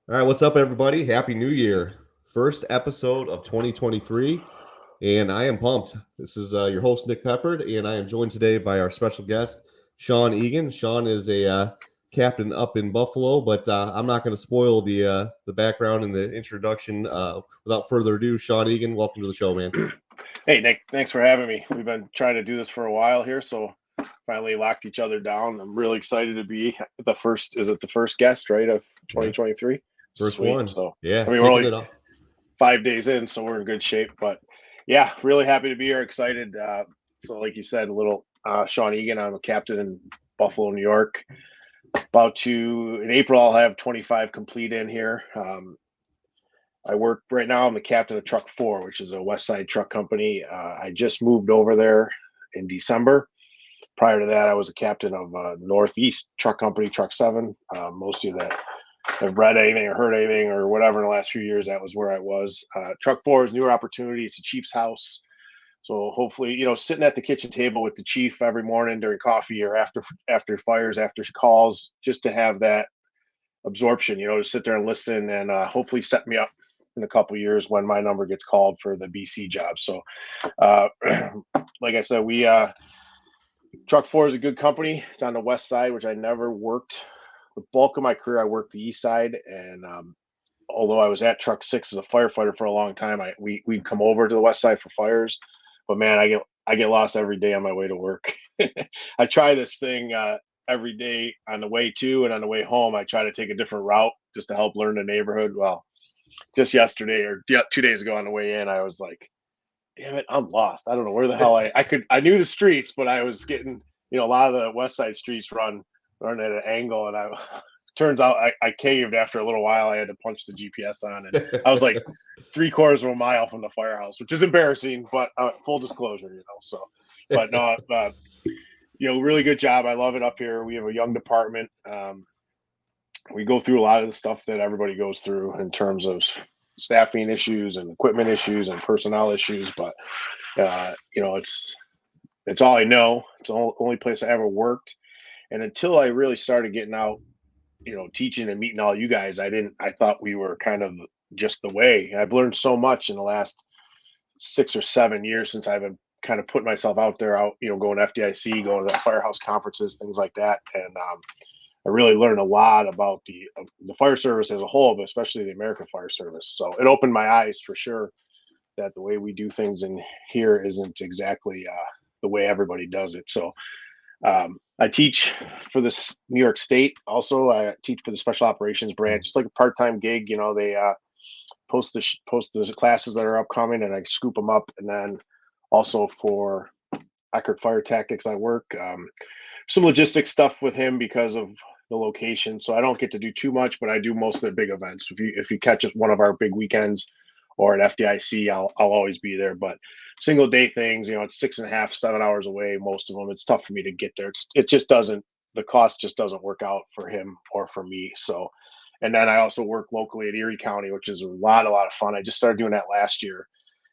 All right, what's up, everybody? Happy New Year. First episode of 2023, and I am pumped. This is your host, Nick Peppard, and I am joined today by our special guest, Sean Eagen. Sean is a captain up in Buffalo, but I'm not going to spoil the background and the introduction. Without further ado, Sean Eagen, welcome to the show, man. Hey, Nick, thanks for having me. We've been trying to do this for a while here, so finally locked each other down. I'm really excited to be the first, is it the first guest, right, of Yeah, 2023? first Sweet. one. So, Yeah, we're kicking only it off. 5 days in, so we're in good shape. But yeah, really happy to be here, excited. So, like you said, a little Sean Eagen. I'm a captain in Buffalo, New York. In April, I'll have 25 complete in here. I work right now. I'm the captain of Truck 4, which is a West Side truck company. I just moved over there in December. Prior to that, I was a captain of Northeast Truck Company, Truck 7. Most of you that have read anything or heard anything or whatever in the last few years, that was where I was. Truck 4 is a newer opportunity. It's a chief's house. So hopefully, sitting at the kitchen table with the chief every morning during coffee or after fires, after calls, just to have that absorption, to sit there and listen and hopefully set me up in a couple years when my number gets called for the BC job. So, uh, like I said, we Truck 4 is a good company. It's on the west side, which I never worked. The bulk of my career, I worked the east side, and although I was at Truck 6 as a firefighter for a long time, we'd come over to the west side for fires. But man, I get lost every day on my way to work. I try this thing every day on the way to and on the way home. I try to take a different route just to help learn the neighborhood. Well, just yesterday or 2 days ago on the way in, I was like, damn it, I'm lost. I don't know where the hell I knew the streets, but I was getting, a lot of the west side streets run at an angle, and I turns out I caved after a little while. I had to punch the GPS on, and I was like 3/4 of a mile from the firehouse, which is embarrassing, but full disclosure, so, but no, really good job. I love it up here. We have a young department. We go through a lot of the stuff that everybody goes through in terms of staffing issues and equipment issues and personnel issues, but it's all I know. It's the only place I ever worked, and until I really started getting out, teaching and meeting all you guys, I thought we were kind of just the way. I've learned so much in the last 6 or 7 years since I've been kind of putting myself out there, going to FDIC, going to firehouse conferences, things like that, and I really learned a lot about the fire service as a whole, but especially the American Fire Service. So it opened my eyes for sure that the way we do things in here isn't exactly the way everybody does it. So I teach for this New York State. Also, I teach for the Special Operations branch. It's like a part-time gig. They post the classes that are upcoming, and I scoop them up. And then also for Eckert Fire Tactics, I work some logistics stuff with him because of the location. So I don't get to do too much, but I do most of the big events. If you catch one of our big weekends or at FDIC, I'll always be there. But single day things, it's 6.5, 7 hours away. Most of them, it's tough for me to get there. It just doesn't. The cost just doesn't work out for him or for me. So, and then I also work locally at Erie County, which is a lot of fun. I just started doing that last year,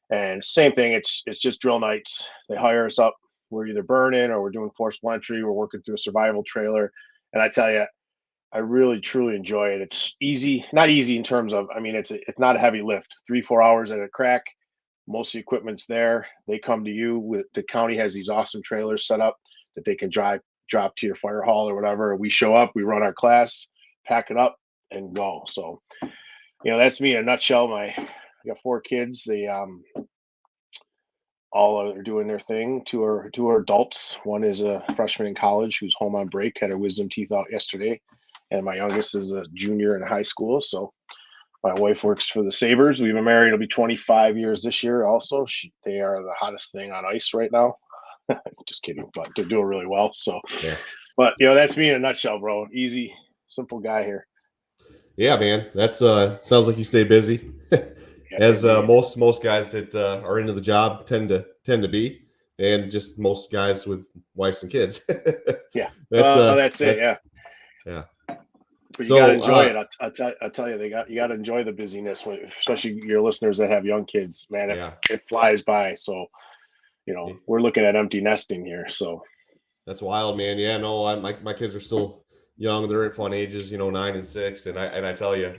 and same thing. It's just drill nights. They hire us up. We're either burning or we're doing forcible entry. We're working through a survival trailer, and I tell you, I really truly enjoy it. It's easy, not easy in terms of, it's not a heavy lift. 3-4 hours at a crack. Most of the equipment's there. They come to you with the county has these awesome trailers set up that they can drop to your fire hall or whatever. We show up, we run our class, pack it up, and go. So, that's me in a nutshell. I got 4 kids. They all are doing their thing. Two are adults. One is a freshman in college who's home on break, had her wisdom teeth out yesterday, and my youngest is a junior in high school. So my wife works for the Sabres. We've been married. It'll be 25 years this year. Also, they are the hottest thing on ice right now. Just kidding, but they're doing really well. So, Yeah. but that's me in a nutshell, bro. Easy, simple guy here. Yeah, man. That's sounds like you stay busy, Yeah, as indeed. most guys that are into the job tend to be, and just most guys with wives and kids. Yeah. that's That's it. that's Yeah. yeah. But you got to So enjoy it. I'll tell you, you got to enjoy the busyness, especially your listeners that have young kids. Man, yeah, it flies by. So, we're looking at empty nesting here. So, that's wild, man. Yeah, no, my kids are still young. They're at fun ages, 9 and 6. And I tell you,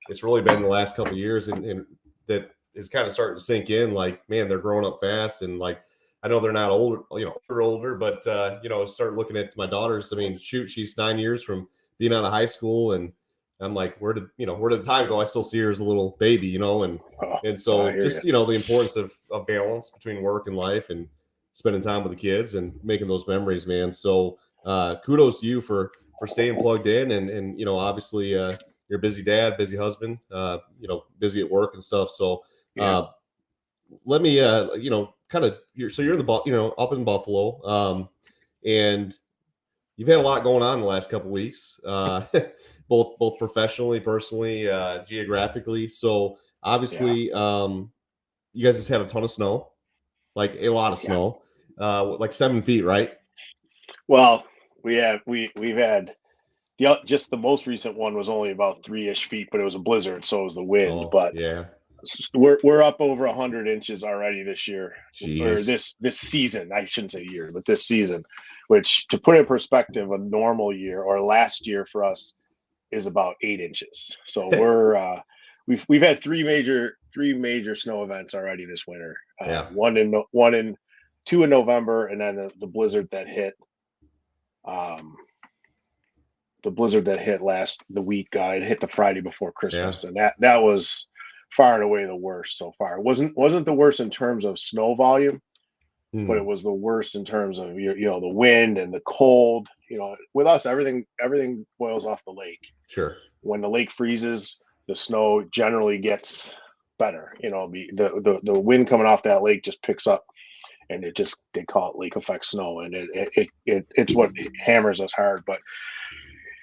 it's really been the last couple of years, and that is kind of starting to sink in. Like, man, they're growing up fast, and like, I know they're not older, older, but start looking at my daughters. I mean, shoot, she's 9 years from being out of high school, and I'm like, where did the time go? I still see her as a little baby, and I so hear just you. the importance of balance between work and life, and spending time with the kids and making those memories, man. So kudos to you for staying plugged in, and obviously you're a busy dad, busy husband, busy at work and stuff. So Yeah. let me kind of, you're in the up in Buffalo, and you've had a lot going on the last couple of weeks, both professionally, personally, geographically. So Yeah. obviously, you guys just had a ton of snow, like a lot of Yeah. snow, like 7 feet, right? Well, we've had just the most recent one was only about 3-ish feet, but it was a blizzard, so it was the wind. Oh But yeah, we're up over 100 inches already this year, or jeez, this season. I shouldn't say year, but this season. Which, to put in perspective, a normal year or last year for us is about 8 inches. So we've had three major snow events already this winter. yeah, Two in November, and then the blizzard that hit. The blizzard that hit the week. It hit the Friday before yeah. Christmas, and that was far and away the worst so far. It wasn't the worst in terms of snow volume, but it Hmm. was the worst in terms of the wind and the cold. With us, everything boils off the lake. Sure. When the lake freezes, the snow generally gets better. The wind coming off that lake just picks up, and they call it lake effect snow, and it's what hammers us hard. But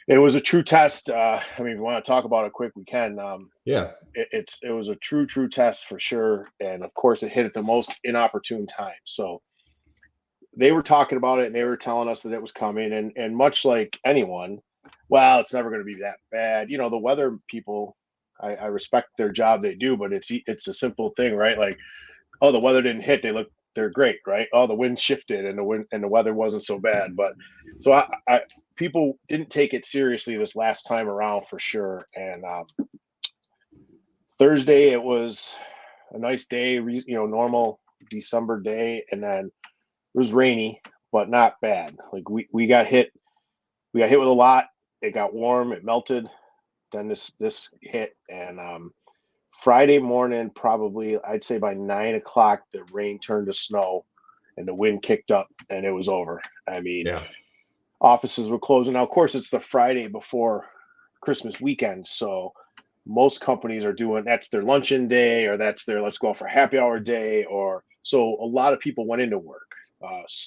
it was a true test. I mean, if we want to talk about it quick, we can. Yeah. It was a true test for sure, and of course, it hit at the most inopportune time. So they were talking about it, and they were telling us that it was coming, and much like anyone, well, it's never going to be that bad. The weather people, I respect their job they do, but it's a simple thing, right? Like, oh, the weather didn't hit, they're great, right? Oh, the wind shifted and the weather wasn't so bad. But so I people didn't take it seriously this last time around for sure. And Thursday it was a nice day, normal December day, and then it was rainy, but not bad. Like we got hit with a lot. It got warm, it melted. Then this hit, and Friday morning, probably I'd say by 9 o'clock, the rain turned to snow, and the wind kicked up, and it was over. I mean, Yeah. offices were closing. Now, of course, it's the Friday before Christmas weekend, so most companies are doing that's their luncheon day, or that's their let's go out for happy hour day, or so a lot of people went into work.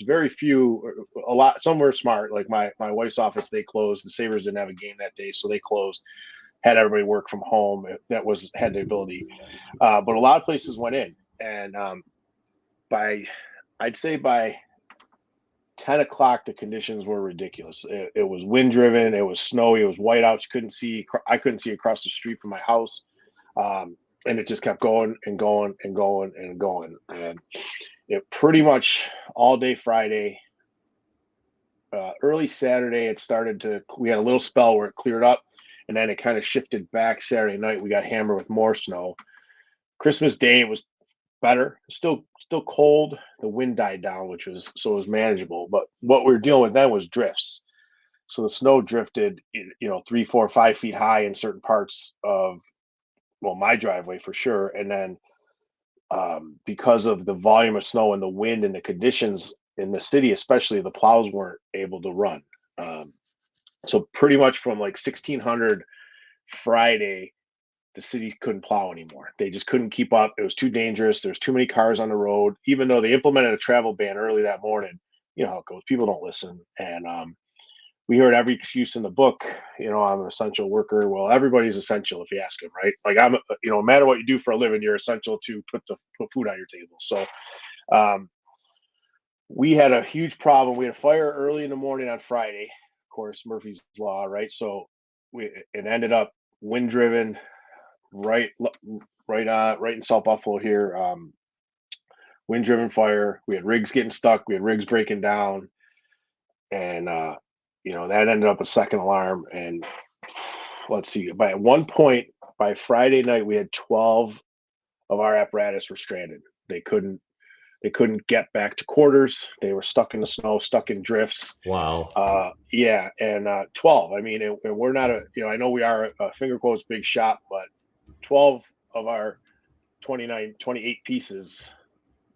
Very few, a lot. Some were smart, like my wife's office. They closed. The Sabres didn't have a game that day, so they closed. Had everybody work from home. That had the ability, but a lot of places went in, and by I'd say by 10 o'clock, the conditions were ridiculous. It was wind driven. It was snowy. It was whiteout. You couldn't see. I couldn't see across the street from my house, and it just kept going and going and going and going. And it pretty much all day Friday, early Saturday, it started to. We had a little spell where it cleared up, and then it kind of shifted back. Saturday night, we got hammered with more snow. Christmas Day, it was better. Still cold. The wind died down, so it was manageable. But what we were dealing with then was drifts. So the snow drifted, 3, 4, 5 feet high in certain parts of my driveway for sure. And then because of the volume of snow and the wind and the conditions in the city, especially, the plows weren't able to run. Um, so pretty much from like 1600 Friday, the city couldn't plow anymore. They just couldn't keep up. It was too dangerous. There's too many cars on the road. Even though they implemented a travel ban early that morning, you know how it goes. People don't listen, and we heard every excuse in the book. I'm an essential worker. Well, everybody's essential if you ask them, right? Like no matter what you do for a living, you're essential to put food on your table. So um, we had a huge problem. We had a fire early in the morning on Friday. Of course, Murphy's Law, right? So it ended up wind driven right right in South Buffalo here. Wind driven fire. We had rigs getting stuck. We had rigs breaking down, and that ended up a second alarm. And let's see, at one point, by Friday night, we had 12 of our apparatus were stranded. They couldn't get back to quarters. They were stuck in the snow, stuck in drifts. Wow. Yeah, and 12. I mean, and we're not I know we are a finger quotes big shop, but 12 of our 28 pieces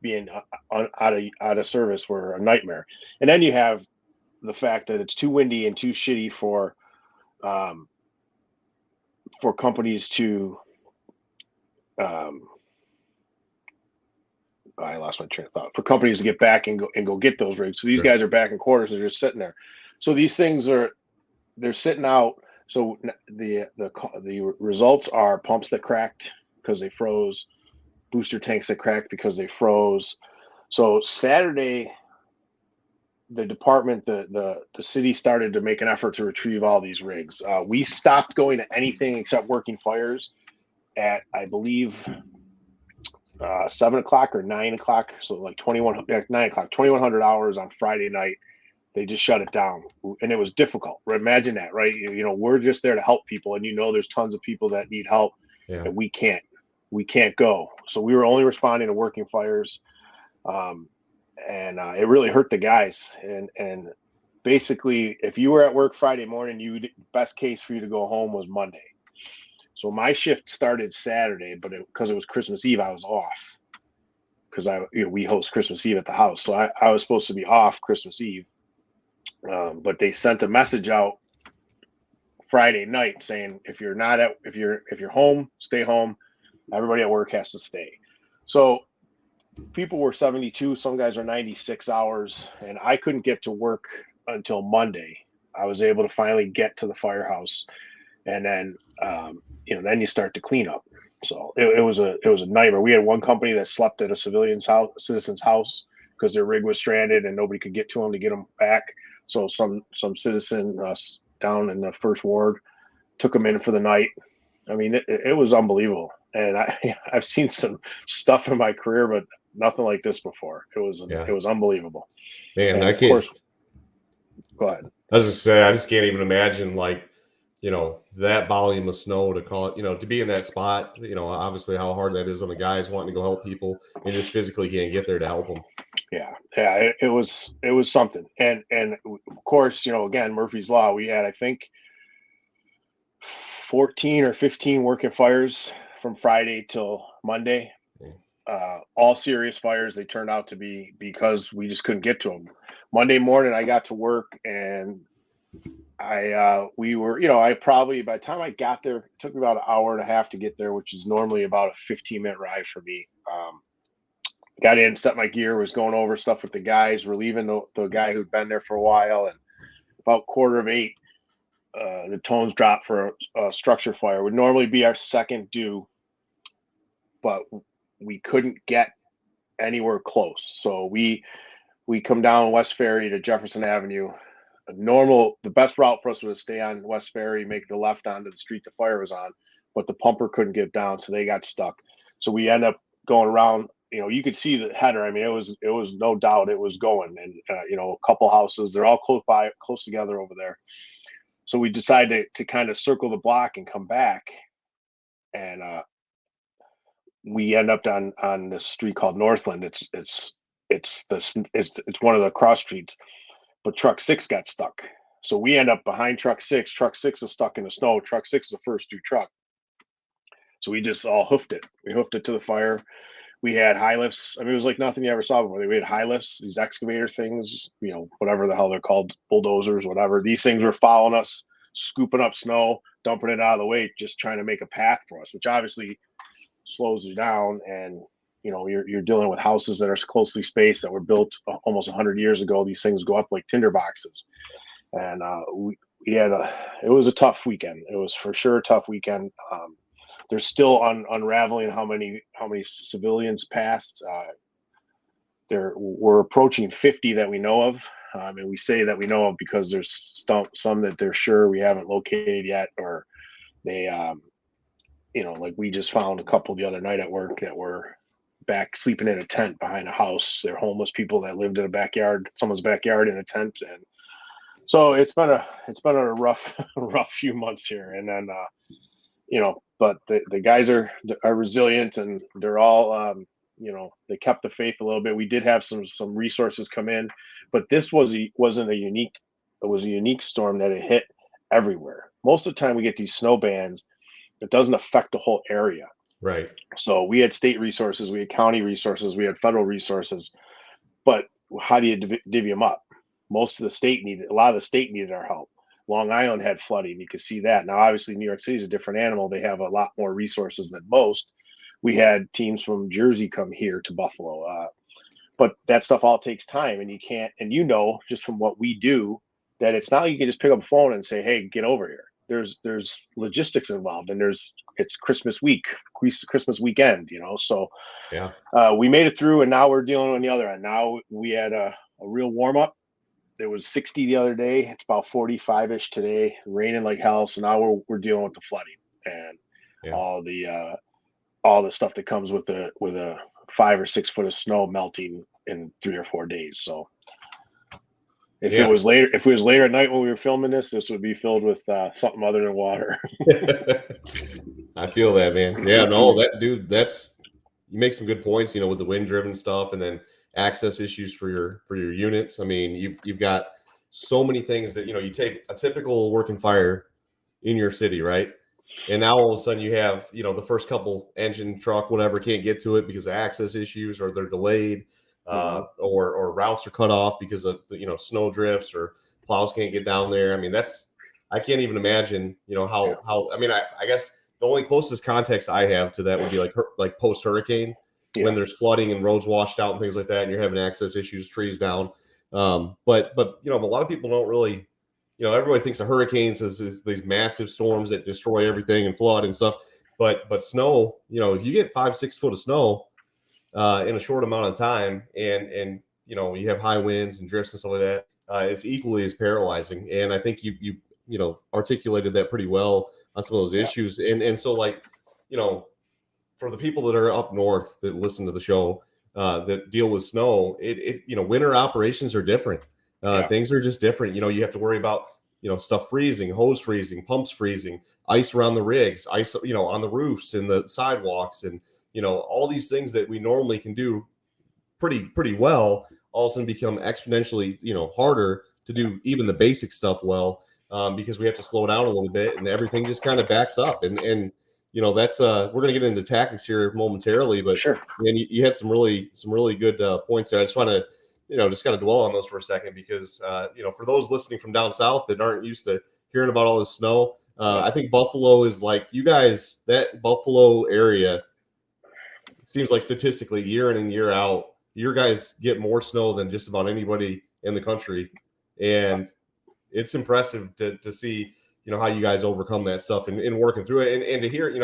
being out of service were a nightmare. And then you have the fact that it's too windy and too shitty for companies to I lost my train of thought. For companies to get back and go get those rigs. So these guys are back in quarters and they're just sitting there. So these things they're sitting out. So the results are pumps that cracked because they froze, booster tanks that cracked because they froze. So Saturday, the department, the city started to make an effort to retrieve all these rigs. We stopped going to anything except working fires at, I believe, 7 o'clock or 9 o'clock. So like 9 o'clock, 2100 hours on Friday night. They just shut it down. And it was difficult. Imagine that, right? We're just there to help people. And there's tons of people that need help. Yeah. And we can't go. So we were only responding to working fires. And it really hurt the guys. And basically, if you were at work Friday morning, best case for you to go home was Monday. So my shift started Saturday, but because it was Christmas Eve, I was off because we host Christmas Eve at the house. So I was supposed to be off Christmas Eve, but they sent a message out Friday night saying if you're home, stay home. Everybody at work has to stay. So people were 72. Some guys are 96 hours, and I couldn't get to work until Monday. I was able to finally get to the firehouse, and then then you start to clean up. So it was a nightmare. We had one company that slept at a citizen's house because their rig was stranded and nobody could get to them to get them back. So some citizen down in the first ward took them in for the night. I mean, it was unbelievable. And I've seen some stuff in my career, but nothing like this before. It was unbelievable. Man, I can't. Of course, go ahead. I was just say, I just can't even imagine that volume of snow to call it, to be in that spot, obviously how hard that is on the guys wanting to go help people and just physically can't get there to help them. Yeah. It was something. And of course, again, Murphy's Law, we had, I think, 14 or 15 working fires from Friday till Monday. All serious fires. They turned out to be because we just couldn't get to them. Monday morning, I got to work and I probably, by the time I got there, it took me about an hour and a half to get there, which is normally about a 15-minute ride for me. Got in, set my gear, was going over stuff with the guys, relieving the guy who'd been there for a while. And about 7:45, the tones dropped for a structure fire. Would normally be our second due, but we couldn't get anywhere close. So we come down West Ferry to Jefferson Avenue. The best route for us was to stay on West Ferry, make the left onto the street the fire was on, but the pumper couldn't get down, so they got stuck. So we end up going around. You could see the header. I mean, it was no doubt it was going, and a couple houses, they're all close together over there. So we decided to kind of circle the block and come back, and we end up on this street called Northland. It's one of the cross streets. But truck 6 got stuck. So we end up behind truck 6. Truck 6 is stuck in the snow. Truck 6 is the first due truck. So we just all hoofed it. We hoofed it to the fire. We had high lifts. I mean, it was like nothing you ever saw before. We had high lifts, these excavator things, whatever the hell they're called, bulldozers, whatever. These things were following us, scooping up snow, dumping it out of the way, just trying to make a path for us, which obviously slows you down. And you're dealing with houses that are closely spaced that were built almost 100 years ago. These things go up like tinder boxes. And it was a tough weekend. It was for sure a tough weekend. They're still unraveling how many civilians passed. We're approaching 50 that we know of. And we say that we know of because there's some that they're sure we haven't located yet, or they, like we just found a couple the other night at work that were back sleeping in a tent behind a house. They're homeless people that lived in someone's backyard in a tent. And So it's been a rough rough few months here, and then but the guys are resilient, and they're all they kept the faith a little bit. We did have some resources come in, but this wasn't a unique. It was a unique storm that it hit everywhere. Most of the time, we get these snow bands. It doesn't affect the whole area. Right. So we had state resources, we had county resources, we had federal resources, but how do you divvy them up? A lot of the state needed our help. Long Island had flooding. You could see that. Now, obviously, New York City is a different animal. They have a lot more resources than most. We had teams from Jersey come here to Buffalo, but that stuff all takes time, and you can't. And just from what we do, that it's not like you can just pick up a phone and say, "Hey, get over here." There's logistics involved, and it's Christmas week, Christmas weekend. So Yeah. we made it through, and now we're dealing on the other end. Now we had a real warm up. It was 60 the other day. It's about 45-ish today, raining like hell. So now we're dealing with the flooding and Yeah. all the stuff that comes with a 5 or 6 foot of snow melting in 3 or 4 days. So if it was later at night when we were filming this would be filled with something other than water. I feel that, man. Yeah, no, you make some good points, with the wind driven stuff, and then access issues for your units. I mean, you've got so many things that, you take a typical working fire in your city, right? And now all of a sudden you have, the first couple engine, truck, whatever, can't get to it because of access issues, or they're delayed, or routes are cut off because of, snow drifts, or plows can't get down there. I mean, I can't even imagine, how, I mean, I guess the only closest context I have to that would be like post hurricane, when there's flooding and roads washed out and things like that, and you're having access issues, trees down. But a lot of people don't really, everybody thinks of hurricanes as these massive storms that destroy everything and flood and stuff. But snow, if you get 5-6 foot of snow in a short amount of time, and you have high winds and drifts and stuff like that, it's equally as paralyzing. And I think you articulated that pretty well on some of those issues. And so, like, for the people that are up north that listen to the show, that deal with snow, winter operations are different. Things are just different. You have to worry about, stuff freezing, hose freezing, pumps freezing, ice around the rigs, ice, on the roofs and the sidewalks, and, all these things that we normally can do pretty well, all of a sudden become exponentially, harder to do even the basic stuff well, because we have to slow down a little bit, and everything just kind of backs up. And that's we're going to get into tactics here momentarily, but Sure. man, you had some really good points there. I just want to just kind of dwell on those for a second, because for those listening from down south that aren't used to hearing about all this snow, I think Buffalo is like, you guys, that Buffalo area seems like statistically year in and year out, your guys get more snow than just about anybody in the country. And it's impressive to see, how you guys overcome that stuff and working through it. And to hear,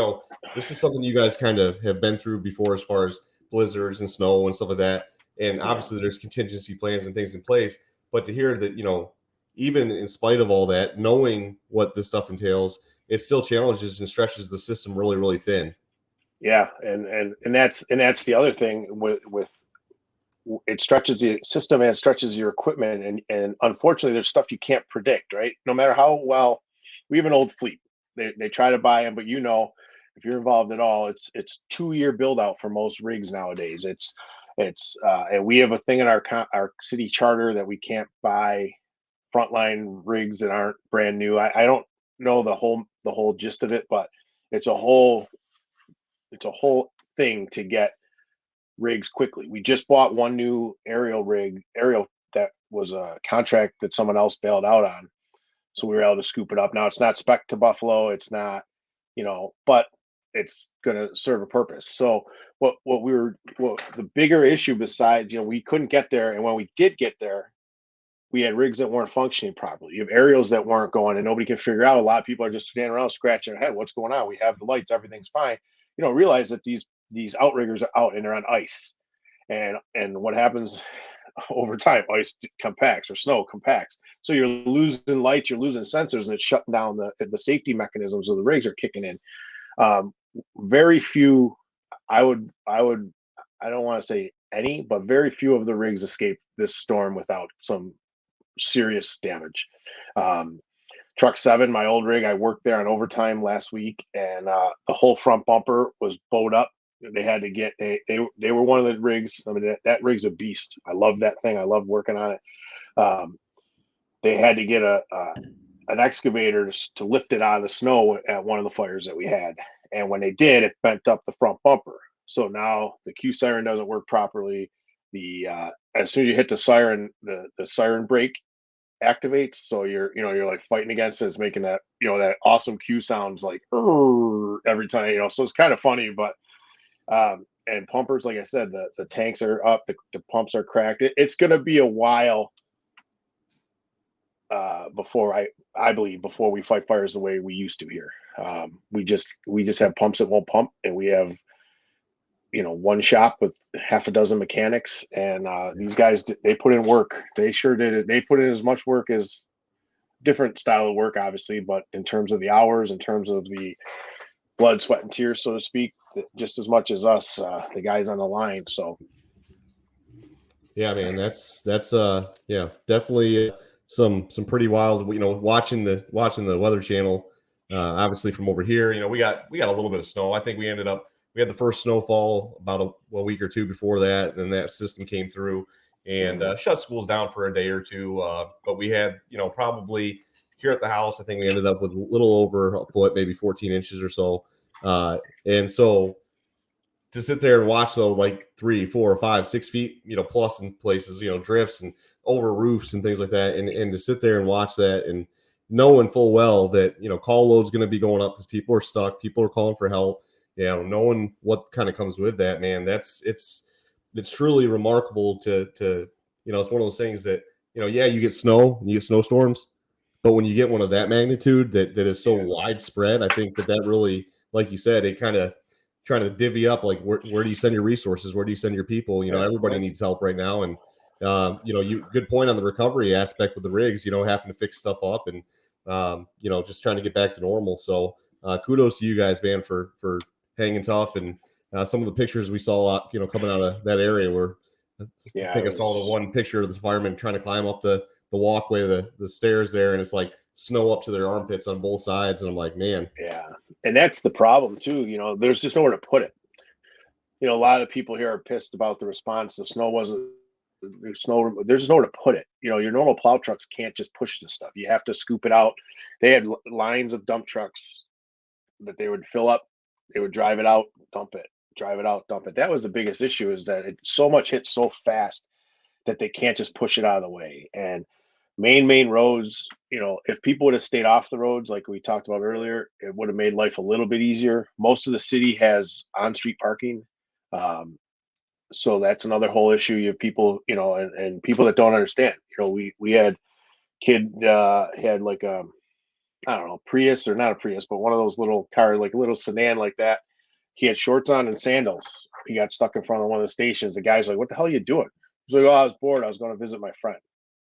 this is something you guys kind of have been through before, as far as blizzards and snow and stuff like that. And obviously there's contingency plans and things in place, but to hear that, even in spite of all that, knowing what this stuff entails, it still challenges and stretches the system really, really thin. Yeah, and that's the other thing with it stretches the system and stretches your equipment, and unfortunately there's stuff you can't predict, right? No matter how well, we have an old fleet. They try to buy them, but if you're involved at all, it's 2-year build out for most rigs nowadays. It's and we have a thing in our city charter that we can't buy frontline rigs that aren't brand new. I don't know the whole gist of it, but it's a whole thing to get rigs quickly. We just bought one new aerial that was a contract that someone else bailed out on. So we were able to scoop it up. Now it's not spec to Buffalo. It's not, but it's going to serve a purpose. So what the bigger issue, besides, we couldn't get there. And when we did get there, we had rigs that weren't functioning properly. You have aerials that weren't going, and nobody can figure out. A lot of people are just standing around scratching their head. What's going on? We have the lights. Everything's fine. You don't realize that these outriggers are out and they're on ice. And what happens over time? Ice compacts, or snow compacts. So you're losing lights, you're losing sensors, and it's shutting down the safety mechanisms of the rigs are kicking in. Very few, I don't want to say any, but very few of the rigs escape this storm without some serious damage. Truck 7, my old rig, I worked there on overtime last week, and the whole front bumper was bowed up. They had to get they were one of the rigs. I mean, that rig's a beast. I love that thing. I love working on it. They had to get an excavator to lift it out of the snow at one of the fires that we had, and when they did, it bent up the front bumper. So now the Q siren doesn't work properly. The as soon as you hit the siren, the siren brake activates, so you're like fighting against it. It's making that that awesome cue sounds like every time, so it's kind of funny. But and pumpers, like I said, the tanks are up, the pumps are cracked. It's going to be a while before I believe before we fight fires the way we used to here. We just have pumps that won't pump, and we have one shop with half a dozen mechanics, and these guys, they put in work. They sure did it. They put in as much work as different style of work, obviously, but in terms of the hours, in terms of the blood, sweat, and tears, so to speak, just as much as us, the guys on the line. So yeah, man, that's definitely some pretty wild. Watching the Weather Channel, obviously from over here, we got a little bit of snow. I think we had the first snowfall about a week or two before that, and then that system came through and shut schools down for a day or two. But we had, probably here at the house, I think we ended up with a little over a foot, maybe 14 inches or so. And so to sit there and watch though, like 3, 4, 5, 6 feet, plus in places, drifts and over roofs and things like that. And to sit there and watch that and knowing full well that, call load's going to be going up because people are stuck, people are calling for help. Knowing what kind of comes with that, man, it's truly remarkable to it's one of those things that, you get snow and you get snowstorms, but when you get one of that magnitude that is so widespread, I think that really, like you said, it kind of trying to divvy up, like where do you send your resources? Where do you send your people? Everybody needs help right now. And, good point on the recovery aspect with the rigs, having to fix stuff up and, just trying to get back to normal. So kudos to you guys, man, for hanging tough. And some of the pictures we saw, coming out of that area where I think I saw the one picture of the firemen trying to climb up the walkway, the stairs there, and it's like snow up to their armpits on both sides. And I'm like, man. Yeah. And that's the problem too. There's just nowhere to put it. A lot of people here are pissed about the response. The snow wasn't snow. There's nowhere to put it. Your normal plow trucks can't just push this stuff. You have to scoop it out. They had lines of dump trucks that they would fill up. They would drive it out, dump it, drive it out, dump it. That was the biggest issue, is that it so much hits so fast that they can't just push it out of the way. And main roads, if people would have stayed off the roads like we talked about earlier, it would have made life a little bit easier. Most of the city has on-street parking. So that's another whole issue. You have people, and people that don't understand. We had kid had like a, I don't know, Prius, or not a Prius, but one of those little cars, like a little sedan like that. He had shorts on and sandals. He got stuck in front of one of the stations. The guy's like, "What the hell are you doing?" He's like, "Oh, I was bored. I was going to visit my friend."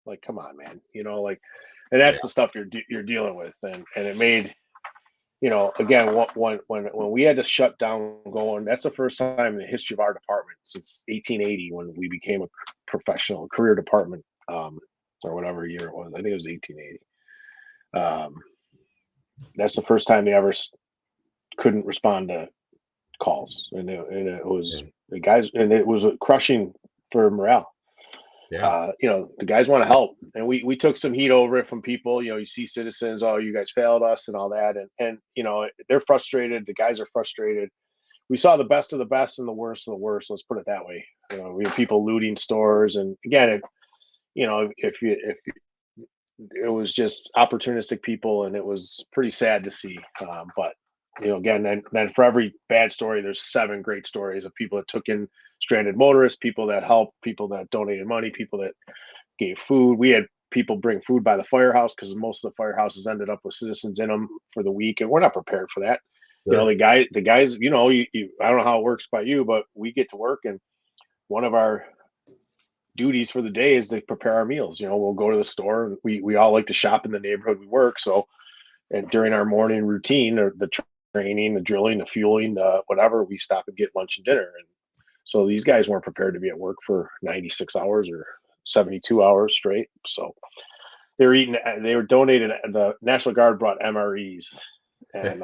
Like, come on, man. And that's the stuff you're dealing with. And it made, again, when we had to shut down going, that's the first time in the history of our department since 1880 when we became a professional career department, or whatever year it was. I think it was 1880. That's the first time they ever couldn't respond to calls, and it was the guys, and it was crushing for morale. The guys want to help, and we took some heat over it from people. You see citizens, "Oh, you guys failed us," and all that, and they're frustrated. The guys are frustrated. We saw the best of the best and the worst of the worst. Let's put it that way. We have people looting stores, and again, if it was just opportunistic people, and it was pretty sad to see. But again, then for every bad story, there's 7 great stories of people that took in stranded motorists, people that helped, people that donated money, people that gave food. We had people bring food by the firehouse because most of the firehouses ended up with citizens in them for the week, and we're not prepared for that. Sure. The guys, I don't know how it works by you, but we get to work, and one of our duties for the day is to prepare our meals. We'll go to the store, and we all like to shop in the neighborhood we work. So, and during our morning routine, or the training, the drilling, the fueling, whatever, we stop and get lunch and dinner. And so these guys weren't prepared to be at work for 96 hours or 72 hours straight. So they were donated. The National Guard brought MREs, and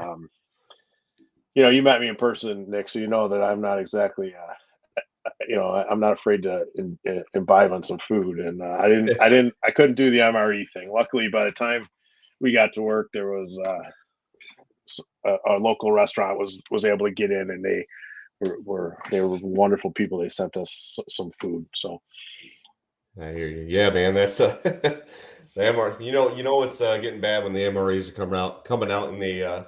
you met me in person, Nick, so you know that I'm not exactly I'm not afraid to imbibe on some food, and I couldn't do the MRE thing. Luckily, by the time we got to work, there was a local restaurant was able to get in, and they were wonderful people. They sent us some food. So I hear you. Yeah, man. That's the MR. You know it's getting bad when the MREs are coming out in the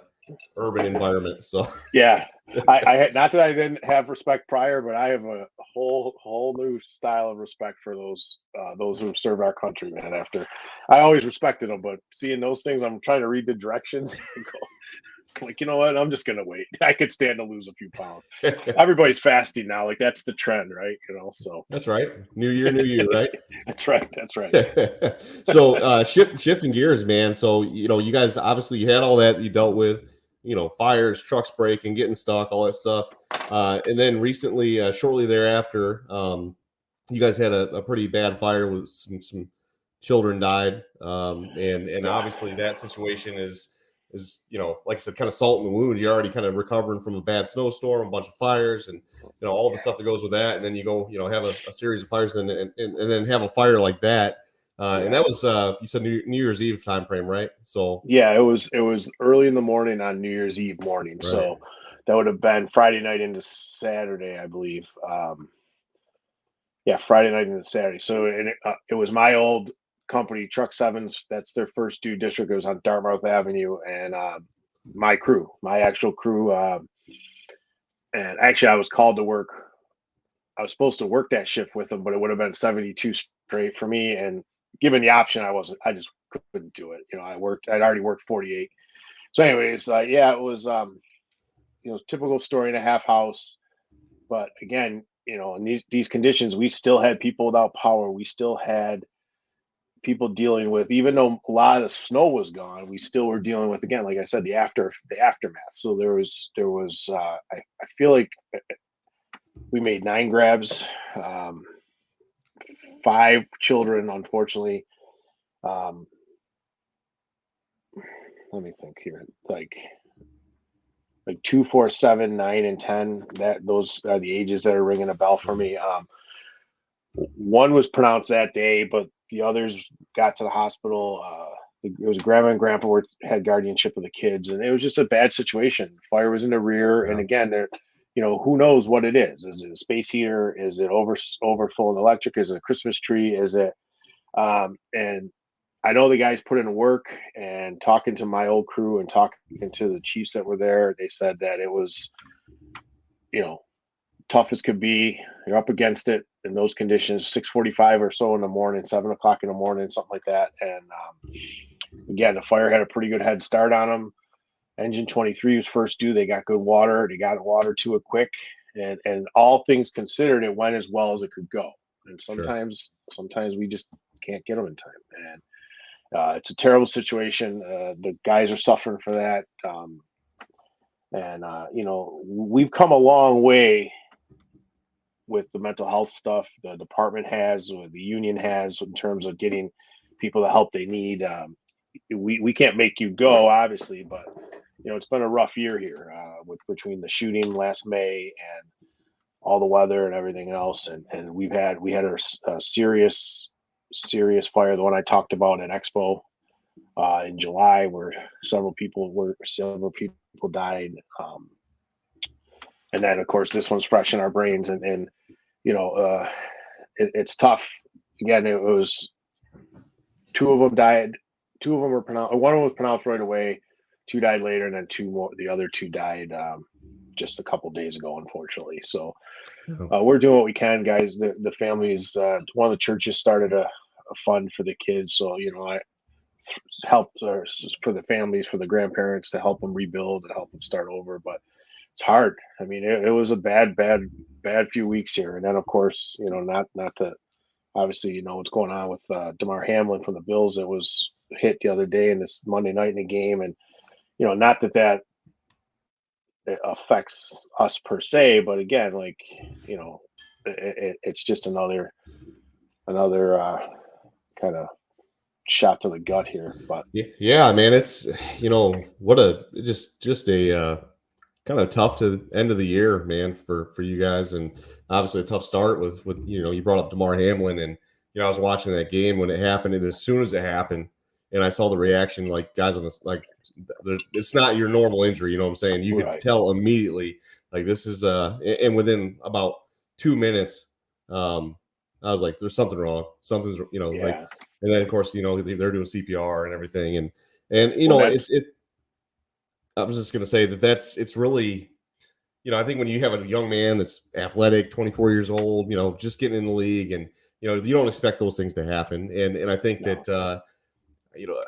urban environment. So yeah, I not that I didn't have respect prior, but I have a whole new style of respect for those who serve our country, man. After I always respected them, but seeing those things, I'm trying to read the directions and go. Like, you know what? I'm just gonna wait. I could stand to lose a few pounds. Everybody's fasting now. Like that's the trend, right? So that's right. New year, new you, right? That's right. So shifting gears, man. So you guys obviously you had all that you dealt with, fires, trucks breaking, getting stuck, all that stuff. And then recently, shortly thereafter, you guys had a pretty bad fire with some children died. And obviously that situation is like I said, kind of salt in the wound. You're already kind of recovering from a bad snowstorm, a bunch of fires, and all the stuff that goes with that. And then you go have a series of fires, and then have a fire like that. And that was you said New Year's Eve time frame, right? So yeah, it was early in the morning on New Year's Eve morning. right. So that would have been Friday night into Saturday, I believe. Friday night into Saturday. So it was my old company, Truck Sevens. That's their first due district. It was on Dartmouth Avenue, and my actual crew. And actually, I was called to work. I was supposed to work that shift with them, but it would have been 72 straight for me. And given the option, I just couldn't do it. I'd already worked 48. So anyways, it was, typical story and a half house. But again, in these conditions, we still had people without power. We still had people dealing with, even though a lot of the snow was gone, we still were dealing with, again, like I said, the aftermath. So there was, I feel like we made 9 grabs, 5 children, unfortunately. Let me think here, like 2, 4, 7, 9, and 10. Those are the ages that are ringing a bell for me. One was pronounced that day, but the others got to the hospital. It was grandma and grandpa had guardianship of the kids, and it was just a bad situation. Fire was in the rear, and again, who knows what it is? Is it a space heater? Is it overflowing electric? Is it a Christmas tree? Is it? And I know the guys put in work, and talking to my old crew and talking to the chiefs that were there, they said that it was, tough as could be. You're up against it in those conditions, 6:45 or so in the morning, 7:00 in the morning, something like that. And again, the fire had a pretty good head start on them. Engine 23 was first due. They got good water. They got water to it quick. And all things considered, it went as well as it could go. And sometimes we just can't get them in time. And it's a terrible situation. The guys are suffering for that. We've come a long way with the mental health stuff the department has, or the union has, in terms of getting people the help they need. We can't make you go, obviously, but it's been a rough year here between the shooting last May and all the weather and everything else. And we had a serious fire, the one I talked about at Expo in July, where several people died. And then of course this one's fresh in our brains, and it's tough. Again, it was 2 of them died. 2 of them were pronounced. One of them was pronounced right away. 2 died later, and then 2 more. The other 2 died just a couple days ago, unfortunately. So we're doing what we can, guys. The families. One of the churches started a fund for the kids, so I helped for the families, for the grandparents, to help them rebuild and help them start over. But it's hard. I mean, it was a bad few weeks here, and then of course, not to obviously, what's going on with DeMar Hamlin from the Bills that was hit the other day in this Monday night in the game, and not that it affects us per se, but again, like it's just another kind of shot to the gut here. But Yeah, man, it's what a just a kind of tough to end of the year, man, for you guys, and obviously a tough start with you brought up DeMar Hamlin, and I was watching that game when it happened, and as soon as it happened, and I saw the reaction, like guys on this, like it's not your normal injury, you know what I'm saying? You could right. tell immediately, like this is and within about 2 minutes, I was like, there's something wrong, something's like, Yeah. and then of course they're doing CPR and everything, and Well, it's it. I was just gonna say it's really, I think when you have a young man that's athletic, 24 years old, just getting in the league, and you don't expect those things to happen, and I think no. that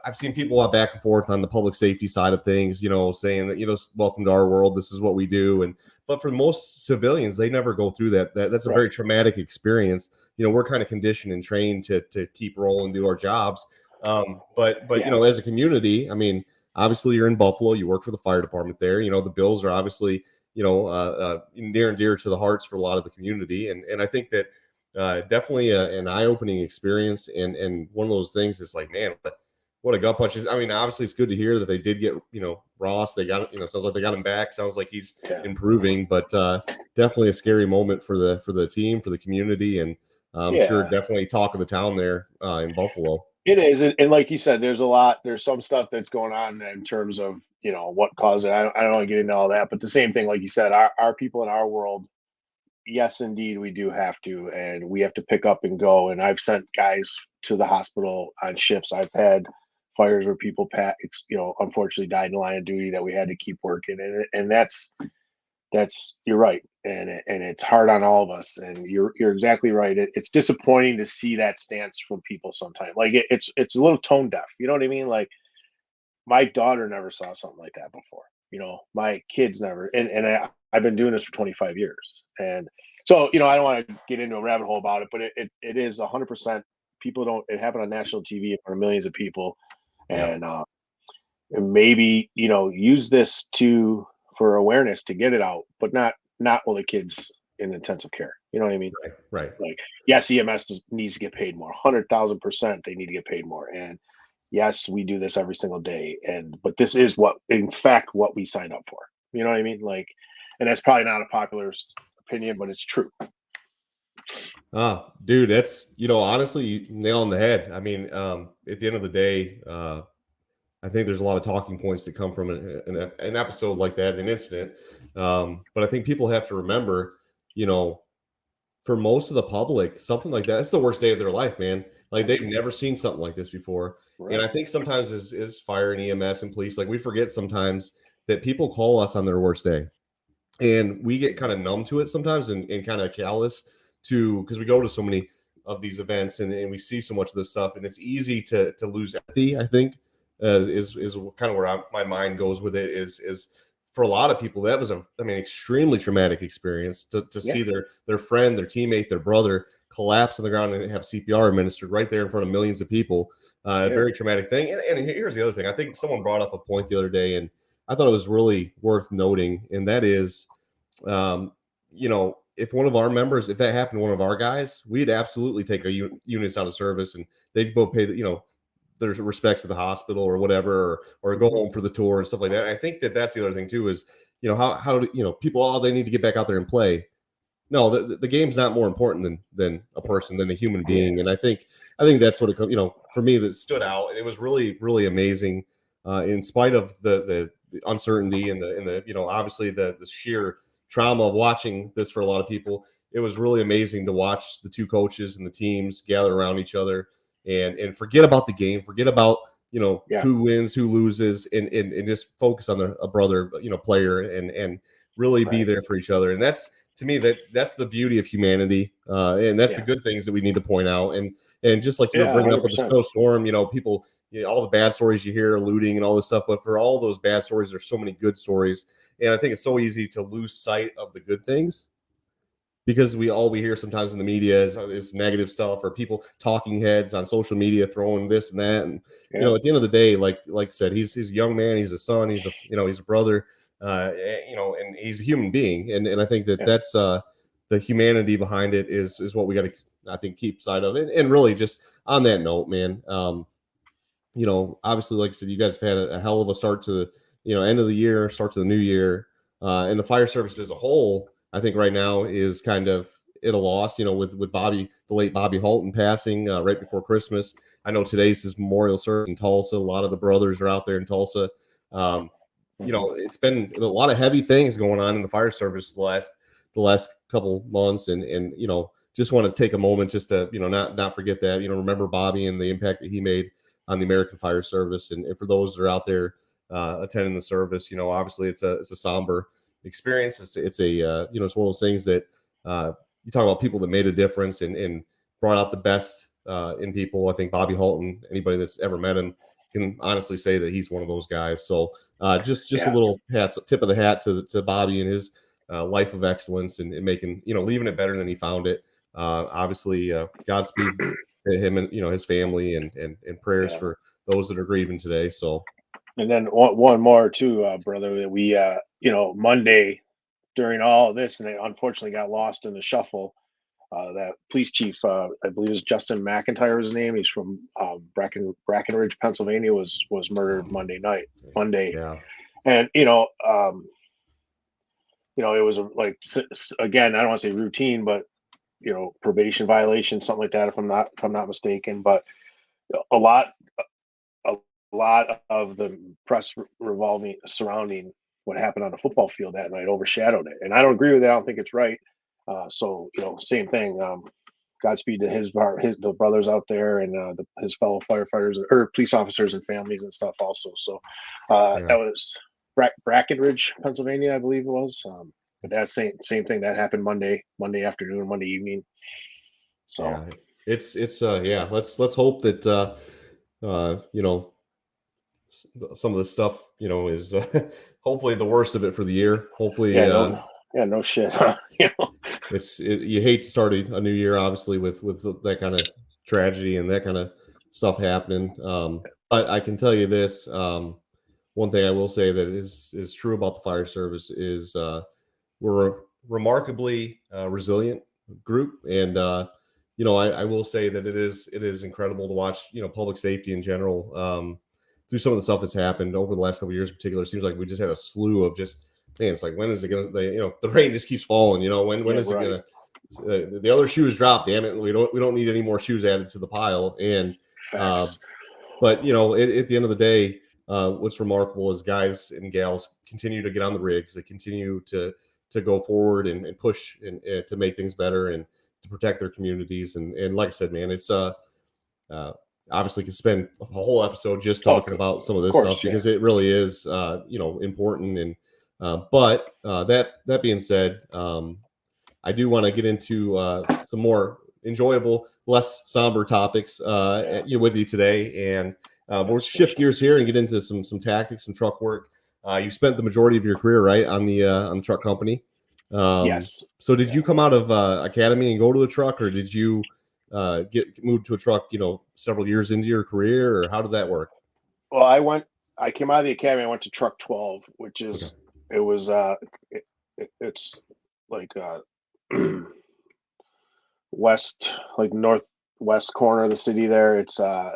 I've seen people out back and forth on the public safety side of things, saying that welcome to our world, this is what we do, but for most civilians, they never go through that's a Right. very traumatic experience. We're kind of conditioned and trained to keep rolling, do our jobs, but Yeah. as a community, I mean, obviously you're in Buffalo, you work for the fire department there. The Bills are obviously near and dear to the hearts for a lot of the community, and I think that definitely an eye-opening experience, and one of those things is like, man, what a gut punch is. I mean, obviously it's good to hear that they did get Ross. They got sounds like they got him back. Sounds like he's improving, but definitely a scary moment for the team, for the community, and I'm sure definitely talk of the town there in Buffalo. It is, and like you said, there's some stuff that's going on in terms of what caused it. I don't want to get into all that, but the same thing, like you said, our people in our world, yes, indeed, we do have to, and we have to pick up and go. And I've sent guys to the hospital on shifts. I've had fires where people, unfortunately died in the line of duty that we had to keep working, and that's you're right, and it's hard on all of us, and you're exactly right. It's disappointing to see that stance from people sometimes. Like it's a little tone deaf. You know what I mean? Like my daughter never saw something like that before. My kids never, and I've been doing this for 25 years, and so I don't want to get into a rabbit hole about it, but it is 100%. People don't. It happened on national TV in front of millions of people, Yeah. and maybe use this for awareness to get it out, but not while the kids in intensive care. You know what I mean? Right. Like, yes, EMS needs to get paid more. 100,000%, they need to get paid more. And yes, we do this every single day. But this is in fact, what we signed up for. You know what I mean? Like, and that's probably not a popular opinion, but it's true. Dude, that's honestly, you nail on the head. I mean, at the end of the day, I think there's a lot of talking points that come from an episode like that, an incident. But I think people have to remember, for most of the public, something like that, it's the worst day of their life, man. Like they've never seen something like this before. Right. And I think sometimes is fire and EMS and police, like we forget sometimes that people call us on their worst day. And we get kind of numb to it sometimes and kind of callous because we go to so many of these events and we see so much of this stuff, and it's easy to lose empathy. I think is kind of where my mind goes with it. Is for a lot of people that was extremely traumatic experience to see their friend, their teammate, their brother collapse on the ground and have CPR administered right there in front of millions of people. Very traumatic thing. And here's the other thing. I think someone brought up a point the other day, and I thought it was really worth noting, and that is, if one of our members, if that happened to one of our guys, we'd absolutely take units out of service, and they'd go pay their respects to the hospital or whatever, or go home for the tour and stuff like that. And I think that's the other thing too is, how do people, they need to get back out there and play. No, the game's not more important than a person, than a human being. And I think that's what it, for me, that stood out. And it was really, really amazing, in spite of the uncertainty and the obviously the sheer trauma of watching this for a lot of people. It was really amazing to watch the two coaches and the teams gather around each other and forget about the game, forget about who wins, who loses, and just focus on a brother player and really be there for each other. And that's, to me, that's the beauty of humanity, and that's the good things that we need to point out. And just like you were bringing 100%. Up with the snowstorm, people, all the bad stories you hear, looting and all this stuff, but for all those bad stories, there's so many good stories. And I think it's so easy to lose sight of the good things because we hear sometimes in the media is negative stuff, or people talking heads on social media throwing this and that. And at the end of the day, like I said, he's a young man, he's a son, he's a brother, and he's a human being. And I think that's the humanity behind it is what we got to, I think, keep sight of. And really, just on that note, man, obviously, like I said, you guys have had a hell of a start to the, end of the year, start to the new year. And the fire service as a whole, I think right now is kind of at a loss, with the late Bobby Halton passing right before Christmas. I know today's his memorial service in Tulsa. A lot of the brothers are out there in Tulsa. Um, it's been a lot of heavy things going on in the fire service the last couple months, and just want to take a moment just to not forget that, remember Bobby and the impact that he made on the American fire service. And for those that are out there attending the service, obviously it's a somber experience. It's a it's one of those things that you talk about people that made a difference and brought out the best in people. I think Bobby Halton, anybody that's ever met him, can honestly say that he's one of those guys. So just a little tip of the hat to Bobby and his life of excellence and making, leaving it better than he found it. Obviously, Godspeed to him and his family, and prayers for those that are grieving today. So, and then one more too, brother, that we Monday during all of this, and it unfortunately got lost in the shuffle. That police chief, I believe is Justin McIntyre was his name. He's from Brackenridge, Pennsylvania. Was murdered Monday. Yeah. And it was again, I don't want to say routine, but probation violation, something like that, if I'm not mistaken. But a lot of the press surrounding what happened on the football field that night overshadowed it, and I don't agree with that. I don't think it's right. So same thing. Godspeed to the brothers out there, and his fellow firefighters or police officers and families and stuff also. So that was Brackenridge, Pennsylvania, I believe it was. But that same thing that happened Monday afternoon, Monday evening. So it's let's hope that some of the stuff is hopefully the worst of it for the year. Hopefully, no shit. You hate to start a new year, obviously, with that kind of tragedy and that kind of stuff happening. But I can tell you this: one thing I will say that is true about the fire service is we're a remarkably resilient group, and I will say that it is incredible to watch public safety in general through some of the stuff that's happened over the last couple of years in particular. It seems like we just had a slew of just, man, it's like, when is it gonna, the rain just keeps falling, when is it gonna, the other shoes drop, damn it, we don't need any more shoes added to the pile. And but at the end of the day, what's remarkable is guys and gals continue to get on the rigs. They continue to go forward and push and to make things better and to protect their communities. And like I said, man, it's obviously could spend a whole episode just talking about some of this stuff, because it really is important. And but that being said, I do want to get into some more enjoyable, less somber topics with you today, and we'll shift gears here and get into some tactics, some truck work. You spent the majority of your career on the truck company. Yes. So did you come out of academy and go to a truck, or did you get moved to a truck several years into your career, or how did that work? Well, I came out of the academy. I went to truck 12, which is it's like west, like northwest corner of the city there. It's a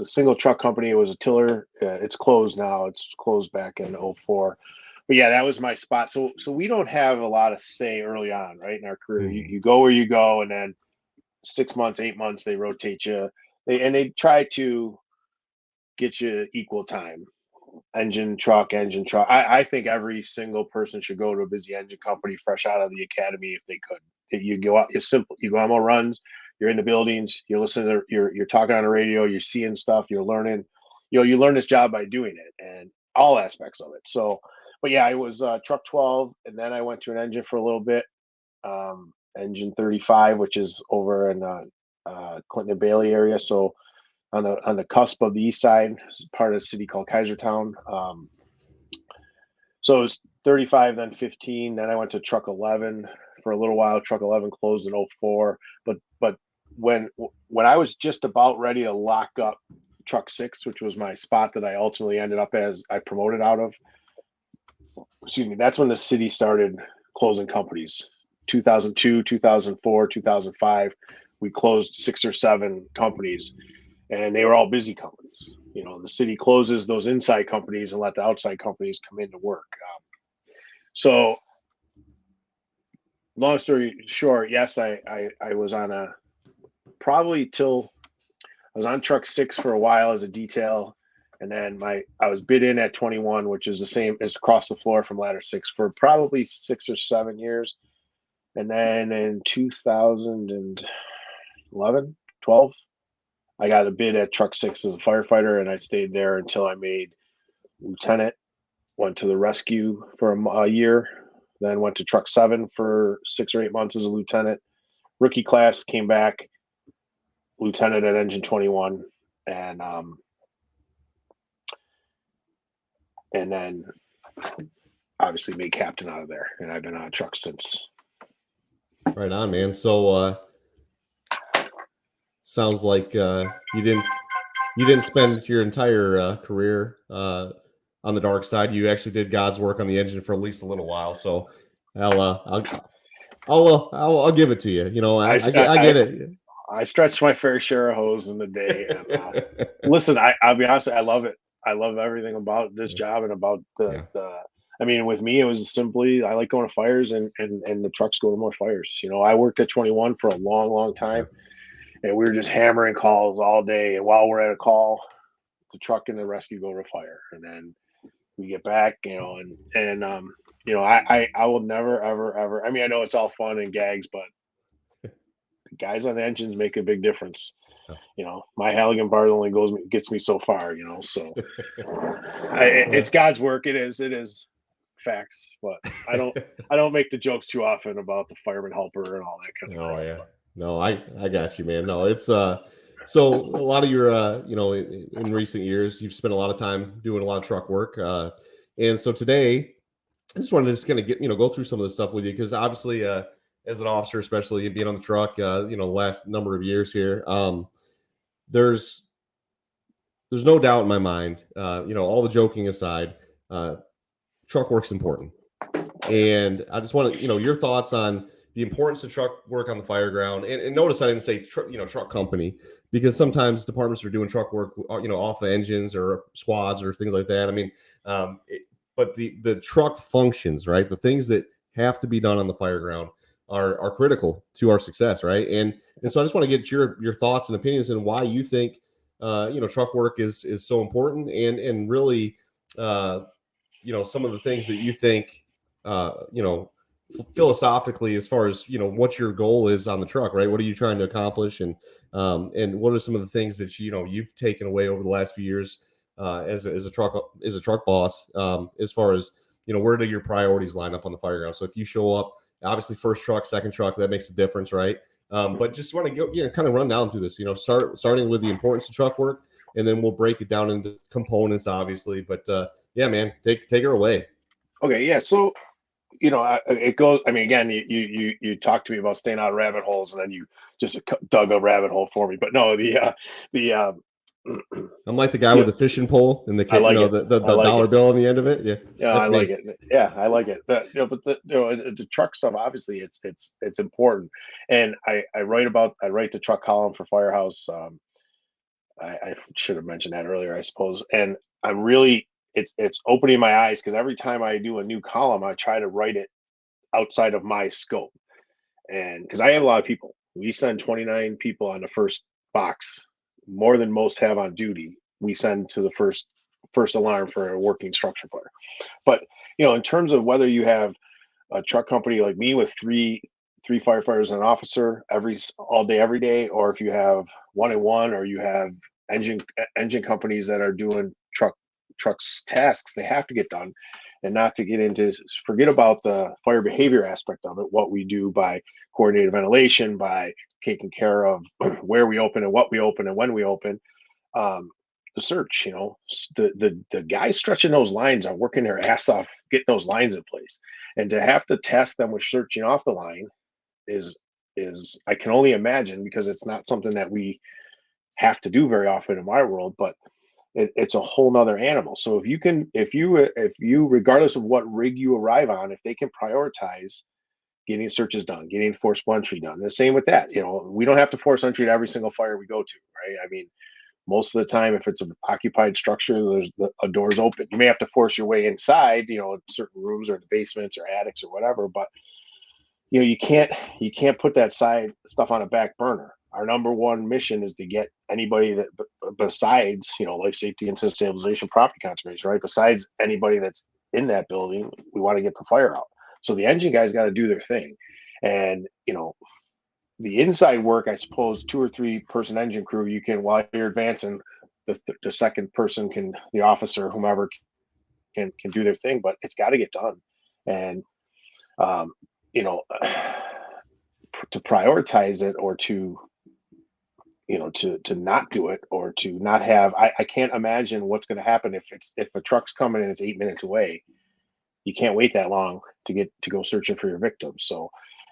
single truck company. It was a tiller. It's closed now. It's closed back in 04. But yeah, that was my spot. So we don't have a lot of say early on, right, in our career. Mm-hmm. You go where you go, and then 6 months, 8 months, they rotate you. They try to get you equal time. Engine truck. I think every single person should go to a busy engine company fresh out of the academy if they could. You go out, you go on more runs, you're in the buildings, you're listening to, you're talking on the radio, you're seeing stuff, you're learning. You learn this job by doing it and all aspects of it. So, but yeah, I was truck 12, and then I went to an engine for a little bit. Engine 35, which is over in Clinton and Bailey area. So on the cusp of the east side, part of a city called Kaisertown. So it was 35, then 15. Then I went to truck 11 for a little while. Truck 11 closed in 04. But when I was just about ready to lock up truck 6, which was my spot that I ultimately ended up as I promoted out of, that's when the city started closing companies. 2002, 2004, 2005, we closed 6 or 7 companies, and they were all busy companies. the city closes those inside companies and let the outside companies come in to work. So long story short, yes, I was on I was on truck 6 for a while as a detail. And then I was bid in at 21, which is the same as across the floor from ladder 6 for probably 6 or 7 years. And then in 2011, 12, I got a bid at truck 6 as a firefighter, and I stayed there until I made lieutenant, went to the rescue for a year, then went to truck 7 for 6 or 8 months as a lieutenant. Rookie class, came back, lieutenant at engine 21, and then obviously made captain out of there, and I've been on a truck since. Right on, man. So sounds like you didn't spend your entire career on the dark side. You actually did God's work on the engine for at least a little while. So I'll give it to you. I get it. I stretched my fair share of hose in the day. And, listen, I'll be honest, I love it. I love everything about this job and about the. I mean, with me, it was simply I like going to fires, and the trucks go to more fires. I worked at 21 for a long, long time, and we were just hammering calls all day. And while we're at a call, the truck and the rescue go to fire, and then we get back. I will never, ever. I mean, I know it's all fun and gags, but the guys on the engines make a big difference. My Halligan bar only gets me so far. So it's God's work. It is facts, but I don't make the jokes too often about the fireman helper and all that kind of crap. Yeah. No, I got you, man. No, it's so a lot of your in recent years you've spent a lot of time doing a lot of truck work, and so today I just wanted to just kind of get go through some of this stuff with you, because obviously as an officer, especially being on the truck the last number of years here, there's no doubt in my mind, all the joking aside, truck work's important. And I just want to, your thoughts on the importance of truck work on the fire ground. And notice I didn't say, truck company, because sometimes departments are doing truck work, off of engines or squads or things like that. I mean, but the truck functions, right? The things that have to be done on the fire ground are critical to our success, right? And so I just want to get your thoughts and opinions on why you think, truck work is so important, and really, some of the things that you think, philosophically, as far as what your goal is on the truck, right? What are you trying to accomplish, and what are some of the things that you've taken away over the last few years as a truck boss, as far as where do your priorities line up on the fire ground? So if you show up, obviously first truck, second truck, that makes a difference, right? But just want to go kind of run down through this, starting with the importance of truck work, and then we'll break it down into components, obviously. But yeah, man, take her away. Okay, yeah. So it goes. I mean, again, you talked to me about staying out of rabbit holes, and then you just dug a rabbit hole for me. But no, I'm like the guy with the fishing pole and the the dollar bill on the end of it. Yeah, I like it. Yeah, I like it. But the truck stuff, obviously, it's important. And I write the truck column for Firehouse. I should have mentioned that earlier, I suppose. And I'm really it's opening my eyes, because every time I do a new column, I try to write it outside of my scope. And because I have a lot of people, we send 29 people on the first box, more than most have on duty. We send to the first alarm for a working structure fire. But in terms of whether you have a truck company like me with three firefighters and an officer all day every day, or if you have 1 and 1, or you have engine companies that are doing trucks tasks they have to get done, and not to get into forget about the fire behavior aspect of it, what we do by coordinated ventilation, by taking care of where we open and what we open and when we open, the search, the guys stretching those lines are working their ass off getting those lines in place, and to have to test them with searching off the line is I can only imagine, because it's not something that we have to do very often in my world, but it's a whole nother animal. So if you regardless of what rig you arrive on, if they can prioritize getting searches done, getting forced entry done, the same with that, we don't have to force entry to every single fire we go to, right? I mean, Most of the time, if it's an occupied structure, a door's open. You may have to force your way inside, certain rooms or the basements or attics or whatever, but you can't put that side stuff on a back burner. Our number one mission is to get anybody that besides, life safety and stabilization, property conservation, right? Besides anybody that's in that building, we want to get the fire out. So the engine guys got to do their thing. And, the inside work, I suppose, 2 or 3 person engine crew, you can, while you're advancing, the second person the officer, whomever can do their thing, but it's got to get done. And, to prioritize it or to not do it or to not have, I can't imagine what's going to happen if a truck's coming and it's 8 minutes away. You can't wait that long to go searching for your victims. So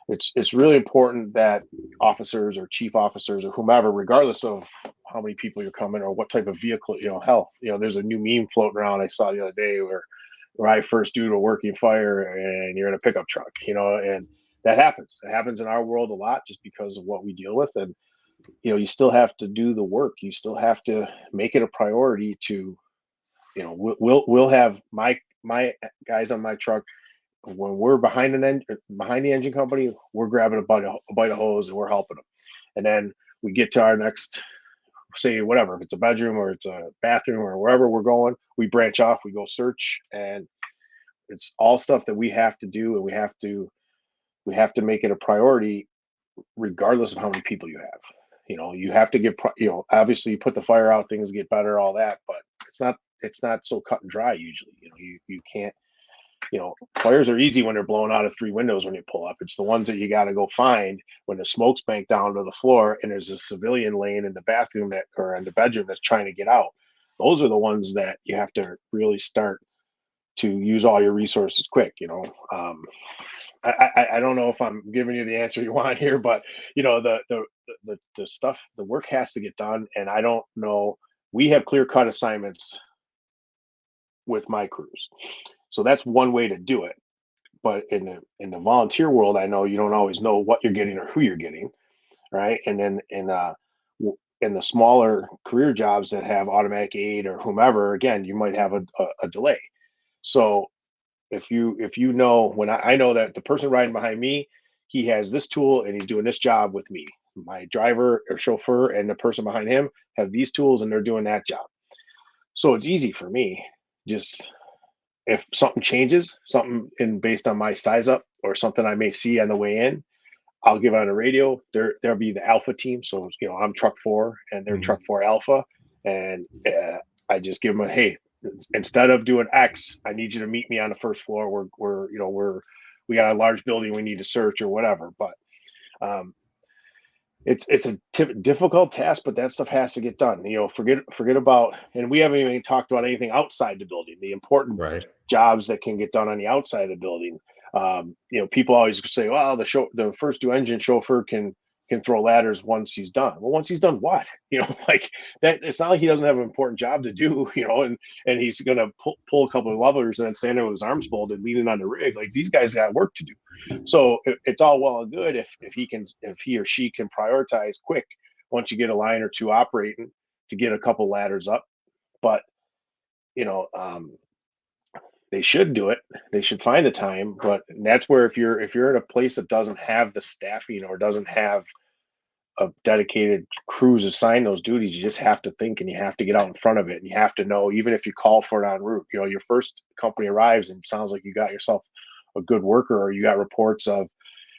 it's really important that officers or chief officers or whomever, regardless of how many people you're coming or what type of vehicle, there's a new meme floating around I saw the other day where I first do a working fire and you're in a pickup truck, and that happens. It happens in our world a lot just because of what we deal with. And, you still have to do the work. You still have to make it a priority to, we'll have my guys on my truck. When we're behind the engine company, we're grabbing a bite of hose and we're helping them. And then we get to our next, say, whatever, if it's a bedroom or it's a bathroom or wherever we're going, we branch off, we go search, and it's all stuff that we have to do. And we have to make it a priority regardless of how many people you have. You have to get, obviously you put the fire out, things get better, all that, but it's not so cut and dry usually. You can't, fires are easy when they're blowing out of 3 windows when you pull up. It's the ones that you got to go find when the smoke's banked down to the floor and there's a civilian laying in the bathroom or in the bedroom that's trying to get out. Those are the ones that you have to really start to use all your resources quick. I don't know if I'm giving you the answer you want here, but the stuff, the work has to get done. And I don't know, we have clear cut assignments with my crews. So that's one way to do it. But in the volunteer world, I know you don't always know what you're getting or who you're getting. Right. And then in the smaller career jobs that have automatic aid or whomever, again, you might have a delay. So if you know, when I know that the person riding behind me, he has this tool and he's doing this job with me, my driver or chauffeur and the person behind him have these tools and they're doing that job. So it's easy for me. Just if something changes, based on my size up or something I may see on the way in, I'll give on a radio. There'll be the alpha team. So, I'm truck 4 and they're truck 4 alpha. And I just give them hey, instead of doing X, I need you to meet me on the first floor. We got a large building we need to search or whatever. But it's a difficult task, but that stuff has to get done. Forget about, and we haven't even talked about anything outside the building, the important jobs that can get done on the outside of the building. People always say, well, the first due engine chauffeur can throw ladders once he's done. Well, once he's done what? Like that, it's not like he doesn't have an important job to do, and he's going to pull a couple of levers and then stand there with his arms folded, leaning on the rig. Like these guys got work to do. So it's all well and good if he or she can prioritize quick once you get a line or 2 operating to get a couple ladders up. But, they should do it. They should find the time, but that's where if you're in a place that doesn't have the staffing or doesn't have a dedicated crews assigned those duties, you just have to think and you have to get out in front of it. And you have to know, even if you call for it en route, your first company arrives and it sounds like you got yourself a good worker or you got reports of,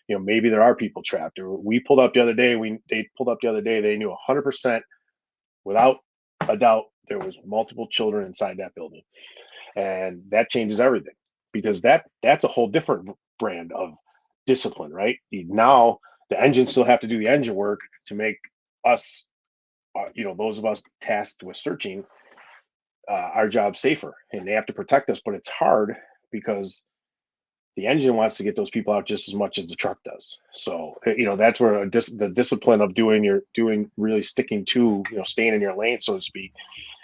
maybe there are people trapped. Or we pulled up the other day. They pulled up the other day. They knew 100% without a doubt there was multiple children inside that building. And that changes everything because that's a whole different brand of discipline, right? Now the engines still have to do the engine work to make us, those of us tasked with searching our job safer, and they have to protect us. But it's hard because the engine wants to get those people out just as much as the truck does. So, that's where the discipline of really sticking to, staying in your lane, so to speak.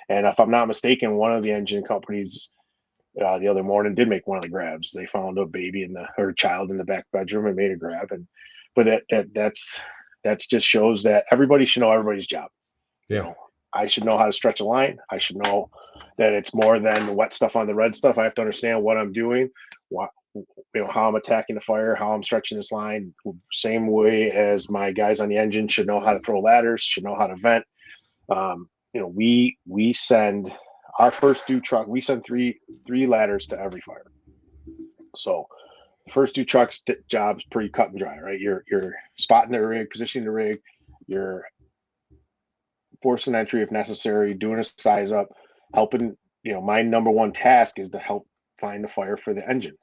And if I'm not mistaken, one of the engine companies the other morning did make one of the grabs. They found a baby or child in the back bedroom and made a grab. But that's just shows that everybody should know everybody's job. Yeah. I should know how to stretch a line. I should know that it's more than the wet stuff on the red stuff. I have to understand what I'm doing, how I'm attacking the fire, how I'm stretching this line. Same way as my guys on the engine should know how to throw ladders, should know how to vent. We send our first due truck. We send three ladders to every fire. So the first two trucks job's pretty cut and dry, right? You're spotting the rig, positioning the rig, you're forcing entry if necessary, doing a size up, helping. My number one task is to help find the fire for the engine.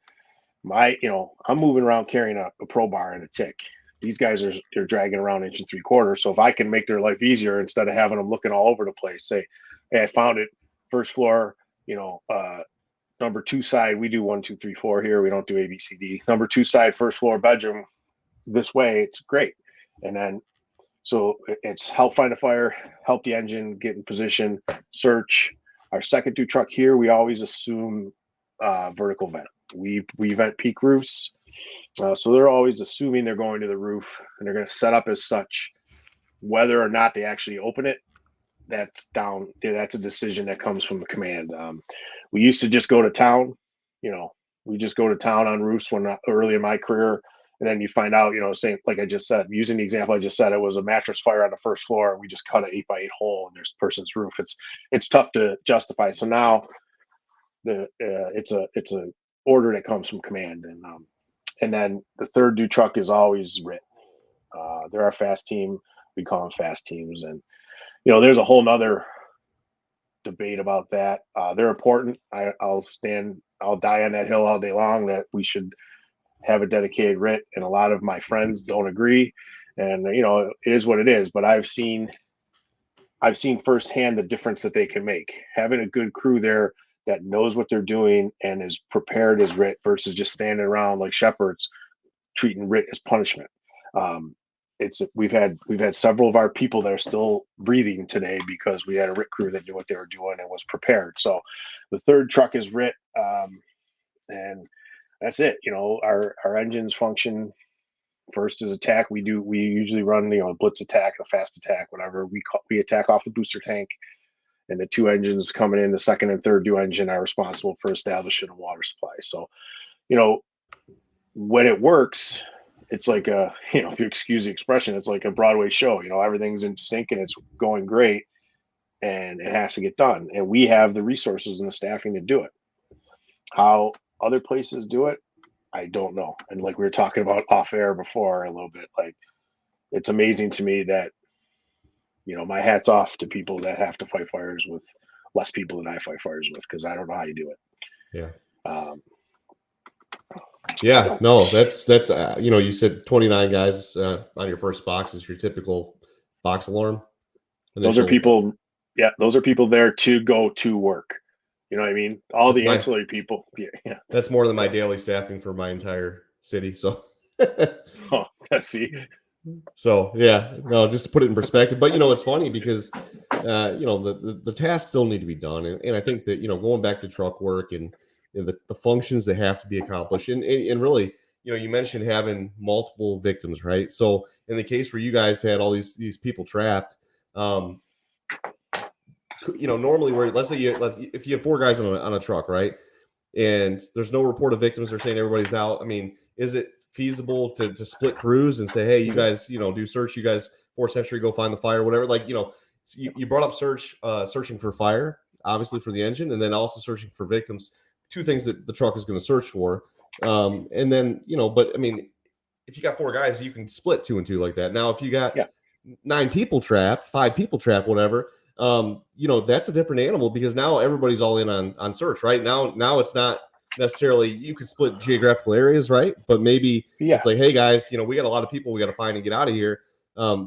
I'm moving around carrying a pro bar and a tick. These guys they're dragging around 1 3/4. So if I can make their life easier instead of having them looking all over the place, say, hey, I found it, first floor, number 2 side, we do 1 2 3 4 here. We don't do A, B, C, D. Number 2 side, first floor bedroom, this way, it's great. And then so it's help find a fire, help the engine get in position, search. Our second due truck here, we always assume vertical vent. We vent peak roofs. So they're always assuming they're going to the roof and they're going to set up as such. Whether or not they actually open it, that's a decision that comes from the command. We used to just go to town. We just go to town on roofs early in my career. And then you find out, same like I just said, using the example I just said, it was a mattress fire on the first floor. We just cut an 8x8 hole in this person's roof. It's tough to justify. So now it's a order that comes from command, and then the third due truck is always RIT. They're our fast team. We call them fast teams, and there's a whole nother debate about that. They're important. I'll die on that hill all day long that we should have a dedicated RIT, and a lot of my friends don't agree, and it is what it is. But I've seen firsthand the difference that they can make. Having a good crew there that knows what they're doing and is prepared as RIT versus just standing around like shepherds treating RIT as punishment. We've had several of our people that are still breathing today because we had a RIT crew that knew what they were doing and was prepared. So the third truck is RIT, and that's it. Our engines function. First is attack. We usually run a blitz attack, a fast attack, whatever. We attack off the booster tank, and the 2 engines coming in, the second and third due engine, are responsible for establishing a water supply. So, when it works, it's like if you excuse the expression, it's like a Broadway show. Everything's in sync and it's going great, and it has to get done. And we have the resources and the staffing to do it. How other places do it, I don't know. And like we were talking about off air before a little bit, like it's amazing to me that, my hat's off to people that have to fight fires with less people than I fight fires with, because I don't know how you do it. Yeah. Yeah, no, that's you said 29 guys on your first box is your typical box alarm. Those are people. Yeah, those are people there to go to work. You know what I mean? All the ancillary people. Yeah. That's more than my daily staffing for my entire city. So. Oh, let's see. So yeah, no, just to put it in perspective. But it's funny because the tasks still need to be done, and I think that going back to truck work and the functions that have to be accomplished, and really, you mentioned having multiple victims, right? So in the case where you guys had all these people trapped, normally where let's say if you have 4 guys on a truck, right, and there's no report of victims, they're saying everybody's out. I mean, is it feasible to split crews and say, hey, you guys, do search, you guys 4th entry, go find the fire, whatever? Like, you brought up searching for fire, obviously for the engine, and then also searching for victims, 2 things that the truck is going to search for. And then, but I mean, if you got 4 guys, you can split 2 and 2 like that. Now, if you got 9 people trapped, 5 people trapped, whatever, that's a different animal, because now everybody's all in on search, right? Now it's not necessarily, you could split geographical areas, right? But maybe it's like, hey guys, we got a lot of people we got to find and get out of here.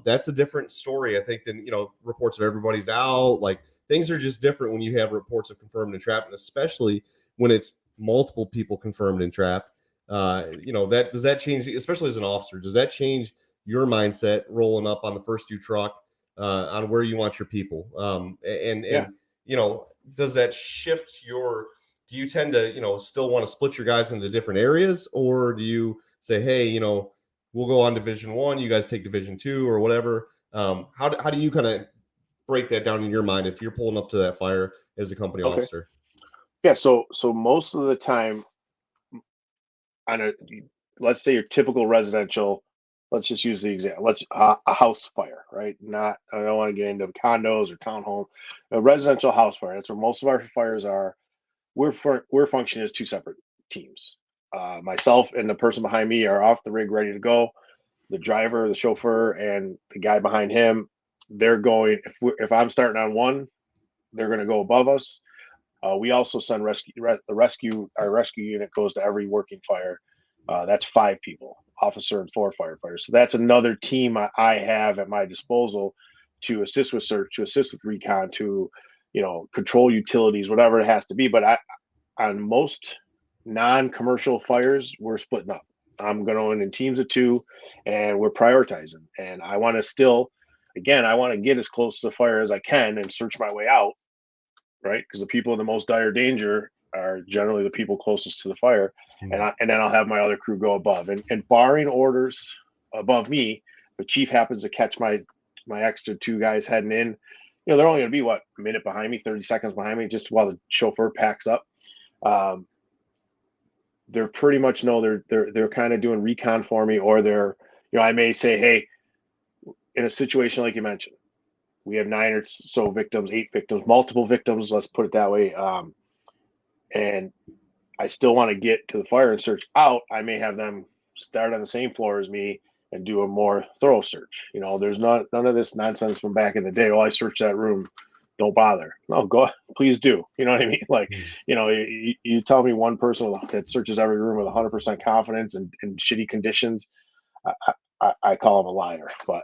That's a different story, I think, than reports of everybody's out. Like, things are just different when you have reports of confirmed and trapped, and especially when it's multiple people confirmed and trapped. Does that change, especially as an officer, does that change your mindset rolling up on the first due truck on where you want your people? Does that shift do you tend to, still want to split your guys into different areas, or do you say, hey, we'll go on Division 1, you guys take Division 2 or whatever? How do you kind of break that down in your mind if you're pulling up to that fire as a company officer? Yeah. So most of the time let's say your typical residential, let's just use the example. Let's a house fire, right? Not, I don't want to get into condos or townhome. A residential house fire. That's where most of our fires are. We're functioning as two separate teams. Myself and the person behind me are off the rig, ready to go. The driver, the chauffeur, and the guy behind him, they're going. If I'm starting on one, they're going to go above us. We also send our rescue unit goes to every working fire. That's 5 people, officer and 4 firefighters. So that's another team I have at my disposal to assist with search, to assist with recon, to control utilities, whatever it has to be. But on most non-commercial fires, we're splitting up. I'm going in teams of 2, and we're prioritizing. And I want to still, again, I want to get as close to the fire as I can and search my way out, right? Because the people in the most dire danger are generally the people closest to the fire. And then I'll have my other crew go above. And barring orders above me, the chief happens to catch my extra 2 guys heading in, they're only going to be a minute behind me, 30 seconds behind me, just while the chauffeur packs up. They're pretty much they're kind of doing recon for me, or they're, I may say, hey, in a situation like you mentioned, we have 9 or so victims, 8 victims, multiple victims, let's put it that way. And I still want to get to the fire and search out. I may have them start on the same floor as me and do a more thorough search. There's none of this nonsense from back in the day. Oh, I searched that room. Don't bother. No, go. Please do. You know what I mean? Like, you tell me one person that searches every room with 100% confidence and in shitty conditions, I call him a liar. But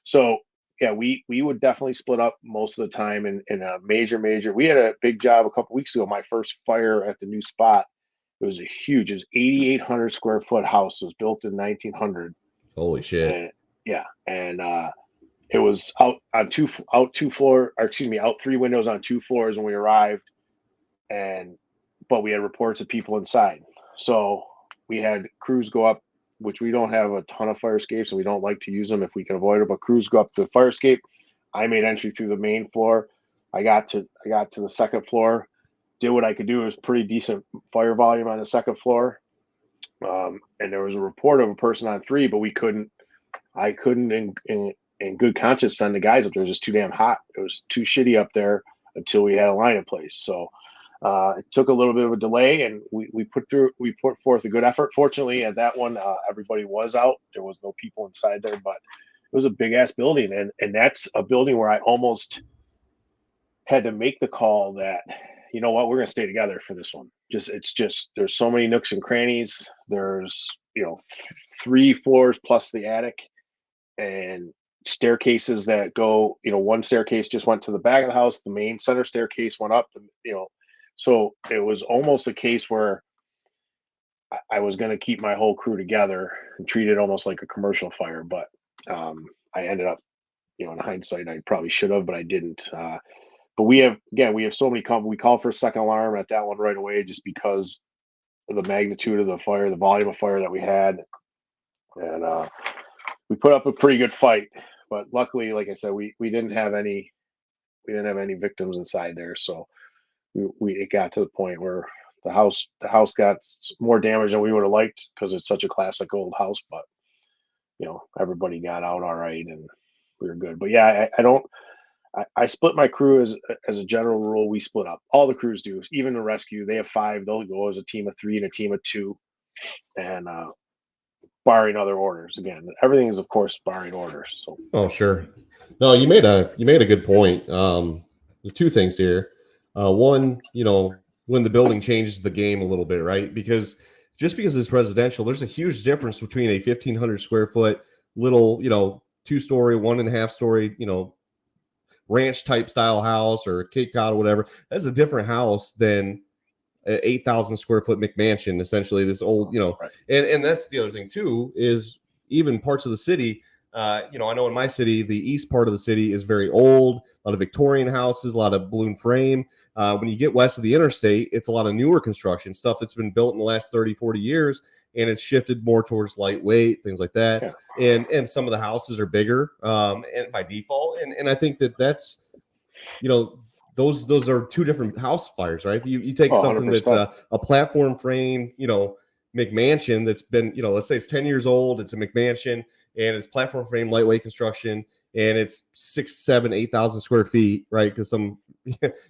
so, yeah, we would definitely split up most of the time in a major. We had a big job a couple weeks ago. My first fire at the new spot. It was 8,800 square foot house. It was built in 1900. Holy shit! And it was out 3 windows on 2 floors when we arrived, but we had reports of people inside. So we had crews go up, which we don't have a ton of fire escapes, and we don't like to use them if we can avoid it. But crews go up to the fire escape. I made entry through the main floor. I got to the second floor. Did what I could do. It was pretty decent fire volume on the second floor. And there was a report of a person on 3, but I couldn't in good conscience send the guys up there. It was just too damn hot. It was too shitty up there until we had a line in place. So it took a little bit of a delay, and we put forth a good effort. Fortunately, at that one, everybody was out. There was no people inside there, but it was a big ass building. And that's a building where I almost had to make the call that, you know what, we're going to stay together for this one. It's just, there's so many nooks and crannies. There's, 3 floors plus the attic, and staircases that go, one staircase just went to the back of the house. The main center staircase went up, so it was almost a case where I was going to keep my whole crew together and treat it almost like a commercial fire. But I ended up, in hindsight, I probably should have, but I didn't. But we have so many we call for a second alarm at that one right away, just because of the magnitude of the fire, the volume of fire that we had. And we put up a pretty good fight, but luckily, like I said, we didn't have any victims inside there. So it got to the point where the house got more damage than we would have liked, because it's such a classic old house, but everybody got out all right and we were good. But yeah, I split my crew as a general rule. We split up. All the crews do. Even the rescue, they have 5. They'll go as a team of 3 and a team of 2, and barring other orders. Again, everything is, of course, barring orders. So. Oh, sure. No, you made a good point. The 2 things here. One, when the building changes the game a little bit, right? Because it's residential, there's a huge difference between a 1,500 square foot little, 2-story, 1.5 story, ranch type style house or a Cape Cod or whatever. That's a different house than an 8,000 square foot McMansion, essentially this old, Right. And that's the other thing too, is even parts of the city. I know in my city, the east part of the city is very old, a lot of Victorian houses, a lot of balloon frame. When you get west of the interstate, it's a lot of newer construction stuff that's been built in the last 30, 40 years. And it's shifted more towards lightweight, things like that. Yeah. And some of the houses are bigger and by default. And I think that's those are two different house fires, right? You take Oh, something that's 100%. a platform frame, McMansion that's been, let's say it's 10 years old, it's a McMansion and it's platform frame, lightweight construction, and it's 6, 7, 8,000 square feet, right? Because some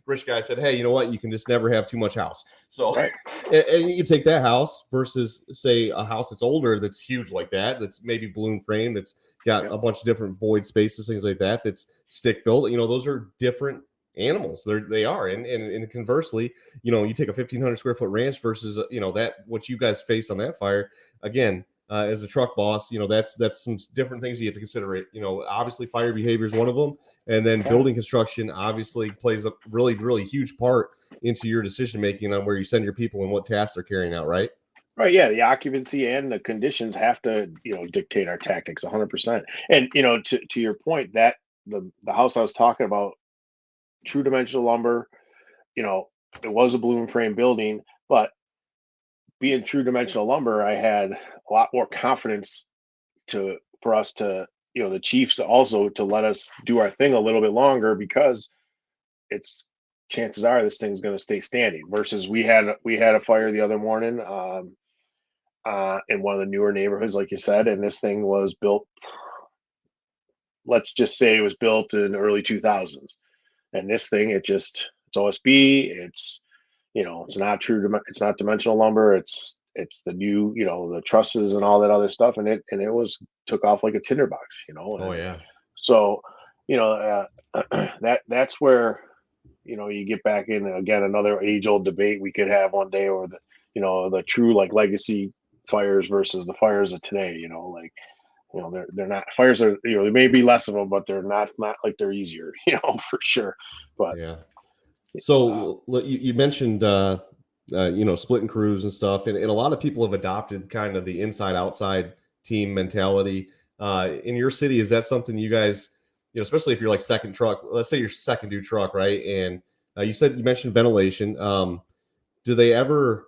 rich guy said, hey, you know what? You can just never have too much house. So, Right. and you take that house versus, say, a house that's older, that's huge like that, that's maybe balloon frame, that's got a bunch of different void spaces, things like that, that's stick built. Those are different animals. They are. And conversely, you take a 1,500 square foot ranch versus, that what you guys faced on that fire. Again, as a truck boss, that's some different things you have to consider. Obviously fire behavior is one of them, and then building construction obviously plays a really, really huge part into your decision making on where you send your people and what tasks they're carrying out, right? Right. Yeah. The occupancy and the conditions have to, dictate our tactics 100%. And, to your point, that the house I was talking about, true dimensional lumber, you know, it was a balloon frame building, but being true dimensional lumber, I had a lot more confidence for us to, the Chiefs also to let us do our thing a little bit longer, because it's chances are this thing's going to stay standing. Versus we had a fire the other morning in one of the newer neighborhoods, like you said, and this thing was built. Let's just say it was built in the early 2000s, and this thing it's OSB. It's not it's not dimensional lumber. It's the new, the trusses and all that other stuff, and it was took off like a tinderbox. Oh And yeah. so, that's where, you get back in again, another age old debate we could have one day, or the true like legacy fires versus the fires of today. They're not fires are, there may be less of them, but they're not like they're easier, for sure. But Yeah. uh, So you mentioned, splitting crews and stuff, and a lot of people have adopted kind of the inside outside team mentality. In your city, is that something you guys, especially if you're like second truck, let's say you're second due truck, right? And you mentioned ventilation. Do they ever?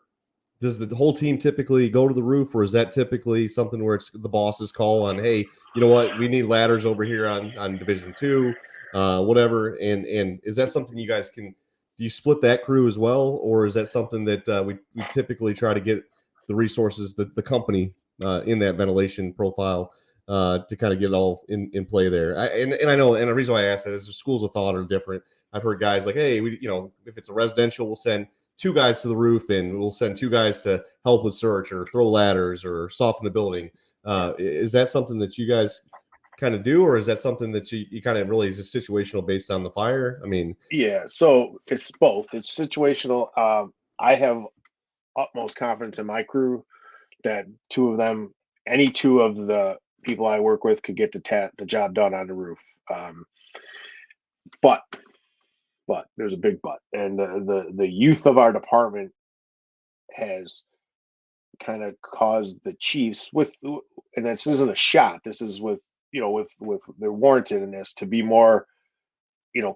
Does the whole team typically go to the roof, or is that typically something where it's the boss's call on, hey, you know what, we need ladders over here on Division 2, whatever, and is that something you guys can? Do you split that crew as well, or is that something that we typically try to get the resources, the company in that ventilation profile to kind of get it all in play there? And I know, and the reason why I asked that is the schools of thought are different. I've heard guys like, hey, if it's a residential, we'll send 2 guys to the roof, and we'll send 2 guys to help with search or throw ladders or soften the building. Is that something that you guys kind of do, or is that something that you kind of really is just situational based on the fire? I mean, yeah, so it's both. It's situational. I have utmost confidence in my crew that any two of the people I work with could get the job done on the roof. Um, but there's a big but, and the youth of our department has kind of caused the Chiefs and this isn't a shot. This is with they're warranted in this to be more,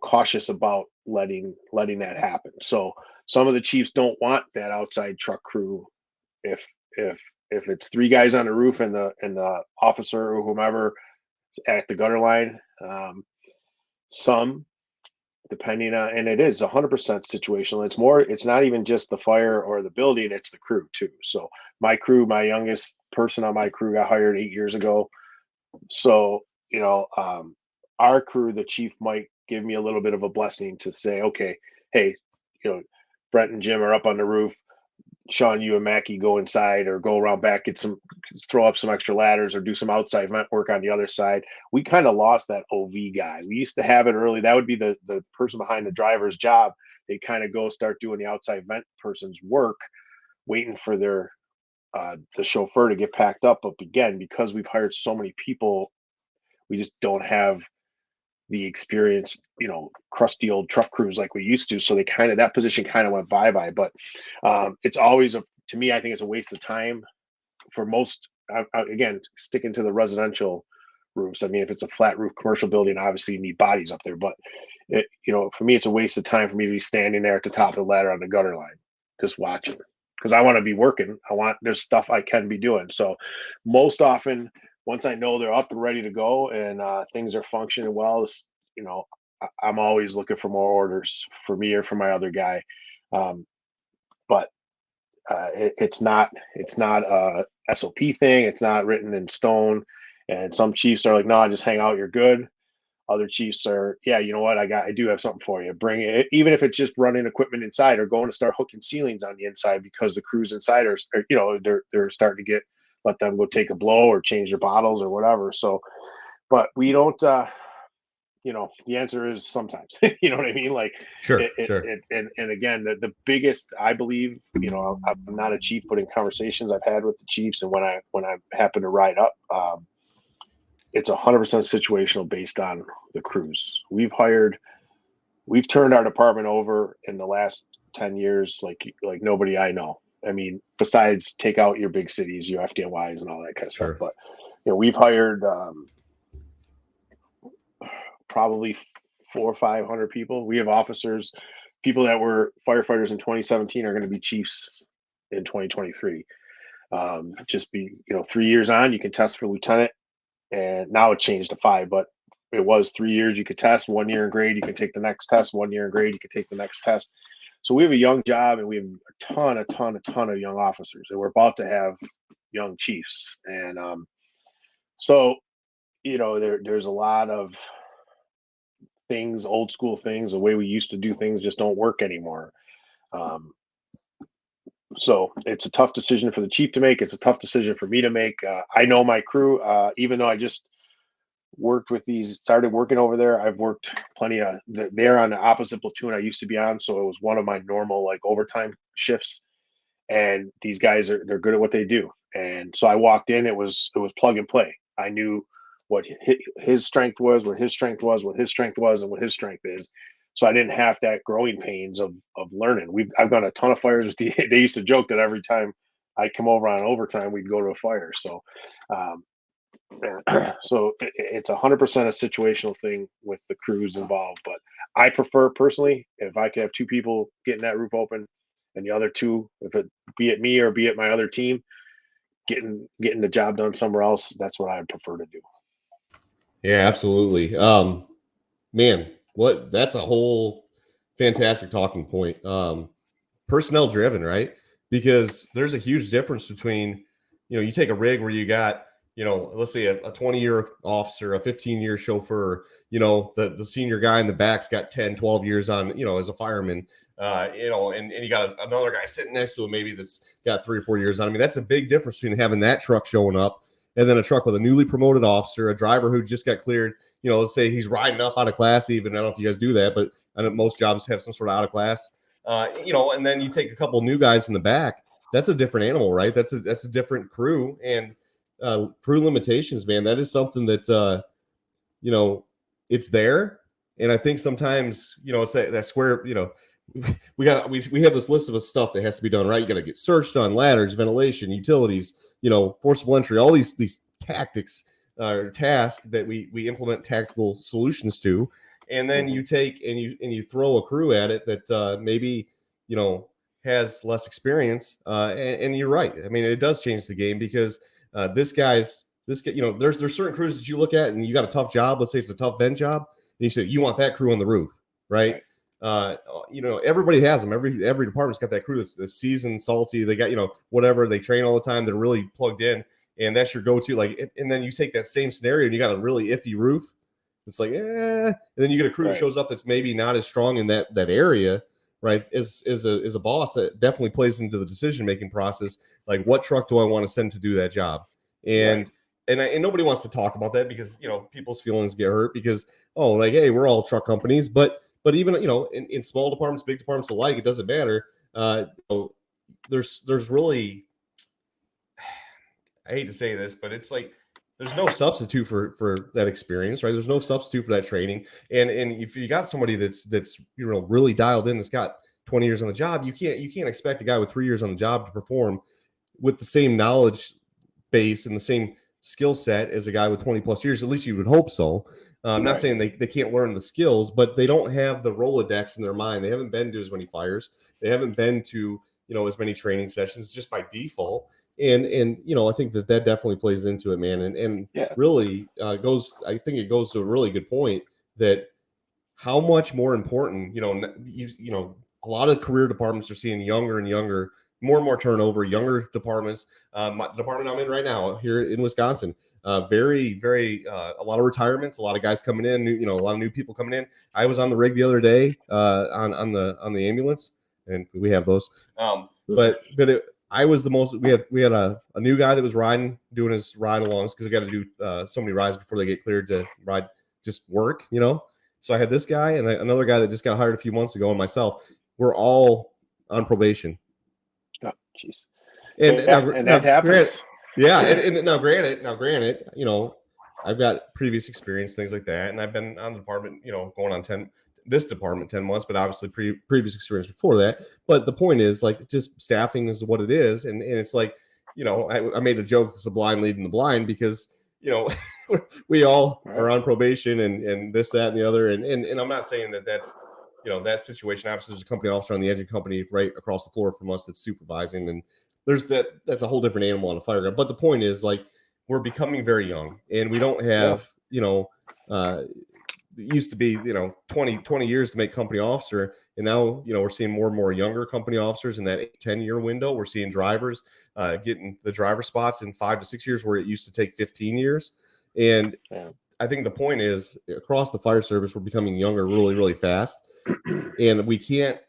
cautious about letting that happen. So some of the Chiefs don't want that outside truck crew. If if if it's 3 guys on the roof and the officer or whomever at the gutter line, some depending on, and it is 100% situational. It's not even just the fire or the building, it's the crew too. So my youngest person on my crew got hired 8 years ago. So, our crew, the chief might give me a little bit of a blessing to say, okay, hey, you know, Brent and Jim are up on the roof. Sean, you and Mackie go inside or go around back, throw up some extra ladders or do some outside vent work on the other side. We kind of lost that OV guy. We used to have it early. That would be the person behind the driver's job. They kind of go start doing the outside vent person's work, waiting for the chauffeur to get packed up. But again, because we've hired so many people, we just don't have the experience, crusty old truck crews like we used to. So that position kind of went bye-bye. But it's always to me, I think it's a waste of time for most. Again, sticking to the residential roofs. I mean, if it's a flat roof commercial building, obviously you need bodies up there. But for me, it's a waste of time for me to be standing there at the top of the ladder on the gutter line, just watching, because I want to be working. There's stuff I can be doing. So most often, once I know they're up and ready to go and things are functioning well, I'm always looking for more orders for me or for my other guy. But it's not a SOP thing. It's not written in stone. And some chiefs are like, no, just hang out. You're good. Other chiefs are, yeah, you know what? I do have something for you. Bring it, even if it's just running equipment inside or going to start hooking ceilings on the inside because the crews inside are they're starting to let them go take a blow or change their bottles or whatever. So, but we don't. The answer is sometimes. You know what I mean? Like, Sure. And again, the biggest, I believe, I'm not a chief, but in conversations I've had with the chiefs, and when I happen to ride up, it's 100% situational based on the crews. We've turned our department over in the last 10 years like nobody I know. I mean, besides take out your big cities, your FDNYs and all that kind of stuff. But we've hired probably 400 or 500 people. We have officers, people that were firefighters in 2017 are going to be chiefs in 2023. Just be 3 years on, you can test for lieutenant. And now it changed to 5, but it was 3 years you could test, 1 year in grade, you can take the next test, 1 year in grade, you can take the next test. So we have a young job and we have a ton of young officers, and we're about to have young chiefs. And so, there's a lot of things, old school things, the way we used to do things just don't work anymore. So it's a tough decision for the chief to make. It's a tough decision for me to make. I know my crew, even though I just started working over there, I've worked plenty of, they're on the opposite platoon I used to be on. So it was one of my normal like overtime shifts. And these guys they're good at what they do. And so I walked in, it was plug and play. I knew what his strength was, what his strength was, what his strength was, and what his strength is. So I didn't have that growing pains of learning. I've done a ton of fires. They used to joke that every time I'd come over on overtime, we'd go to a fire. So, so it's 100% a situational thing with the crews involved. But I prefer personally, if I could have 2 people getting that roof open, and the other 2, if it be it me or be it my other team, getting the job done somewhere else, that's what I would prefer to do. Yeah, absolutely. Man, that's a whole fantastic talking point. Personnel driven, right? Because there's a huge difference between, you take a rig where you got, let's say a 20-year officer, a 15-year chauffeur, the senior guy in the back's got 10, 12 years on, as a fireman, and you got another guy sitting next to him, maybe that's got 3 or 4 years on. I mean, that's a big difference between having that truck showing up and then a truck with a newly promoted officer, a driver who just got cleared. Let's say he's riding up out of class. Even I don't know if you guys do that, but I know most jobs have some sort of out of class. And then you take a couple new guys in the back. That's a different animal, right? That's a different crew, and crew limitations, man. That is something that it's there, and I think sometimes it's that square. We have this list of stuff that has to be done, right? You got to get search done, ladders, ventilation, utilities, forcible entry, all these tactics or tasks that we implement tactical solutions to. And then you take and you throw a crew at it that maybe has less experience. And you're right. I mean, it does change the game because this guy, there's certain crews that you look at and you got a tough job. Let's say it's a tough vent job, and you say you want that crew on the roof, right? Everybody has them. Every department's got that crew that's seasoned, salty. They got whatever. They train all the time. They're really plugged in, and that's your go-to. Like, and then you take that same scenario and you got a really iffy roof. It's like, and then you get a crew that shows up that's maybe not as strong in that area, right? Is a boss that definitely plays into the decision-making process. Like, what truck do I want to send to do that job? And nobody wants to talk about that because people's feelings get hurt because hey, we're all truck companies, but even in small departments, big departments alike, it doesn't matter. There's really, I hate to say this, but it's like there's no substitute for that experience, right? There's no substitute for that training. And if you got somebody that's really dialed in, that's got 20 years on the job, you can't expect a guy with 3 years on the job to perform with the same knowledge base and the same skill set as a guy with 20 plus years. At least you would hope so. I'm not saying they can't learn the skills, but they don't have the Rolodex in their mind. They haven't been to as many fires. They haven't been to as many training sessions just by default. And I think that definitely plays into it, man. And really goes. I think it goes to a really good point that how much more important, a lot of career departments are seeing younger and younger, more and more turnover, younger departments. The department I'm in right now here in Wisconsin, very, very, a lot of retirements, a lot of guys coming in, a lot of new people coming in. I was on the rig the other day on the ambulance, and we have those. I was the most. We had a new guy that was doing his ride alongs because they got to do so many rides before they get cleared to ride, just work, So I had this guy and another guy that just got hired a few months ago, and myself. We're all on probation. Oh, jeez. And that happens. Now, granted, I've got previous experience, things like that, and I've been on the department, going on this department 10 months, but obviously previous experience before that. But the point is, like, just staffing is what it is, and it's like, I made a joke, it's a blind leading the blind, because we all are on probation and this, that, and the other, and I'm not saying that's that situation. Obviously, there's a company officer on the engine company right across the floor from us that's supervising, and that's a whole different animal on a fireground. But the point is, like, we're becoming very young, and we don't have it used to be 20 years to make company officer, and now we're seeing more and more younger company officers in that 10-year window. We're seeing drivers getting the driver spots in 5 to 6 years, where it used to take 15 years. And I think the point is, across the fire service, we're becoming younger really, really fast, and we can't.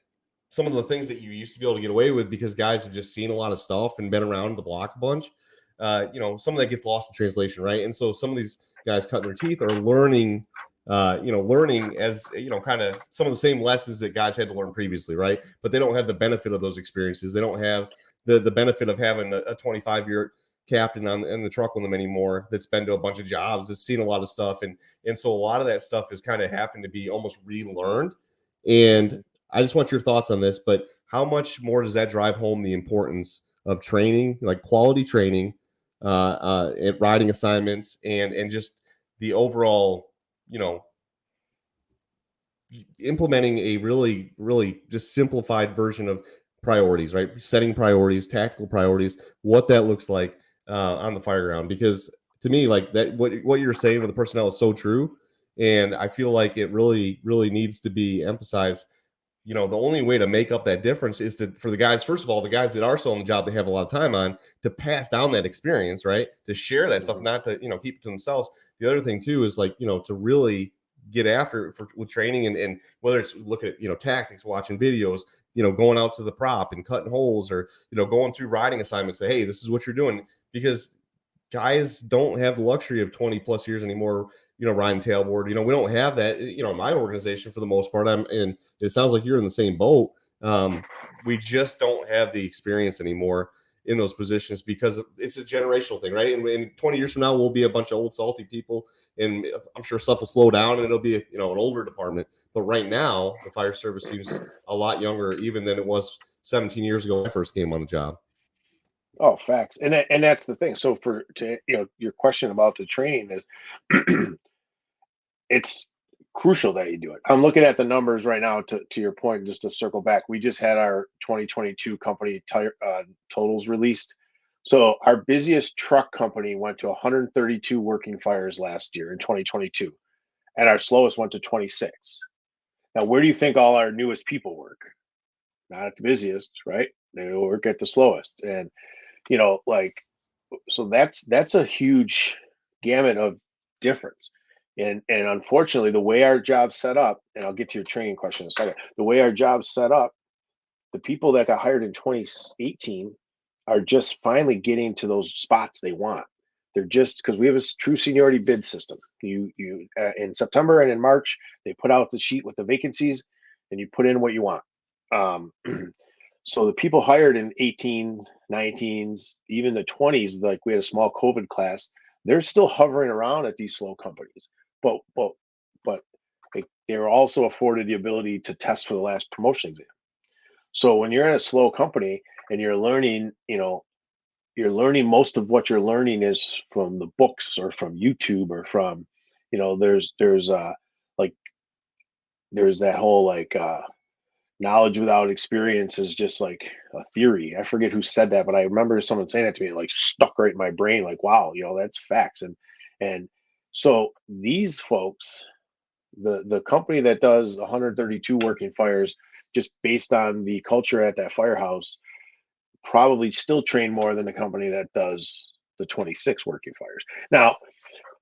Some of the things that you used to be able to get away with because guys have just seen a lot of stuff and been around the block a bunch, some of that gets lost in translation, right? And so some of these guys cutting their teeth are learning as, kind of some of the same lessons that guys had to learn previously, right? But they don't have the benefit of those experiences. They don't have the benefit of having a 25-year captain in the truck with them anymore that's been to a bunch of jobs, that's seen a lot of stuff. And so a lot of that stuff is kind of having to be almost relearned. And I just want your thoughts on this, but how much more does that drive home the importance of training, like quality training, at riding assignments, and just the overall, implementing a really, really just simplified version of priorities, right? Setting priorities, tactical priorities, what that looks like on the fireground. Because to me, like that, what you're saying with the personnel is so true. And I feel like it really, really needs to be emphasized. The only way to make up that difference is for the guys, first of all, the guys that are still on the job, they have a lot of time on, to pass down that experience, right? To share that stuff, not to, keep it to themselves. The other thing too is, like, to really get after it with training, and whether it's looking at, tactics, watching videos, going out to the prop and cutting holes, or, going through riding assignments, say, hey, this is what you're doing, because guys don't have the luxury of 20 plus years anymore, riding tailboard. We don't have that, in my organization for the most part. And it sounds like you're in the same boat. We just don't have the experience anymore in those positions, because it's a generational thing, right? And 20 years from now, we'll be a bunch of old salty people, and I'm sure stuff will slow down, and it'll be an older department. But right now, the fire service seems a lot younger even than it was 17 years ago when I first came on the job. Oh, facts. And that's the thing. So your question about the training is it's crucial that you do it. I'm looking at the numbers right now to your point, just to circle back. We just had our 2022 company totals released. So our busiest truck company went to 132 working fires last year in 2022, and our slowest went to 26. Now, where do you think all our newest people work? Not at the busiest, right? They work at the slowest. And so that's a huge gamut of difference. And unfortunately, the way our job's set up, and I'll get to your training question in a second, the way our job's set up, the people that got hired in 2018 are just finally getting to those spots they want. They're just, because we have a true seniority bid system. You in September and in March, they put out the sheet with the vacancies, and you put in what you want. So the people hired in 18, 19s, even the 20s, like we had a small COVID class, they're still hovering around at these slow companies. But they're also afforded the ability to test for the last promotion exam. So when you're in a slow company and you're learning, most of what you're learning is from the books or from YouTube or from, there's that whole knowledge without experience is just like a theory. I forget who said that, but I remember someone saying that to me, like stuck right in my brain. Like, wow, that's facts. And so these folks, The company that does 132 working fires, just based on the culture at that firehouse, probably still train more than the company that does the 26 working fires. Now,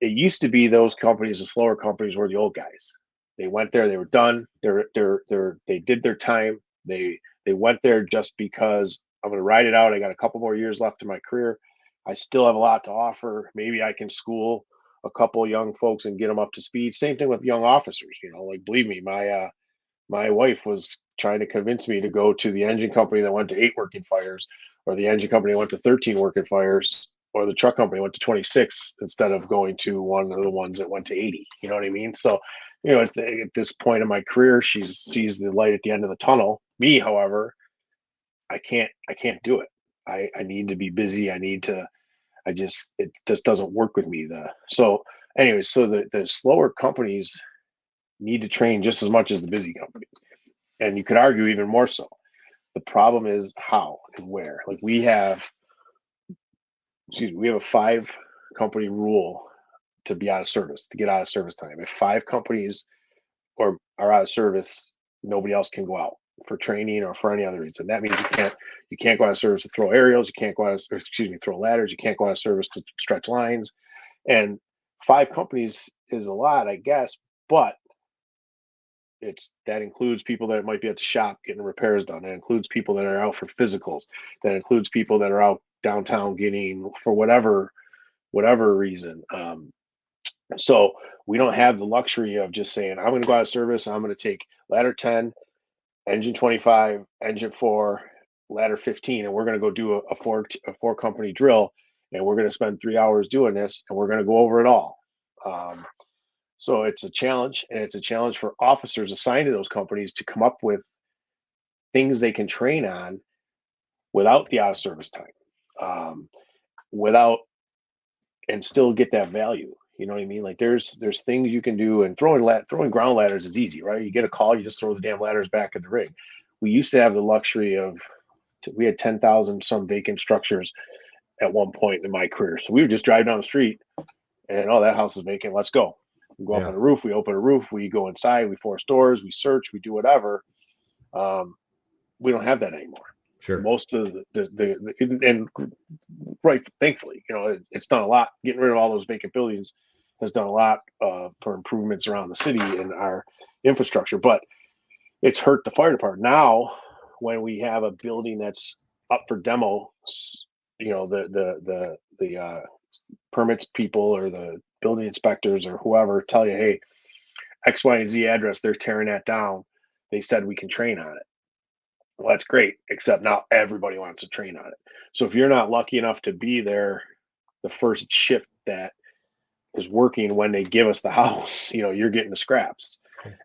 it used to be those companies, the slower companies, were the old guys. They went there, they were done. They did their time. They went there just because I'm going to ride it out. I got a couple more years left in my career. I still have a lot to offer. Maybe I can school a couple young folks and get them up to speed. Same thing with young officers. Like, believe me, my wife was trying to convince me to go to the engine company that went to 8 working fires, or the engine company that went to 13 working fires, or the truck company went to 26 instead of going to one of the ones that went to 80. You know what I mean? So, at this point in my career, she sees the light at the end of the tunnel. Me, however, I can't do it. I need to be busy. It just doesn't work with me. So the slower companies need to train just as much as the busy companies. And you could argue even more so. The problem is how and where. Like, we have a 5 company rule to be out of service, to get out of service time. If 5 companies are out of service, nobody else can go out for training or for any other reason. That means you can't go out of service to throw aerials, you can't go out of, throw ladders, you can't go out of service to stretch lines. And 5 companies is a lot, I guess, but that includes people that might be at the shop getting repairs done. That includes people that are out for physicals. That includes people that are out downtown getting, for whatever reason. So we don't have the luxury of just saying, I'm going to go out of service. I'm going to take ladder 10, engine 25, engine 4, ladder 15, and we're going to go do a four company drill, and we're going to spend 3 hours doing this, and we're going to go over it all. So it's a challenge, and it's a challenge for officers assigned to those companies to come up with things they can train on without the out of service time, and still get that value. You know what I mean? Like, there's things you can do, and throwing ground ladders is easy, right? You get a call, you just throw the damn ladders back in the rig. We used to have the luxury of, we had 10,000 some vacant structures at one point in my career. So we would just drive down the street and, oh, that house is vacant. Let's go. We go up on the roof, we open a roof, we go inside, we force doors, we search, we do whatever. We don't have that anymore. Sure. Most of and right, thankfully, it's done a lot. Getting rid of all those vacant buildings has done a lot for improvements around the city and our infrastructure, but it's hurt the fire department. Now, when we have a building that's up for demo, the permits people or the building inspectors or whoever tell you, hey, X, Y, and Z address, they're tearing that down. They said we can train on it. Well, that's great, except now everybody wants to train on it. So if you're not lucky enough to be there the first shift that is working when they give us the house, you're getting the scraps.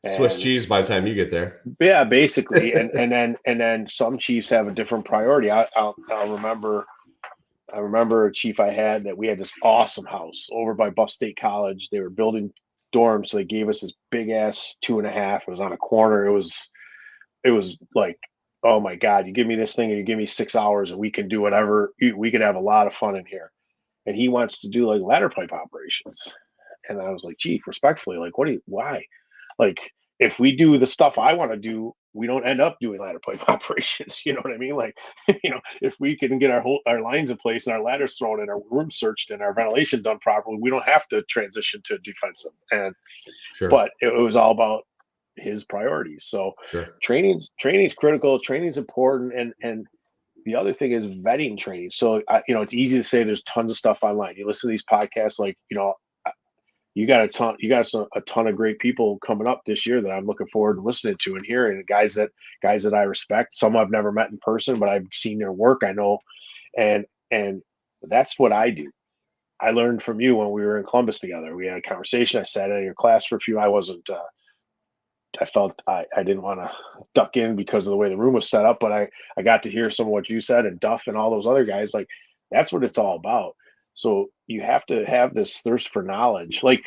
Swiss cheese by the time you get there. Yeah, basically. and then some chiefs have a different priority. I'll remember a chief I had that we had this awesome house over by Buff State College. They were building dorms, so they gave us this big ass 2.5. It was on a corner. It was like, oh my God, you give me this thing and you give me 6 hours and we can do whatever. We could have a lot of fun in here. And he wants to do like ladder pipe operations. And I was like, Chief, respectfully, like, why? Like, if we do the stuff I want to do, we don't end up doing ladder pipe operations. You know what I mean? Like, if we can get our lines in place and our ladders thrown and our room searched and our ventilation done properly, we don't have to transition to defensive. And sure. But it was all about his priorities. So sure. Training's critical. Training's important. And the other thing is vetting training. So, it's easy to say there's tons of stuff online. You listen to these podcasts, like, you got a ton of great people coming up this year that I'm looking forward to listening to and hearing. Guys that I respect. Some I've never met in person, but I've seen their work. I know, and that's what I do. I learned from you when we were in Columbus together. We had a conversation. I sat in your class for a few. I felt I didn't want to duck in because of the way the room was set up, but I got to hear some of what you said, and Duff and all those other guys. Like, that's what it's all about. So you have to have this thirst for knowledge. Like,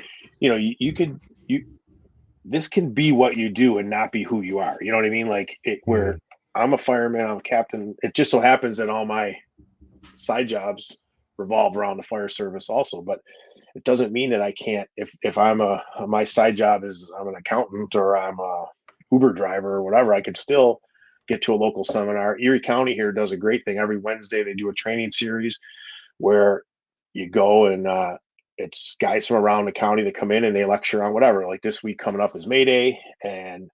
this can be what you do and not be who you are. You know what I mean? Like, where I'm a fireman, I'm a captain. It just so happens that all my side jobs revolve around the fire service also. But it doesn't mean that I can't, if my side job is I'm an accountant or I'm a Uber driver or whatever, I could still get to a local seminar. Erie County here does a great thing. Every Wednesday they do a training series where you go and it's guys from around the county that come in and they lecture on whatever. Like this week coming up is May Day and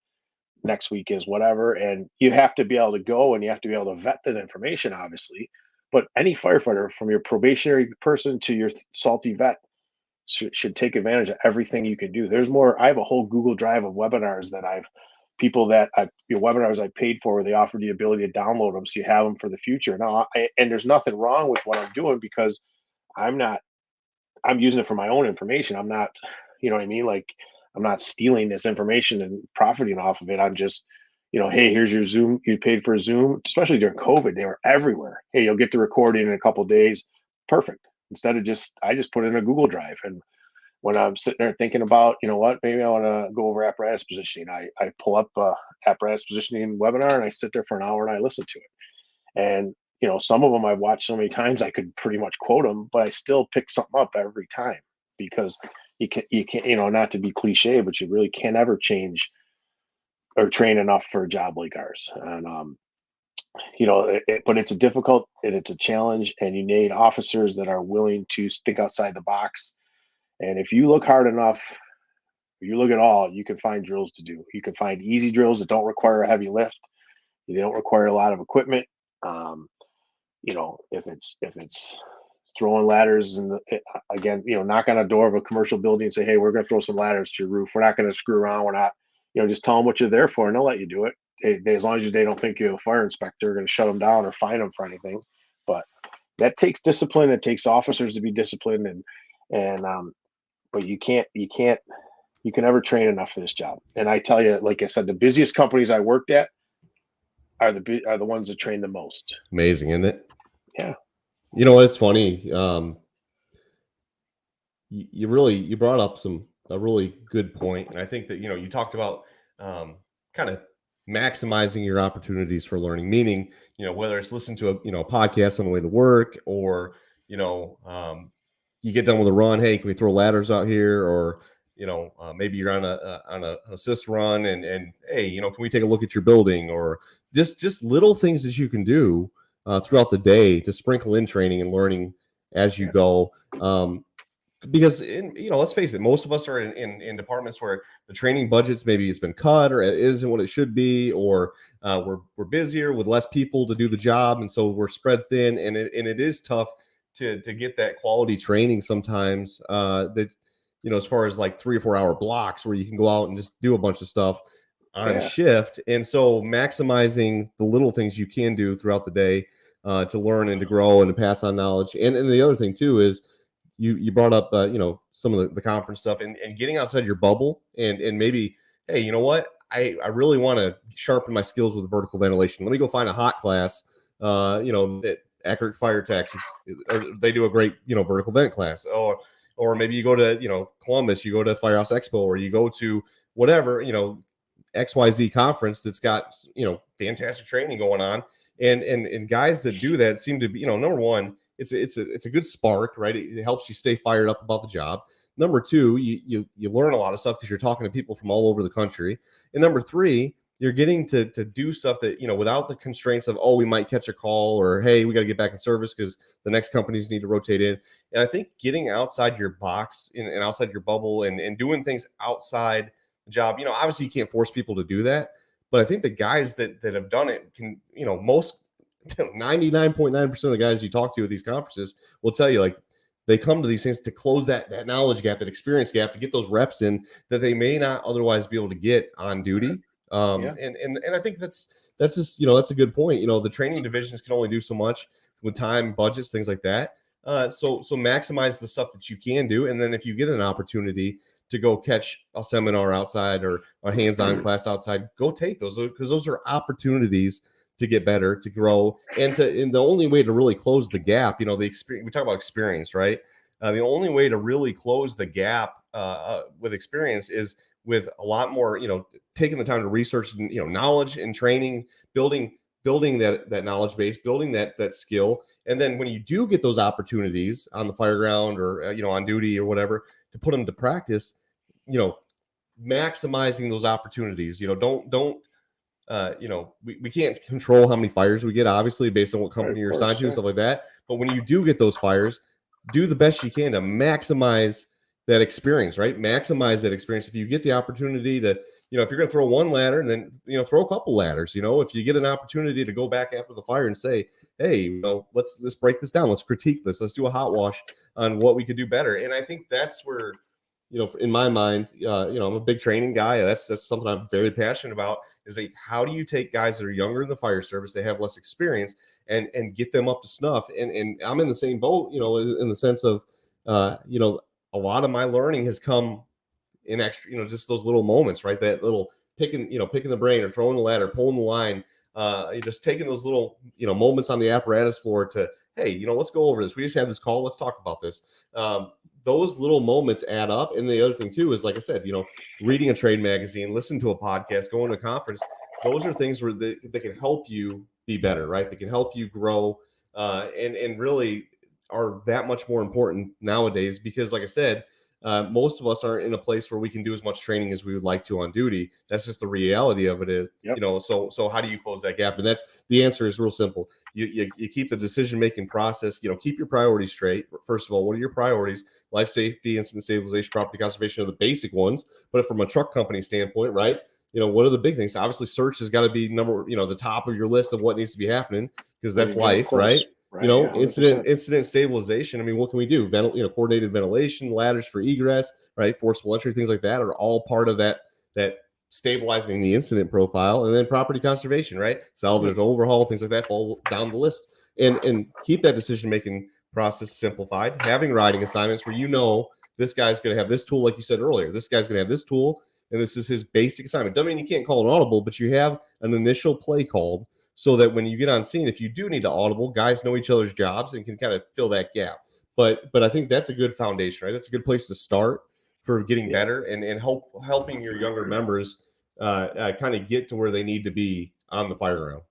next week is whatever. And you have to be able to go and you have to be able to vet that information, obviously. But any firefighter, from your probationary person to your salty vet, should take advantage of everything you can do. There's more. I have a whole Google Drive of webinars that webinars I paid for where they offered the ability to download them so you have them for the future. Now, and there's nothing wrong with what I'm doing because I'm not, I'm using it for my own information. I'm not, you know what I mean? Like I'm not stealing this information and profiting off of it. I'm just, hey, here's your Zoom. You paid for Zoom, especially during COVID. They were everywhere. Hey, you'll get the recording in a couple of days. Perfect. Instead of I just put it in a Google Drive. And when I'm sitting there thinking about, what, maybe I want to go over apparatus positioning, I pull up apparatus positioning webinar and I sit there for an hour and I listen to it. And, some of them I've watched so many times, I could pretty much quote them, but I still pick something up every time because you can't, not to be cliche, but you really can't ever change or train enough for a job like ours. And, but it's it's a challenge and you need officers that are willing to think outside the box. And if you look hard enough, if you look at all, you can find drills to do. You can find easy drills that don't require a heavy lift. They don't require a lot of equipment. If it's throwing ladders and again, knock on a door of a commercial building and say, hey, we're going to throw some ladders to your roof. We're not going to screw around. We're not, just tell them what you're there for and they'll let you do it. As long as they don't think you're a fire inspector, going to shut them down or fine them for anything. But that takes discipline. It takes officers to be disciplined but you can never train enough for this job. And I tell you, like I said, the busiest companies I worked at are the ones that train the most. Amazing, isn't it? Yeah. It's funny. You brought up a really good point. And I think that, you talked about kind of maximizing your opportunities for learning, meaning, whether it's listening to a podcast on the way to work or, you get done with a run. Hey, can we throw ladders out here? Or, maybe you're on an assist run and hey, can we take a look at your building? Or just little things that you can do throughout the day to sprinkle in training and learning as you go. Because let's face it, most of us are in departments where the training budgets maybe it's been cut or it isn't what it should be, or we're busier with less people to do the job, and so we're spread thin, and it is tough to get that quality training sometimes. That as far as like 3 or 4 hour blocks where you can go out and just do a bunch of stuff on shift, and so maximizing the little things you can do throughout the day to learn and to grow and to pass on knowledge. And the other thing too is you brought up some of the conference stuff and getting outside your bubble and maybe, hey, you know what, I really want to sharpen my skills with vertical ventilation. Let me go find a hot class at Accurate Fire Tactics, or they do a great vertical vent class. Or maybe you go to Columbus, you go to Firehouse Expo, or you go to whatever XYZ conference that's got fantastic training going on. And guys that do that seem to be, number one, it's a good spark, right? It helps you stay fired up about the job. Number two, you learn a lot of stuff because you're talking to people from all over the country. And number three, you're getting to do stuff that, without the constraints of, oh, we might catch a call, or, hey, we got to get back in service because the next companies need to rotate in. And I think getting outside your box and outside your bubble and doing things outside the job, obviously you can't force people to do that. But I think the guys that have done it can, most 99.9% of the guys you talk to at these conferences will tell you, like, they come to these things to close that knowledge gap, that experience gap, to get those reps in that they may not otherwise be able to get on duty. And I think that's just, that's a good point. The training divisions can only do so much with time, budgets, things like that. So maximize the stuff that you can do. And then if you get an opportunity to go catch a seminar outside or a hands-on class outside, go take those, because those are opportunities to get better, to grow, and the only way to really close the gap, the experience, we talk about experience, right? The only way to really close the gap with experience is with a lot more, taking the time to research, knowledge and training, building building that knowledge base, building that skill. And then when you do get those opportunities on the fire ground or, on duty or whatever, to put them to practice, maximizing those opportunities. Don't we can't control how many fires we get, obviously, based on what company you're assigned to and stuff like that. But when you do get those fires, do the best you can to maximize that experience, right? Maximize that experience. If you get the opportunity to, if you're going to throw one ladder, then, throw a couple ladders. If you get an opportunity to go back after the fire and say, hey, let's break this down. Let's critique this. Let's do a hot wash on what we could do better. And I think that's where, in my mind, I'm a big training guy. That's something I'm very passionate about, is like, how do you take guys that are younger in the fire service, they have less experience, and get them up to snuff? And I'm in the same boat, in the sense of, a lot of my learning has come in extra, just those little moments, right? That little picking the brain or throwing the ladder, pulling the line, just taking those little, moments on the apparatus floor to, hey, let's go over this. We just had this call. Let's talk about this. Those little moments add up. And the other thing too is, like I said, reading a trade magazine, listening to a podcast, going to a conference. Those are things where they can help you be better, right? They can help you grow, and really are that much more important nowadays, because, like I said, most of us aren't in a place where we can do as much training as we would like to on duty. That's just the reality of it. Is, yep. So how do you close that gap? And that's the answer is real simple. You keep the decision-making process, keep your priorities straight. First of all, what are your priorities? Life safety, incident stabilization, property conservation are the basic ones. But from a truck company standpoint, right? What are the big things? Obviously, search has got to be the top of your list of what needs to be happening, because that's life, right? Yeah, incident stabilization. I mean, what can we do? Coordinated ventilation, ladders for egress, right? Forcible entry, things like that are all part of that stabilizing the incident profile. And then property conservation, right? Salvage, overhaul, things like that fall down the list. And keep that decision-making process simplified. Having riding assignments where this guy's going to have this tool, like you said earlier. This guy's going to have this tool, and this is his basic assignment. Doesn't mean you can't call an audible, but you have an initial play called, so that when you get on scene, if you do need to audible, guys know each other's jobs and can kind of fill that gap. But I think that's a good foundation, right? That's a good place to start for getting better and helping your younger members kind of get to where they need to be on the fire ground.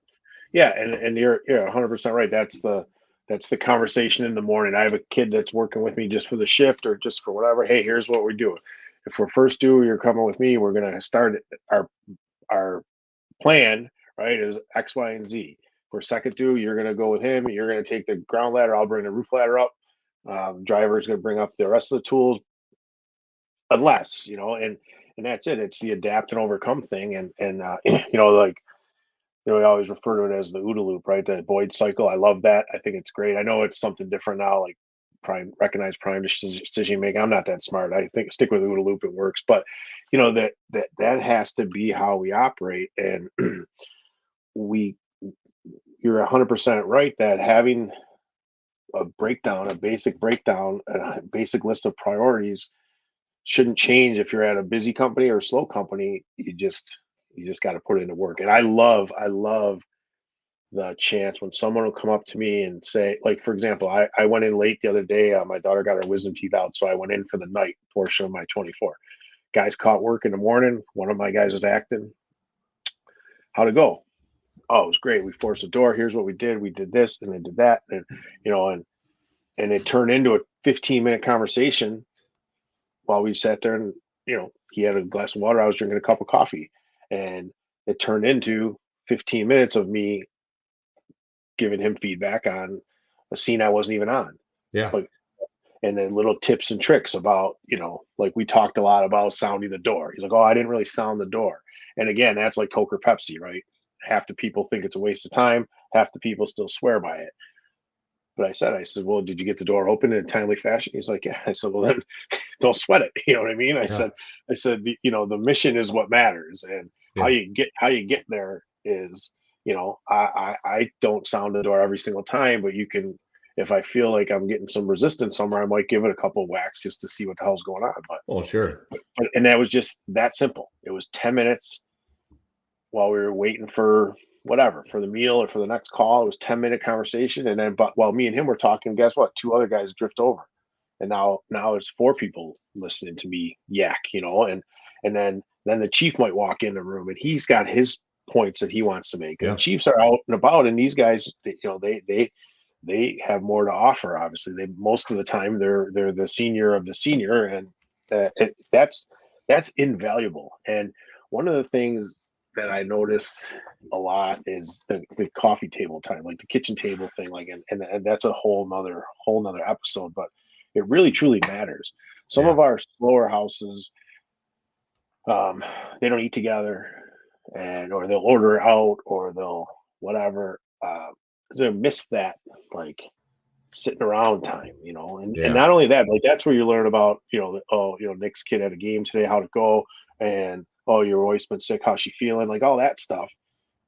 Yeah, and you're 100% right. That's the conversation in the morning. I have a kid that's working with me just for the shift or just for whatever. Hey, here's what we're doing. If we're first due, you're coming with me. We're going to start our plan, right, is X, Y, and Z. For second due, you're going to go with him. You're going to take the ground ladder. I'll bring the roof ladder up. Driver is going to bring up the rest of the tools, unless, and that's it. It's the adapt and overcome thing. And we always refer to it as the OODA loop, right? The Boyd cycle. I love that. I think it's great. I know it's something different now, like recognized prime decision making. I'm not that smart. I think stick with OODA loop. It works. But, that has to be how we operate. And you're 100% right that having a basic breakdown, a basic list of priorities shouldn't change if you're at a busy company or a slow company. You just got to put it into work. And I love the chance when someone will come up to me and say, like, for example, I went in late the other day. My daughter got her wisdom teeth out, so I went in for the night portion of my 24. Guys caught work in the morning. One of my guys was acting. How'd it go? Oh, it was great. We forced the door. Here's what we did. We did this and then did that. And, and it turned into a 15-minute conversation while we sat there and, he had a glass of water. I was drinking a cup of coffee, and it turned into 15 minutes of me giving him feedback on a scene I wasn't even on. Yeah. And then little tips and tricks about, like we talked a lot about sounding the door. He's like, oh, I didn't really sound the door. And again, that's like Coke or Pepsi, right? Half the people think it's a waste of time. Half the people still swear by it. But I said, well, did you get the door open in a timely fashion? He's like, yeah. I said, well, then don't sweat it. You know what I mean? I said, the mission is what matters. And how you get there is, I don't sound the door every single time, but you can, if I feel like I'm getting some resistance somewhere, I might give it a couple of whacks just to see what the hell's going on. But sure. And that was just that simple. It was 10 minutes while we were waiting for whatever, for the meal or for the next call. It was 10-minute conversation. And then, but while me and him were talking, guess what? 2 other guys drift over. And now it's 4 people listening to me yak, and then the chief might walk in the room and he's got his points that he wants to make. Yeah. The Chiefs are out and about, and these guys, they have more to offer. Obviously, they most of the time they're the senior of the senior, and that's invaluable. And one of the things that I noticed a lot is the coffee table time, like the kitchen table thing, like and that's a whole nother episode, but it really truly matters. Some of our slower houses, they don't eat together, or they'll order out, or they'll whatever. They miss that, like, sitting around time, and not only that, like, that's where you learn about, Nick's kid had a game today, how to go, and your wife's been sick, how's she feeling, like all that stuff.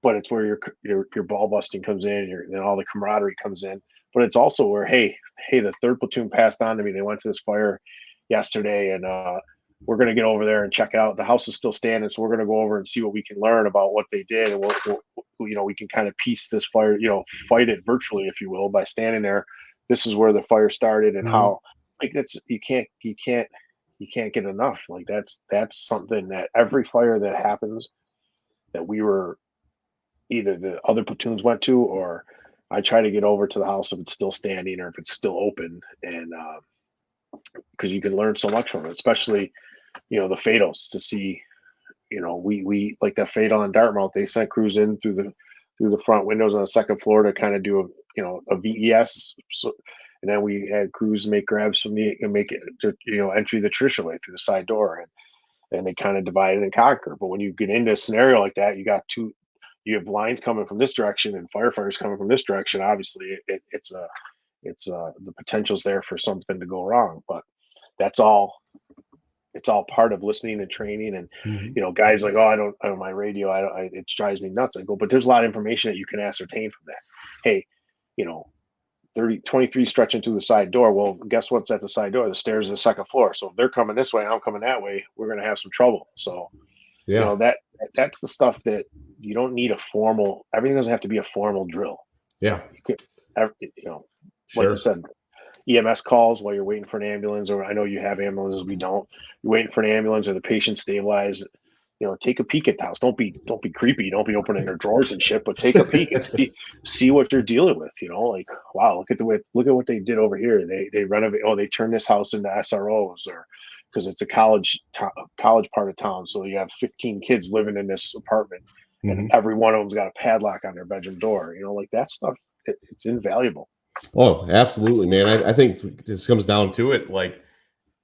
But it's where your ball busting comes in, and all the camaraderie comes in. But it's also where, hey, the third platoon passed on to me. They went to this fire yesterday, and we're going to get over there and check it out. The house is still standing, so we're going to go over and see what we can learn about what they did, and we can kind of piece this fire, fight it virtually, if you will, by standing there. This is where the fire started, and how, like, that's you can't get enough. Like, that's something that every fire that happens that we were either the other platoons went to, or I try to get over to the house if it's still standing or if it's still open, and because you can learn so much from it, especially the fados, to see, we like that fatal in Dartmouth. They sent crews in through the front windows on the second floor to kind of do a VES. So, and then we had crews make grabs from make it entry the traditional way through the side door, and they kind of divide and conquer. But when you get into a scenario like that, you have lines coming from this direction and firefighters coming from this direction. Obviously, it's the potential's there for something to go wrong, but it's all part of listening and training. And guys like, I don't my radio, it drives me nuts. I go, but there's a lot of information that you can ascertain from that. Hey, 23 stretching through the side door. Well, guess what's at the side door? The stairs of the second floor. So if they're coming this way, I'm coming that way, we're going to have some trouble. So that's the stuff that you don't need everything doesn't have to be a formal drill. Yeah. You could, like I said, EMS calls while you're waiting for an ambulance, or I know you have ambulances, we don't. You're waiting for an ambulance or the patient stabilized. Take a peek at the house. Don't be creepy. Don't be opening their drawers and shit, but take a peek and see what you're dealing with. Like, wow, look at what they did over here. They renovate. They turned this house into SROs, or because it's a college part of town. So you have 15 kids living in this apartment, and every one of them's got a padlock on their bedroom door. Like that stuff. It's invaluable. Oh, absolutely, man. I think this comes down to it. Like,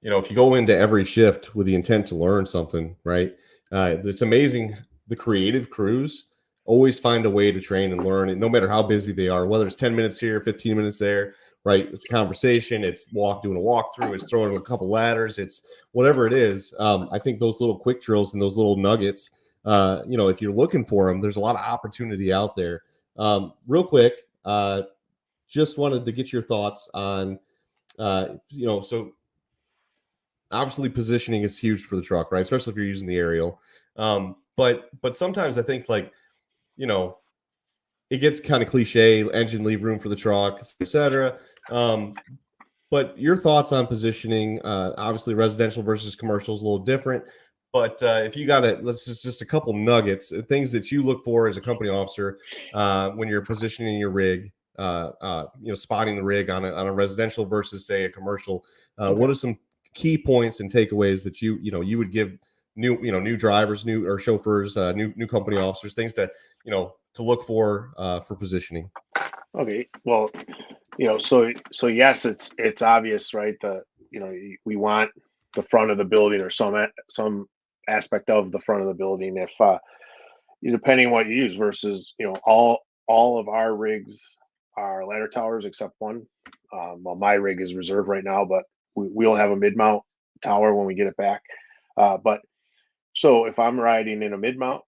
if you go into every shift with the intent to learn something, right? It's amazing. The creative crews always find a way to train and learn, and no matter how busy they are, whether it's 10 minutes here, 15 minutes there, right? It's a conversation. It's doing a walkthrough. It's throwing a couple ladders. It's whatever it is. I think those little quick drills and those little nuggets, if you're looking for them, there's a lot of opportunity out there. Real quick, just wanted to get your thoughts on, so obviously positioning is huge for the truck, right? Especially if you're using the aerial. But sometimes I think, like, it gets kind of cliche, engine, leave room for the truck, etc. But your thoughts on positioning, obviously residential versus commercial is a little different. But if you got just a couple nuggets, things that you look for as a company officer when you're positioning your rig, spotting the rig on a residential versus, say, a commercial. What are some key points and takeaways that you would give new drivers, new chauffeurs, new company officers, things to look for positioning? Okay, well, so yes, it's obvious, right? We want the front of the building, or some aspect of the front of the building. If depending on what you use, versus all of our rigs are ladder towers except one. Well, my rig is reserved right now, but we'll have a mid mount tower when we get it back. But so if I'm riding in a mid mount,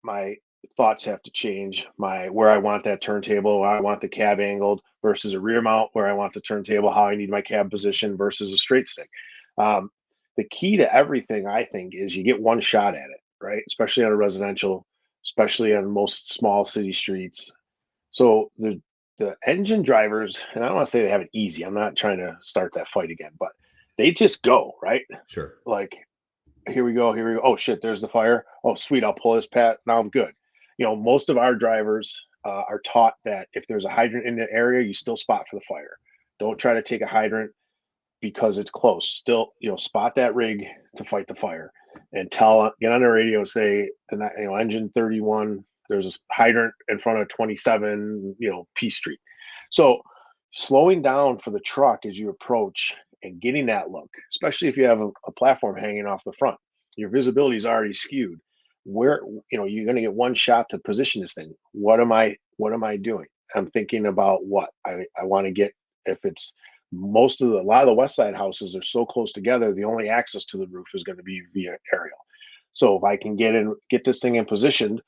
my thoughts have to change. Where I want that turntable, where I want the cab angled, versus a rear mount where I want the turntable, how I need my cab position, versus a straight stick. The key to everything, I think, is you get one shot at it, right? Especially on a residential, especially on most small city streets. So the engine drivers, and I don't want to say they have it easy. I'm not trying to start that fight again, but they just go, right? Sure. Like, here we go. Oh shit, there's the fire. Oh sweet, I'll pull this pat. Now I'm good. most of our drivers are taught that if there's a hydrant in the area, you still spot for the fire. Don't try to take a hydrant because it's close. Still, spot that rig to fight the fire, and get on the radio, say, engine 31, there's a hydrant in front of 27, P Street. So slowing down for the truck as you approach and getting that look, especially if you have a platform hanging off the front, your visibility is already skewed. Where, you're going to get one shot to position this thing. What am I doing? I'm thinking about what I want to get. If it's a lot of the west side houses are so close together, the only access to the roof is going to be via aerial. So if I can get this thing in position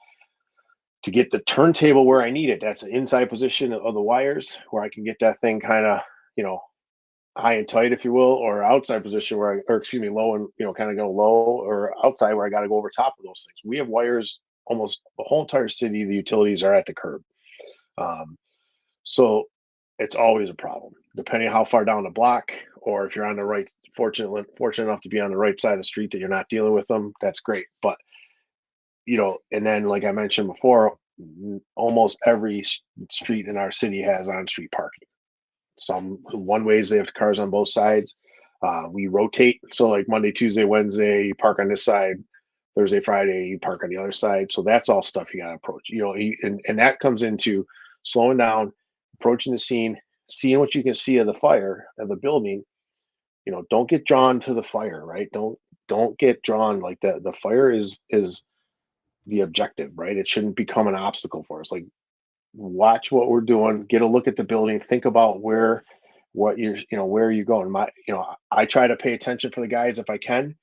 to get the turntable where I need it, that's the inside position of the wires, where I can get that thing kind of, high and tight, if you will, or outside position low and, kind of go low, or outside where I got to go over top of those things. We have wires almost the whole entire city. The utilities are at the curb. So it's always a problem, depending on how far down the block, or if you're on the right, fortunate enough to be on the right side of the street that you're not dealing with them, that's great. But, and then, like I mentioned before, almost every street in our city has on-street parking. Some one ways they have cars on both sides. We rotate. So like Monday, Tuesday, Wednesday, you park on this side. Thursday, Friday, you park on the other side. So that's all stuff you got to approach, and that comes into slowing down, approaching the scene, seeing what you can see of the fire of the building. Don't get drawn to the fire, right? Don't get drawn like that. The fire is the objective, right? It shouldn't become an obstacle for us. Like, watch what we're doing, get a look at the building, think about where are you going. I try to pay attention for the guys if I can,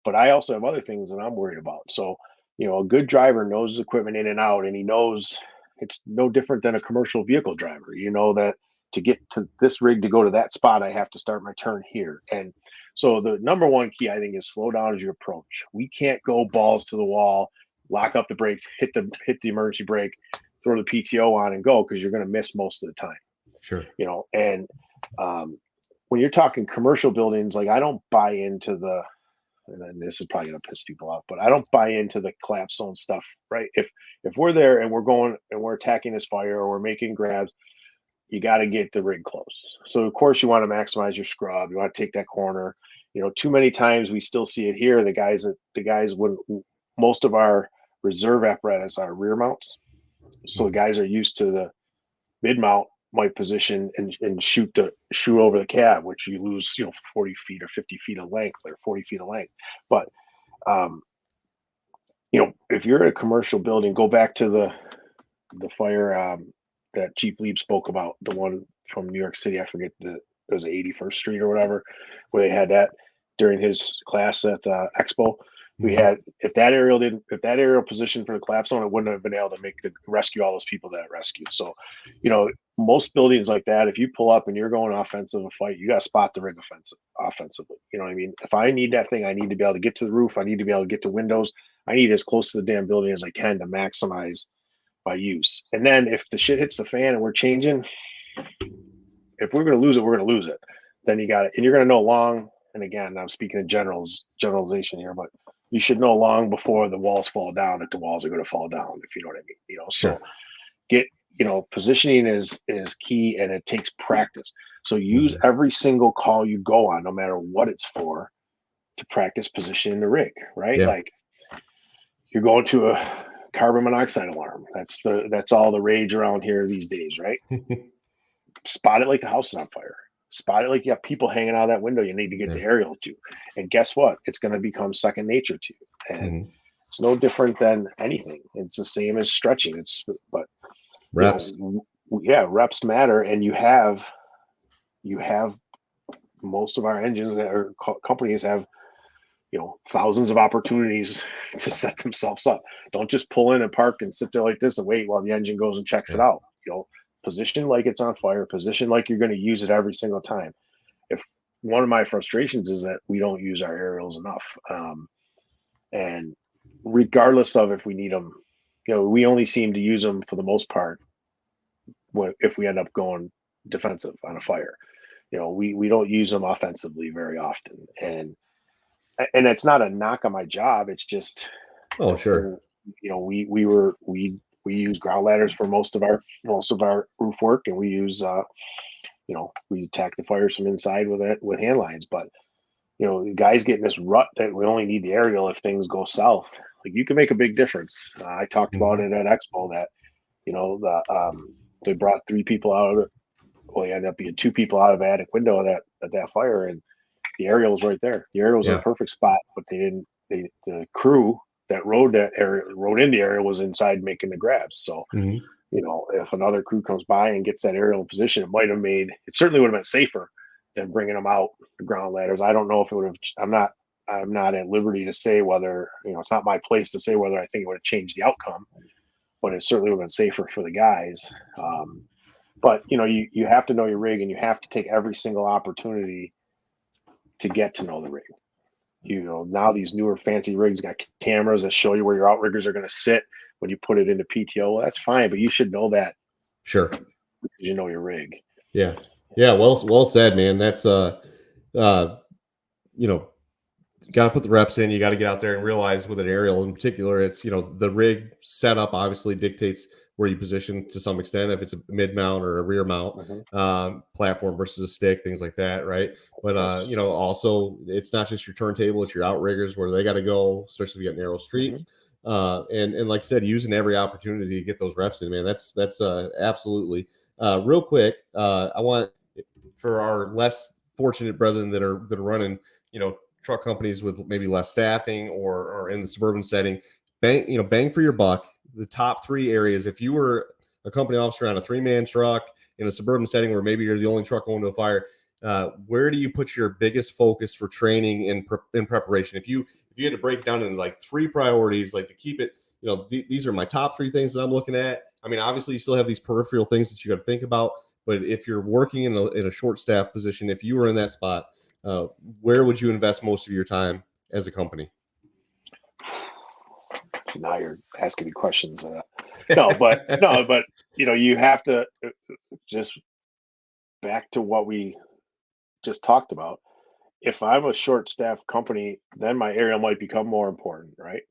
but I also have other things that I'm worried about. So, a good driver knows his equipment in and out, and he knows it's no different than a commercial vehicle driver. That to get to this rig to go to that spot, I have to start my turn here. And so the number one key, I think, is slow down as you approach. We can't go balls to the wall, lock up the brakes, hit the emergency brake, throw the PTO on and go, because you're going to miss most of the time. Sure. And when you're talking commercial buildings, like, I don't buy into and this is probably going to piss people off, but I don't buy into the collapse zone stuff, right? If we're there and we're going and we're attacking this fire, or we're making grabs, you got to get the rig close. So of course you want to maximize your scrub. You want to take that corner. Too many times we still see it here. The guys when most of our reserve apparatus are rear mounts. So the guys are used to the mid mount might position and shoot over the cab, which you lose, 40 feet or 50 feet of length, or 40 feet of length. But, if you're in a commercial building, go back to the fire that Chief Lieb spoke about, the one from New York City. I forget it was 81st Street or whatever, where they had that during his class at Expo. We had, if that aerial position for the collapse zone, it wouldn't have been able to rescue all those people that it rescued. So, most buildings like that, if you pull up and you're going offensive a fight, you got to spot the rig offensively. You know what I mean? If I need that thing, I need to be able to get to the roof. I need to be able to get to windows. I need as close to the damn building as I can to maximize my use. And then if the shit hits the fan and we're changing, if we're going to lose it, we're going to lose it. Then you got it. And you're going to know long. And again, I'm speaking of generalization here, but you should know long before the walls fall down that the walls are going to fall down, if you know what I mean. Sure. So get, positioning is key, and it takes practice. So use every single call you go on, no matter what it's for, to practice positioning the rig, right? Yeah. Like, you're going to a carbon monoxide alarm. That's all the rage around here these days, right? Spot it like the house is on fire. Spot it like you have people hanging out of that window you need to get the aerial to. And guess what? It's going to become second nature to you. And it's no different than anything. It's the same as stretching. But reps. Reps matter. And you have most of our engines or companies have, thousands of opportunities to set themselves up. Don't just pull in and park and sit there like this and wait while the engine goes and checks it out. Position like it's on fire, position like you're going to use it every single time. If one of my frustrations is that we don't use our aerials enough. And regardless of if we need them, we only seem to use them for the most part if we end up going defensive on a fire. We don't use them offensively very often. And it's not a knock on my job. It's just, sure. we we use ground ladders for most of our roof work, and we use we attack the fires from inside with hand lines. But the guys get in this rut that we only need the aerial if things go south. Like, you can make a big difference. I talked about it at Expo that they brought 3 people out of it. Well, it ended up being 2 people out of the attic window at that fire, and the aerial was right there. The aerial was in a perfect spot, but they didn't. The crew that rode in the area was inside making the grabs. So, if another crew comes by and gets that aerial in position, it certainly would have been safer than bringing them out the ground ladders. I don't know if it would have. I'm not at liberty to say whether it's not my place to say whether I think it would have changed the outcome, but it certainly would have been safer for the guys. But you have to know your rig, and you have to take every single opportunity to get to know the rig. Now these newer fancy rigs got cameras that show you where your outriggers are going to sit when you put it into PTO. Well, that's fine, but you should know that. Sure. Because you know your rig. Yeah. Yeah. Well said, man. That's, got to put the reps in. You got to get out there and realize with an aerial in particular, it's, the rig setup obviously dictates where you position to some extent, if it's a mid mount or a rear mount platform versus a stick, things like that. Right. But, also it's not just your turntable, it's your outriggers where they got to go, especially if you got narrow streets. And like I said, using every opportunity to get those reps in, man, that's absolutely real quick. I want, for our less fortunate brethren that are running, truck companies with maybe less staffing or in the suburban setting, bang for your buck. The top 3 areas, if you were a company officer on a 3-man truck in a suburban setting where maybe you're the only truck going to a fire, where do you put your biggest focus for training in preparation? If you had to break it down into like 3 priorities, like to keep it, these are my top 3 things that I'm looking at. I mean, obviously you still have these peripheral things that you got to think about, but if you're working in a short staff position, if you were in that spot, where would you invest most of your time as a company? So now you're asking me questions. But you have to just back to what we just talked about. If I'm a short staff company, then my aerial might become more important, right?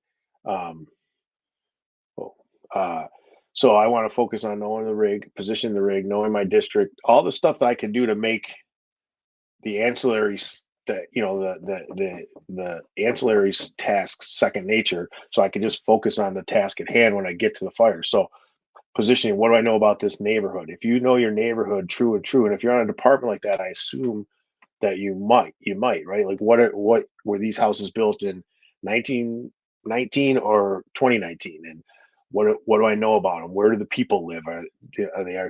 So I want to focus on knowing the rig, positioning the rig, knowing my district, all the stuff that I can do to make the ancillaries that the ancillary tasks second nature, so I can just focus on the task at hand when I get to the fire. So positioning, what do I know about this neighborhood? If you know your neighborhood true, and if you're on a department like that, I assume that you might, right? Like, what were these houses built in 1919 or 2019, and what do I know about them? Where do the people live? Are they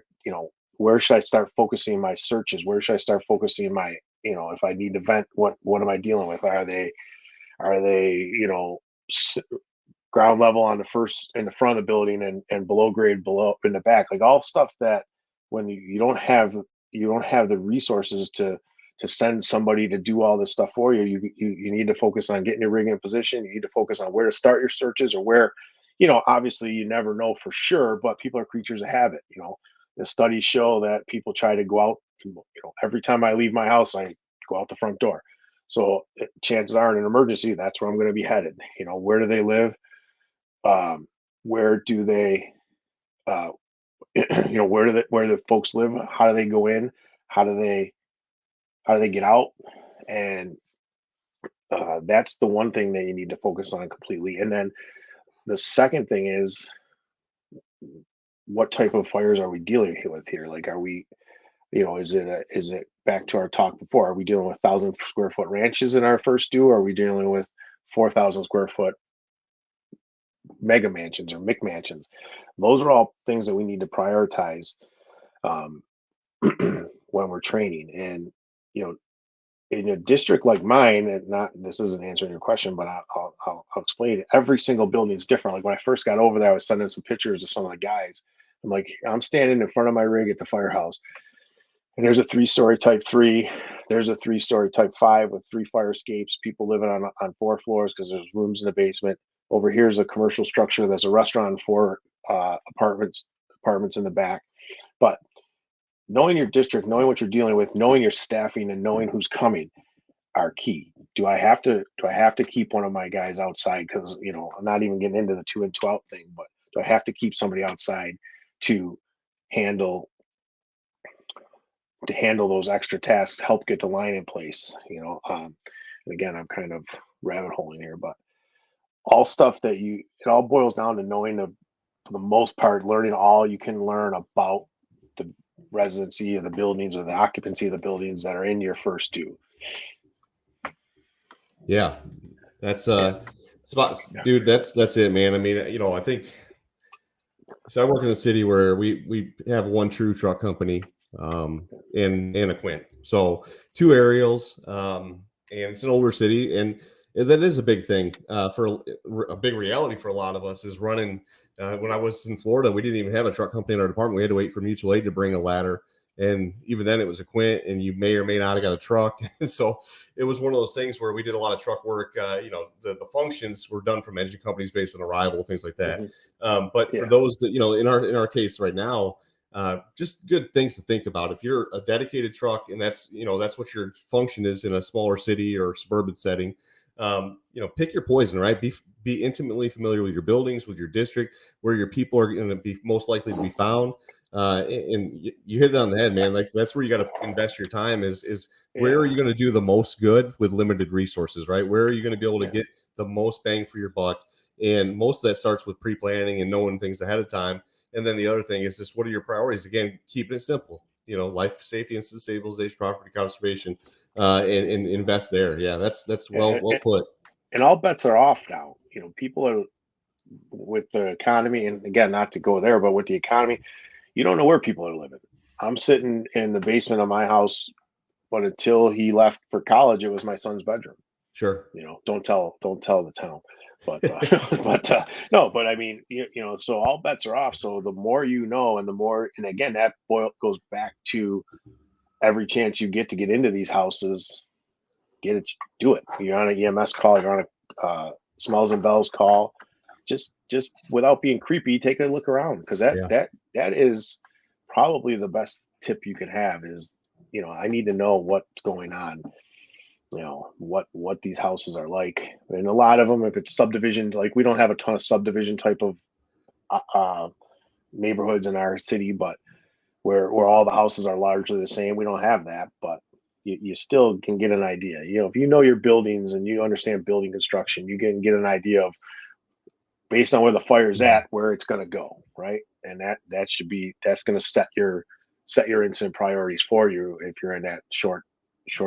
where should I start focusing my searches? Where should I start focusing my, if I need to vent, what am I dealing with? Are they ground level on the in the front of the building and below grade below in the back? Like, all stuff that when you don't have the resources to send somebody to do all this stuff for you, you need to focus on getting your rig in position. You need to focus on where to start your searches, or where, obviously you never know for sure, but people are creatures of habit. The studies show that people try to go out, every time I leave my house, I go out the front door. So chances are, in an emergency, that's where I'm going to be headed. Where do they live? Where do they, where do the folks live? How do they go in? How do they get out? And that's the one thing that you need to focus on completely. And then the second thing is, what type of fires are we dealing with here? Like, are we, is it back to our talk before? Are we dealing with 1,000 square foot ranches in our first due? Or are we dealing with 4,000 square foot mega mansions or McMansions? Those are all things that we need to prioritize when we're training. And in a district like mine, and this isn't answering your question, but I'll explain it. Every single building is different. Like, when I first got over there, I was sending some pictures to some of the guys. I'm like, I'm standing in front of my rig at the firehouse, and there's a 3-story type 3. There's a 3-story type 5 with 3 fire escapes. People living on 4 floors because there's rooms in the basement. Over here is a commercial structure. There's a restaurant and 4 apartments in the back. But knowing your district, knowing what you're dealing with, knowing your staffing, and knowing who's coming are key. Do I have to keep one of my guys outside? Because I'm not even getting into the 2 in 2 out thing, but Do I have to keep somebody outside to handle those extra tasks, help get the line in place, and again, I'm kind of rabbit holing here, but all stuff that it all boils down to knowing for the most part, learning all you can learn about the residency of the buildings or the occupancy of the buildings that are in your first due. Yeah, that's spot, dude. That's it, man. I mean, I think so. I work in a city where we have one true truck company, and a Quint. So 2 aerials, and it's an older city, and that is a big thing for a big reality for a lot of us is running. When I was in Florida, we didn't even have a truck company in our department. We had to wait for mutual aid to bring a ladder. And even then it was a Quint, and you may or may not have got a truck. And so it was one of those things where we did a lot of truck work. The functions were done from engine companies based on arrival, things like that. But for those that, in our case right now, just good things to think about. If you're a dedicated truck and that's what your function is in a smaller city or suburban setting, pick your poison, right? Be intimately familiar with your buildings, with your district, where your people are going to be most likely to be found. And you hit it on the head, man. Like that's where you got to invest your time is where are you going to do the most good with limited resources, right? Where are you going to be able to get the most bang for your buck? And most of that starts with pre-planning and knowing things ahead of time. And then the other thing is just what are your priorities? Again, keeping it simple, life safety and stabilization, property conservation, and invest there. Yeah, that's well put. And all bets are off now. People are with the economy, and again, not to go there, but with the economy, you don't know where people are living. I'm sitting in the basement of my house, but until he left for college, it was my son's bedroom. Sure. Don't tell the town, but no, but I mean, so all bets are off. So the more and the more, and again, that goes back to every chance you get to get into these houses, do it. You're on an EMS call, you're on a smells and bells call. Just without being creepy, take a look around, because that is probably the best tip you can have is, I need to know what's going on, what these houses are like. And a lot of them, if it's subdivision, like we don't have a ton of subdivision type of neighborhoods in our city, but where all the houses are largely the same, we don't have that, but you still can get an idea. If you know your buildings and you understand building construction, you can get an idea of, based on where the fire is at, where it's going to go, right? And that's going to set your incident priorities for you if you're in that short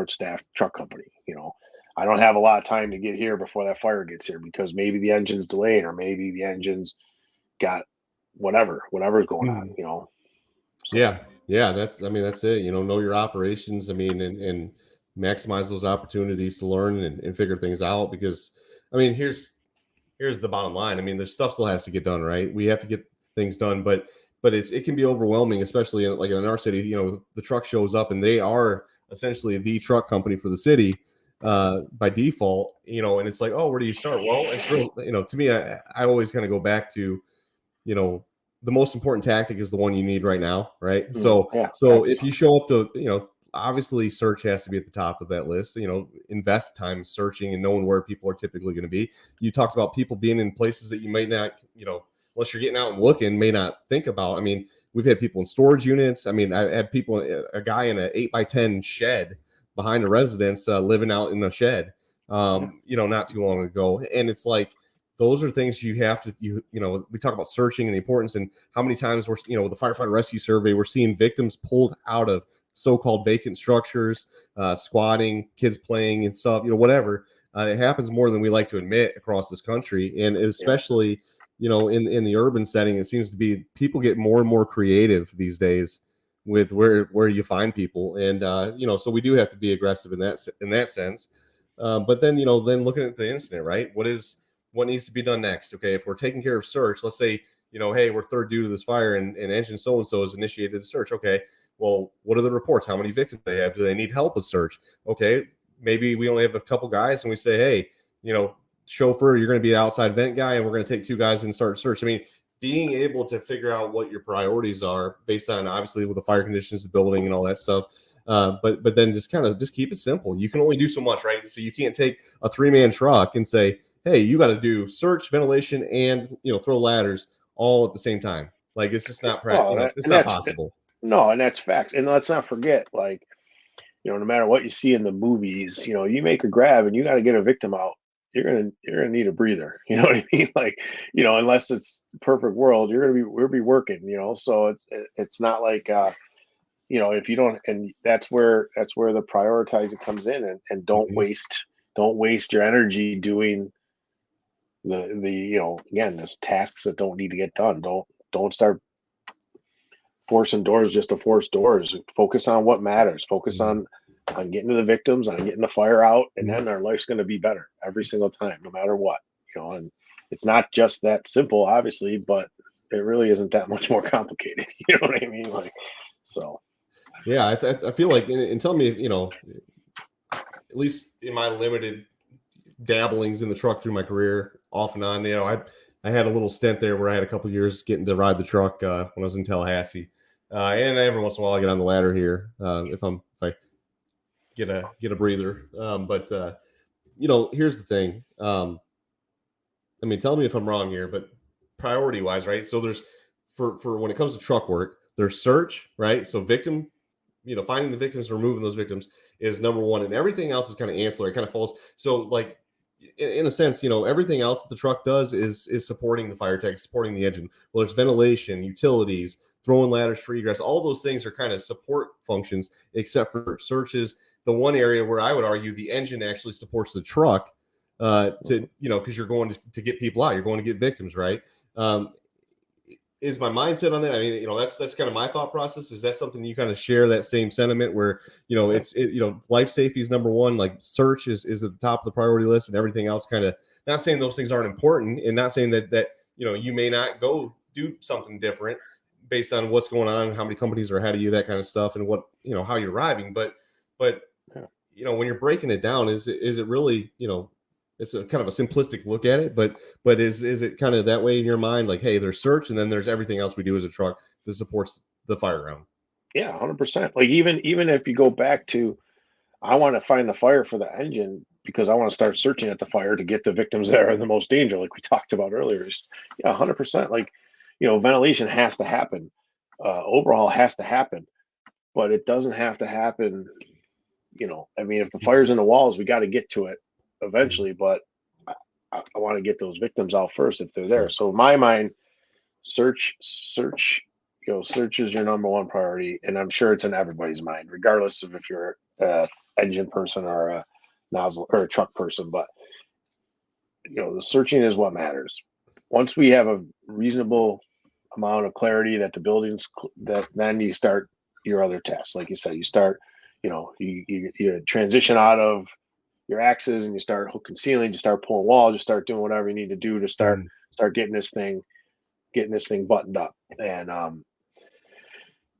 staffed truck company. I don't have a lot of time to get here before that fire gets here because maybe the engine's delayed or maybe the engine's got whatever's going on. So. Yeah, that's it. Know your operations. And maximize those opportunities to learn and figure things out, because here's the bottom line. There's stuff still has to get done, right? We have to get things done, but it can be overwhelming, especially in our city. The truck shows up and they are essentially the truck company for the city by default. And it's like, oh, where do you start? Well, it's real. To me, I always kind of go back to, the most important tactic is the one you need right now, right? So if you show up to, obviously search has to be at the top of that list. Invest time searching and knowing where people are typically going to be. You talked about people being in places that you might not, unless you're getting out and looking, may not think about. We've had people in storage units. I had people, a guy in an 8x10 shed behind a residence, living out in a shed, not too long ago. And it's like, those are things you have to, we talk about searching and the importance, and how many times we're, the firefighter rescue survey, we're seeing victims pulled out of so-called vacant structures, squatting, kids playing and stuff, whatever. It happens more than we like to admit across this country. And especially, in the urban setting, it seems to be people get more and more creative these days with where you find people. And, so we do have to be aggressive in that sense. But then, then looking at the incident, right? What needs to be done next? Okay, if we're taking care of search, let's say, hey, we're third due to this fire and engine so-and-so has initiated the search. Okay, well, what are the reports? How many victims they have? Do they need help with search? Okay, maybe we only have a couple guys and we say, hey, chauffeur, you're going to be the outside vent guy and we're going to take 2 guys and start search. Being able to figure out what your priorities are based on, obviously, with the fire conditions, the building and all that stuff. But then just keep it simple. You can only do so much, right? So you can't take a 3-man truck and say, hey, you got to do search, ventilation, and throw ladders all at the same time. Like it's just not Oh, it's and not that's possible. no, and that's facts. And let's not forget, like, no matter what you see in the movies, you make a grab and you got to get a victim out. You're gonna need a breather. You know what I mean? Like, unless it's perfect world, we'll be working. So it's not like if you don't, and that's where the prioritizing comes in, and Mhm. don't waste your energy doing the again, this tasks that don't need to get done. Don't start forcing doors just to force doors. Focus on what matters. Focus Mhm. on getting to the victims, on getting the fire out, and Mhm. then their life's going to be better every single time, no matter what. And it's not just that simple, obviously, but it really isn't that much more complicated. You know what I mean? Like, so Yeah, I feel like, and tell me, at least in my limited dabblings in the truck through my career, off and on, I had a little stint there where I had a couple years getting to ride the truck when I was in Tallahassee, and every once in a while I get on the ladder here if I get a breather. But here's the thing. I mean, tell me if I'm wrong here, but priority wise, right? So there's for when it comes to truck work, there's search, right? So victim, finding the victims, removing those victims is number one, and everything else is kind of ancillary. It kind of falls. So like in a sense, everything else that the truck does is supporting the fire tech, supporting the engine. Well, there's ventilation, utilities, throwing ladders for egress. All those things are kind of support functions, except for searches. The one area where I would argue the engine actually supports the truck to because you're going to get people out, you're going to get victims, right? Um, is my mindset on that? I mean, that's kind of my thought process. Is that something you kind of share that same sentiment where life safety is number one, like search is at the top of the priority list, and everything else kind of, not saying those things aren't important, and not saying that you may not go do something different based on what's going on, how many companies are ahead of you, that kind of stuff, and what how you're arriving, but yeah. when you're breaking it down, is it really it's a kind of a simplistic look at it, but is it kind of that way in your mind? Like, hey, there's search, and then there's everything else we do as a truck that supports the fire ground. Yeah, 100%. Like, even if you go back to, I want to find the fire for the engine because I want to start searching at the fire to get the victims that are in the most danger, like we talked about earlier. Yeah, 100%. Like, ventilation has to happen, overhaul has to happen, but it doesn't have to happen. I mean, if the fire's in the walls, we got to get to it Mhm. eventually, but I want to get those victims out first if they're there. Sure. So in my mind, search, search is your number one priority, and I'm sure it's in everybody's mind, regardless of if you're a engine person or a nozzle or a truck person. But the searching is what matters. Once we have a reasonable amount of clarity that the building's that, then you start your other tests. Like you said, you start, you transition out of your axes and you start hook and ceiling, you start pulling walls, you start doing whatever you need to do to Mhm. start getting this thing buttoned up. And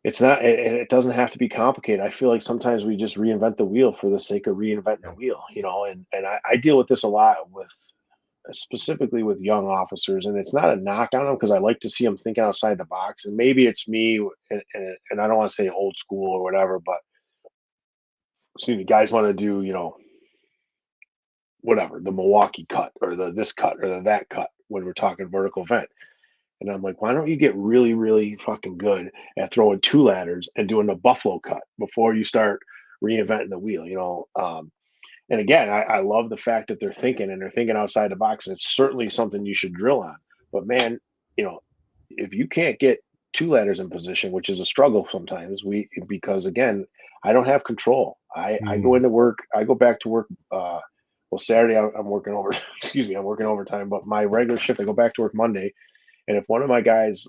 it's not, it doesn't have to be complicated. I feel like sometimes we just reinvent the wheel for the sake of reinventing the Yeah. wheel, and I deal with this a lot with, specifically with young officers, and it's not a knock on them because I like to see them thinking outside the box. And maybe it's me, and I don't want to say old school or whatever, but excuse me, guys want to do, whatever, the Milwaukee cut or the this cut or the that cut when we're talking vertical vent. And I'm like, why don't you get really, really fucking good at throwing two ladders and doing a buffalo cut before you start reinventing the wheel? And again, I love the fact that they're thinking and they're thinking outside the box. And it's certainly something you should drill on. But man, you know, if you can't get two ladders in position, which is a struggle sometimes, because again, I don't have control. I go Mhm. into work, I go back to work. Well, Saturday I'm working over. Excuse me, I'm working overtime. But my regular shift, I go back to work Monday. And if one of my guys,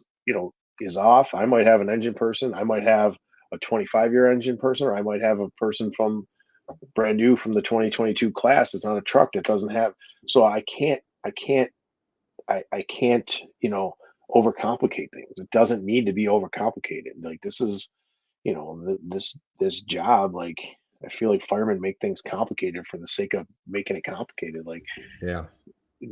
is off, I might have an engine person. I might have a 25-year engine person, or I might have a person from brand new from the 2022 class that's on a truck that doesn't have. So I can't overcomplicate things. It doesn't need to be overcomplicated. Like, this is, this job, like, I feel like firemen make things complicated for the sake of making it complicated. Like, Yeah.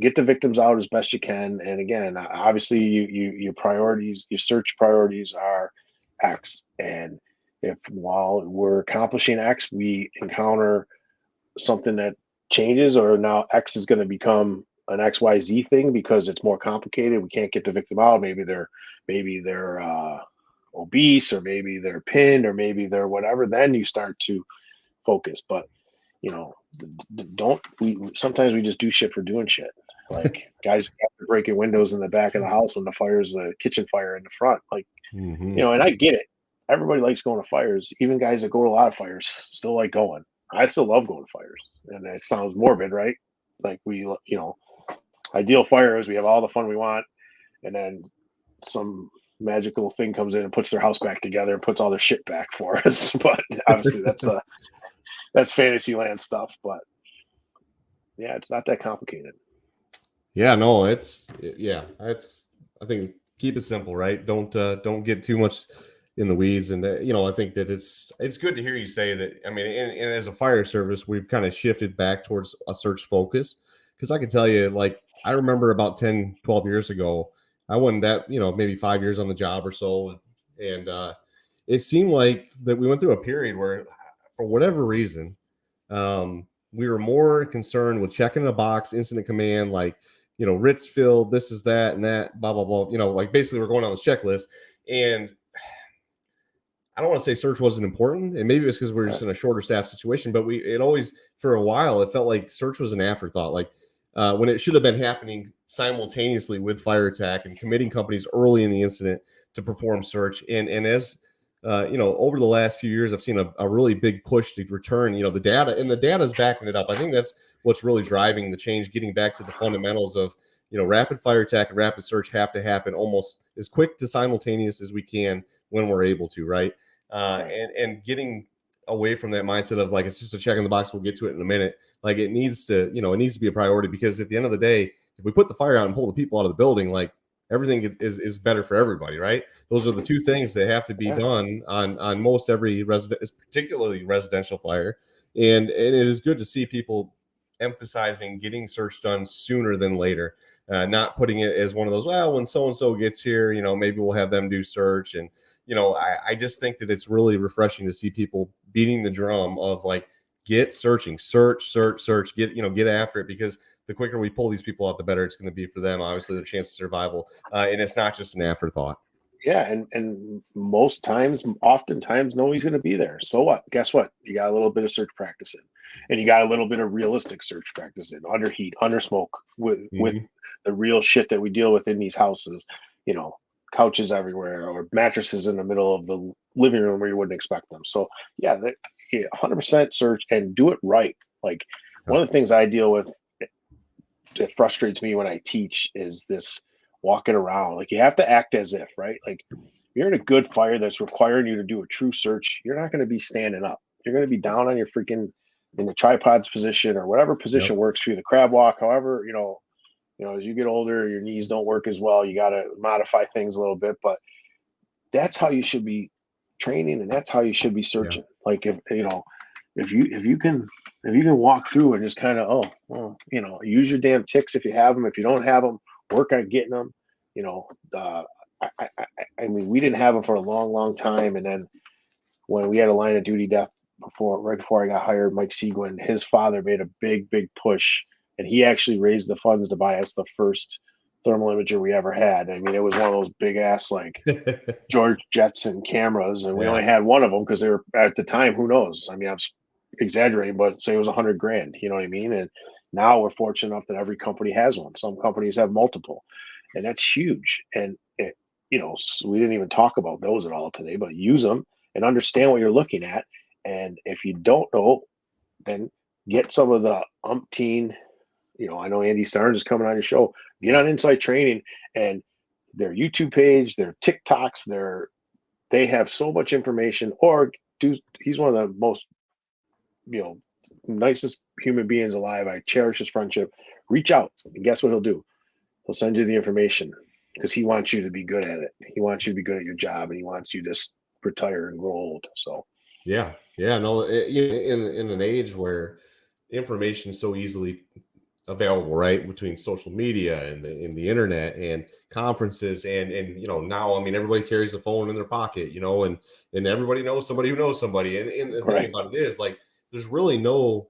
get the victims out as best you can. And again, obviously, your priorities, your search priorities are X. And if while we're accomplishing X, we encounter something that changes, or now X is going to become an XYZ thing because it's more complicated. We can't get the victim out. Maybe they're obese, or maybe they're pinned, or maybe they're whatever. Then you start to focus. But sometimes we just do shit for doing shit. Like guys breaking windows in the back of the house when the fire's a kitchen fire in the front. Like, Mm-hmm. and I get it. Everybody likes going to fires. Even guys that go to a lot of fires still like going. I still love going to fires. And it sounds morbid, right? Like ideal fire is we have all the fun we want, and then some magical thing comes in and puts their house back together and puts all their shit back for us. But obviously that's fantasy land stuff. But yeah, it's not that complicated. Yeah, no, I think keep it simple, right? Don't get too much in the weeds. And I think that it's good to hear you say that. I mean, and as a fire service, we've kind of shifted back towards a search focus, because I can tell you, like, I remember about 10, 12 years ago, I wasn't that, maybe 5 years on the job or so. And it seemed like that we went through a period where, for whatever reason, we were more concerned with checking a box, incident command, like, Ritz filled, this is that and that, blah, blah, blah. Like basically we're going on this checklist. And I don't want to say search wasn't important. And maybe it's because we're just in a shorter staff situation, but it always, for a while, it felt like search was an afterthought. Like when it should have been happening simultaneously with fire attack, and committing companies early in the incident to perform search. And as over the last few years, I've seen a really big push to return, the data, and the data is backing it up. I think that's what's really driving the change, getting back to the fundamentals of, rapid fire attack and rapid search have to happen almost as quick to simultaneous as we can when we're able to, right? And getting away from that mindset of like, it's just a check in the box, we'll get to it in a minute. Like it needs to be a priority, because at the end of the day, if we put the fire out and pull the people out of the building, like, everything is better for everybody, right? Those are the two things that have to be done on most every particularly residential fire. And it is good to see people emphasizing getting search done sooner than later, not putting it as one of those, well, when so-and-so gets here, maybe we'll have them do search. And, I just think that it's really refreshing to see people beating the drum of like, get searching, search, get after it, because the quicker we pull these people out, the better it's going to be for them. Obviously, their chance of survival, and it's not just an afterthought. Yeah, and oftentimes, nobody's going to be there. So what? Guess what? You got a little bit of search practice in, and you got a little bit of realistic search practice in, under heat, under smoke, with the real shit that we deal with in these houses. Couches everywhere, or mattresses in the middle of the living room where you wouldn't expect them. So yeah, 100% search, and do it right. Like one of the things I deal with, it frustrates me when I teach, is this walking around. Like you have to act as if, right? Like you're in a good fire that's requiring you to do a true search. You're not going to be standing up. You're going to be down on your freaking, in the tripod's position, or whatever position works for you, the crab walk, however, as you get older, your knees don't work as well. You got to modify things a little bit, but that's how you should be training, and that's how you should be searching. Like if you can walk through and just kind of, use your damn ticks if you have them. If you don't have them, work on getting them. I mean, we didn't have them for a long, long time. And then when we had a line of duty death right before I got hired, Mike Eagen, his father made a big, big push, and he actually raised the funds to buy us the first thermal imager we ever had. I mean, it was one of those big ass, like George Jetson cameras, and we only had one of them because they were, at the time, who knows? I mean, I'm exaggerating, but say it was $100,000, you know what I mean? And now we're fortunate enough that every company has one. Some companies have multiple, and that's huge. And so we didn't even talk about those at all today, but use them and understand what you're looking at. And if you don't know, then get some of the umpteen, I know Andy Starnes is coming on your show. Get on Insight Training, and their YouTube page, their TikToks, they have so much information. Or he's one of the most, nicest human beings alive. I cherish his friendship. Reach out, and guess what he'll do? He'll send you the information, because he wants you to be good at it. He wants you to be good at your job, and he wants you to retire and grow old. So no, in an age where information is so easily available, right, between social media and the internet and conferences, and now, I mean, everybody carries a phone in their pocket, and everybody knows somebody who knows somebody, and the thing about it is, like, there's really no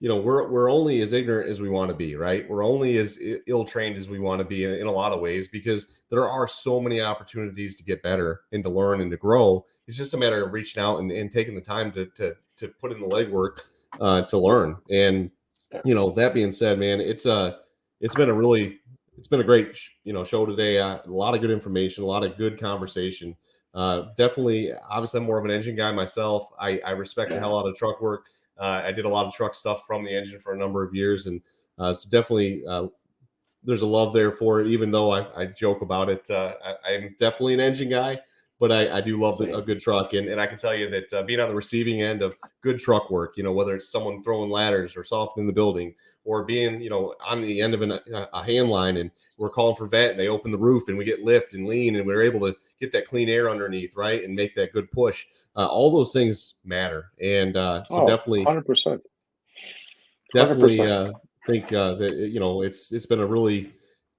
we're only as ignorant as we want to be, right? We're only as ill-trained as we want to be in a lot of ways, because there are so many opportunities to get better and to learn and to grow. It's just a matter of reaching out and taking the time to put in the legwork to learn. And that being said, man, it's been a great show today. A lot of good information, a lot of good conversation. Definitely, obviously, I'm more of an engine guy myself. I respect the hell out of truck work. I did a lot of truck stuff from the engine for a number of years, and so definitely there's a love there for it. Even though I joke about it, I'm definitely an engine guy, but I do love a good truck, and I can tell you that being on the receiving end of good truck work, whether it's someone throwing ladders or softening the building, or being on the end of a hand line, and we're calling for vent, and they open the roof, and we get lift and lean, and we're able to get that clean air underneath, right, and make that good push. All those things matter, and so definitely 100%. Definitely think that it's been a really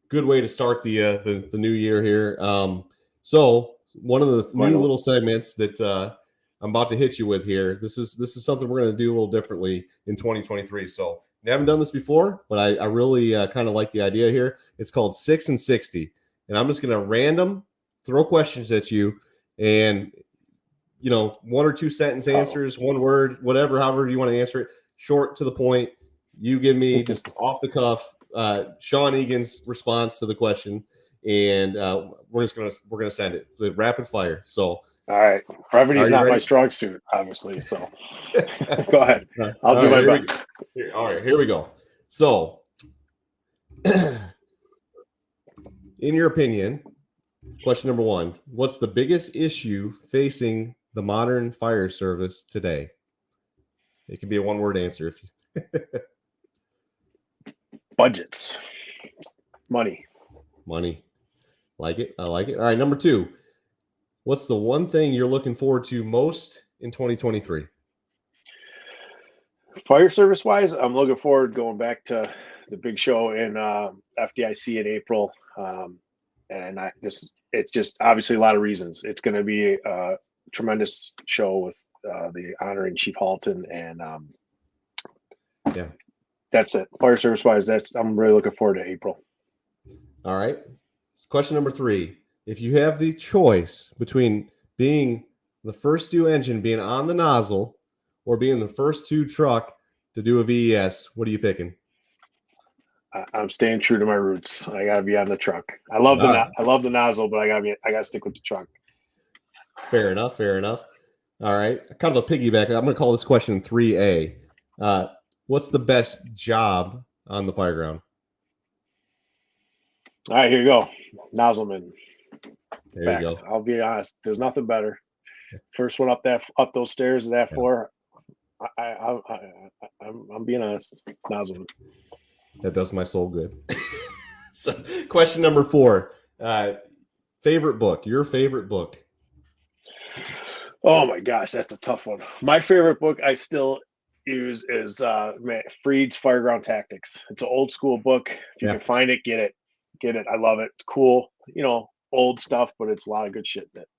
good way to start the new year here. So one of the new little segments that I'm about to hit you with here. This is something we're going to do a little differently in 2023. So we haven't done this before, but I really kind of like the idea here. It's called 6 and 60, and I'm just going to random throw questions at you, and one or two sentence answers, one word, whatever, however you want to answer it, short to the point. You give me just off the cuff Sean Eagen's response to the question, and we're gonna send it rapid fire. So all right, brevity's not my strong suit, obviously. So go ahead. I'll do my best. All right, here we go. So, in your opinion, question number one: what's the biggest issue facing the modern fire service today? It can be a one-word answer if you budgets, money. Like it. I like it. All right, number two. What's the one thing you're looking forward to most in 2023? Fire service wise, I'm looking forward going back to the big show in FDIC in April. It's just obviously a lot of reasons. It's going to be a tremendous show with the honoring Chief Halton, and that's it. Fire service wise, I'm really looking forward to April. All right. Question number three. If you have the choice between being the first two engine being on the nozzle or being the first two truck to do a VES, what are you picking? I'm staying true to my roots. I got to be on the truck. I love the nozzle, but I got to stick with the truck. Fair enough. All right. Kind of a piggyback. I'm going to call this question 3A. What's the best job on the fireground? All right, here you go. Nozzleman. There you go. I'll be honest. There's nothing better. First one up those stairs, that floor. I'm being honest. Nozzleman. That does my soul good. So, question number 4. Favorite book. Your favorite book. Oh my gosh, that's a tough one. My favorite book I still use is Freed's Fireground Tactics. It's an old school book. If you can find it, get it. I love it. It's cool. Old stuff, but it's a lot of good shit in it.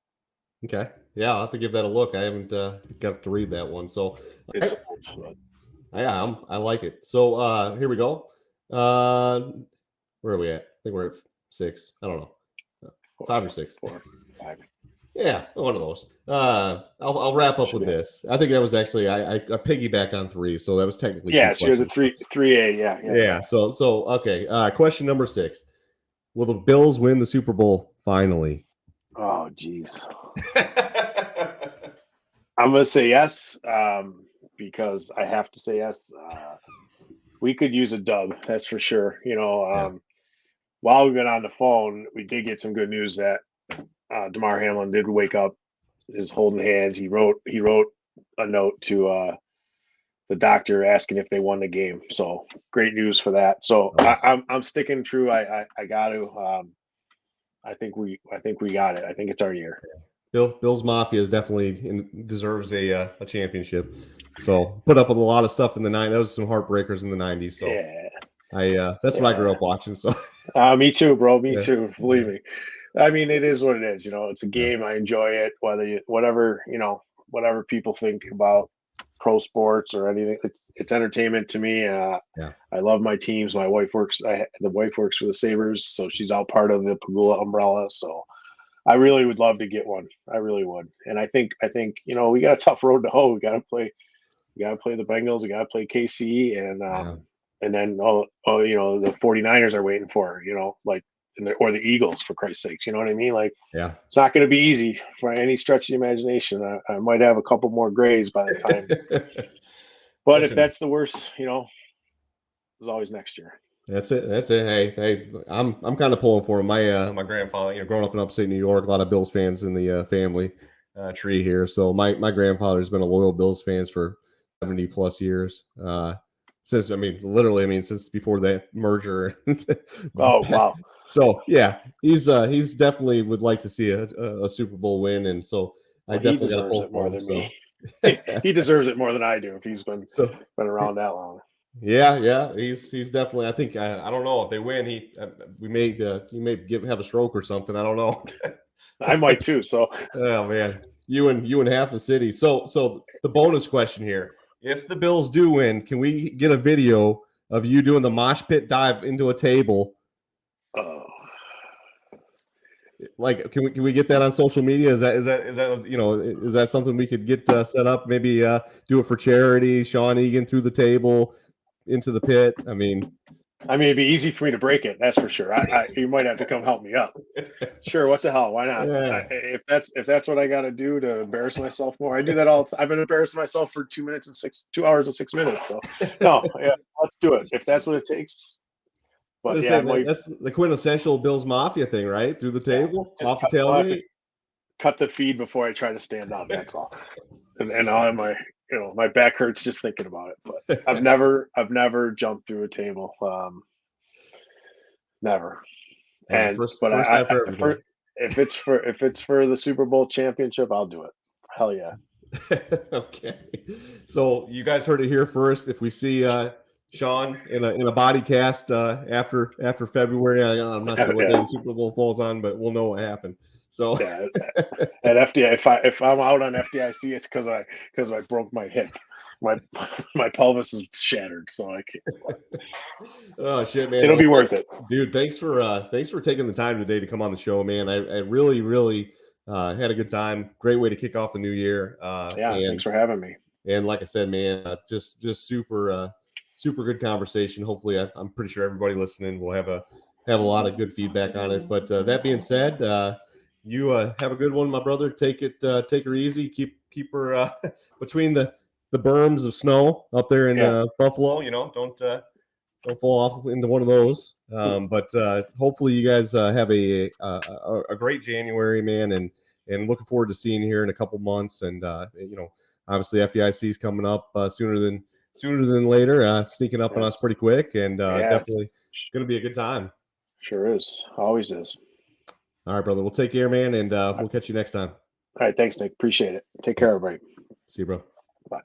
Okay. Yeah, I'll have to give that a look. I haven't got to read that one. So it's I like it. So here we go. Where are we at? I think we're at 6. I don't know. 5 or 6. 4, 5. Yeah, one of those. I'll wrap up with this. I think that was actually I piggybacked on 3, so that was technically so you're the 3A. Yeah. So okay. Question number 6: will the Bills win the Super Bowl finally? Oh, geez. I'm gonna say yes, because I have to say yes. We could use a dub, that's for sure. While we've been on the phone, we did get some good news that Damar Hamlin did wake up, is holding hands. He wrote a note to the doctor asking if they won the game. So great news for that. So I'm sticking true. I got to. I think we got it. I think it's our year. Bills Mafia definitely deserves a championship. So put up with a lot of stuff in the 90s. There was some heartbreakers in the 90s. So that's what I grew up watching. So me too, bro. Me too. Believe me. I mean, it is what it is. It's a game. I enjoy it. Whatever people think about pro sports or anything. It's entertainment to me. Yeah. I love my teams. My wife works. The wife works for the Sabres, so she's all part of the Pagula umbrella. So I really would love to get one. I really would. And I think we got a tough road to hoe. We got to play the Bengals. We got to play KC, and then the 49ers are waiting for or the Eagles, for Christ's sakes. You know what I mean? Like, yeah, it's not going to be easy for any stretch of the imagination. I might have a couple more grays by the time. But if that's the worst, there's always next year. That's it. Hey, I'm kind of pulling for him. My grandfather, growing up in upstate New York, a lot of Bills fans in the family tree here. So my grandfather's been a loyal Bills fans for 70 plus years. Since before that merger. Oh wow! So yeah, he's definitely would like to see a Super Bowl win, and so I definitely got to pull it more than me. So. He deserves it more than I do if he's been around that long. Yeah, he's definitely. I think I don't know if they win. He may have a stroke or something. I don't know. I might too. So oh man, you and half the city. So the bonus question here: if the Bills do win, can we get a video of you doing the mosh pit dive into a table? Like, can we get that on social media? Is that something we could get set up? Maybe do it for charity. Sean Eagen through the table into the pit. I mean, it'd be easy for me to break it. That's for sure. You might have to come help me up. Sure. What the hell? Why not? Yeah. If that's what I got to do to embarrass myself more, I do that all the time. I've been embarrassing myself for 2 hours and 6 minutes. So no, yeah, let's do it. If that's what it takes. But yeah, that's the quintessential Bills Mafia thing, right? Through the table, off the tailgate. Cut the feed before I try to stand up. That's all. And I'll have my back hurts just thinking about it. But I've never jumped through a table. Never. And if it's for the Super Bowl championship, I'll do it. Hell yeah. Okay. So you guys heard it here first. If we see Sean in a body cast after February, I'm not sure what day the Super Bowl falls on, but we'll know what happened. So yeah, at FDI, if I'm out on FDIC, it's because I broke my hip. My pelvis is shattered, so I can't. Oh shit, man! It'll be worth it, dude. Thanks for taking the time today to come on the show, man. I really had a good time. Great way to kick off the new year. Thanks for having me. And like I said, man, just super good conversation. Hopefully, I'm pretty sure everybody listening will have a lot of good feedback on it. But that being said, you have a good one, my brother. Take her easy. Keep her between the berms of snow up there in Buffalo. Don't fall off into one of those. But hopefully, you guys have a great January, man, and looking forward to seeing you here in a couple months. And obviously, FDIC is coming up sooner than later, sneaking up on us pretty quick, and definitely going to be a good time. Sure is. Always is. All right, brother. We'll take care, man, and we'll catch you next time. All right. Thanks, Nick. Appreciate it. Take care, everybody. See you, bro. Bye.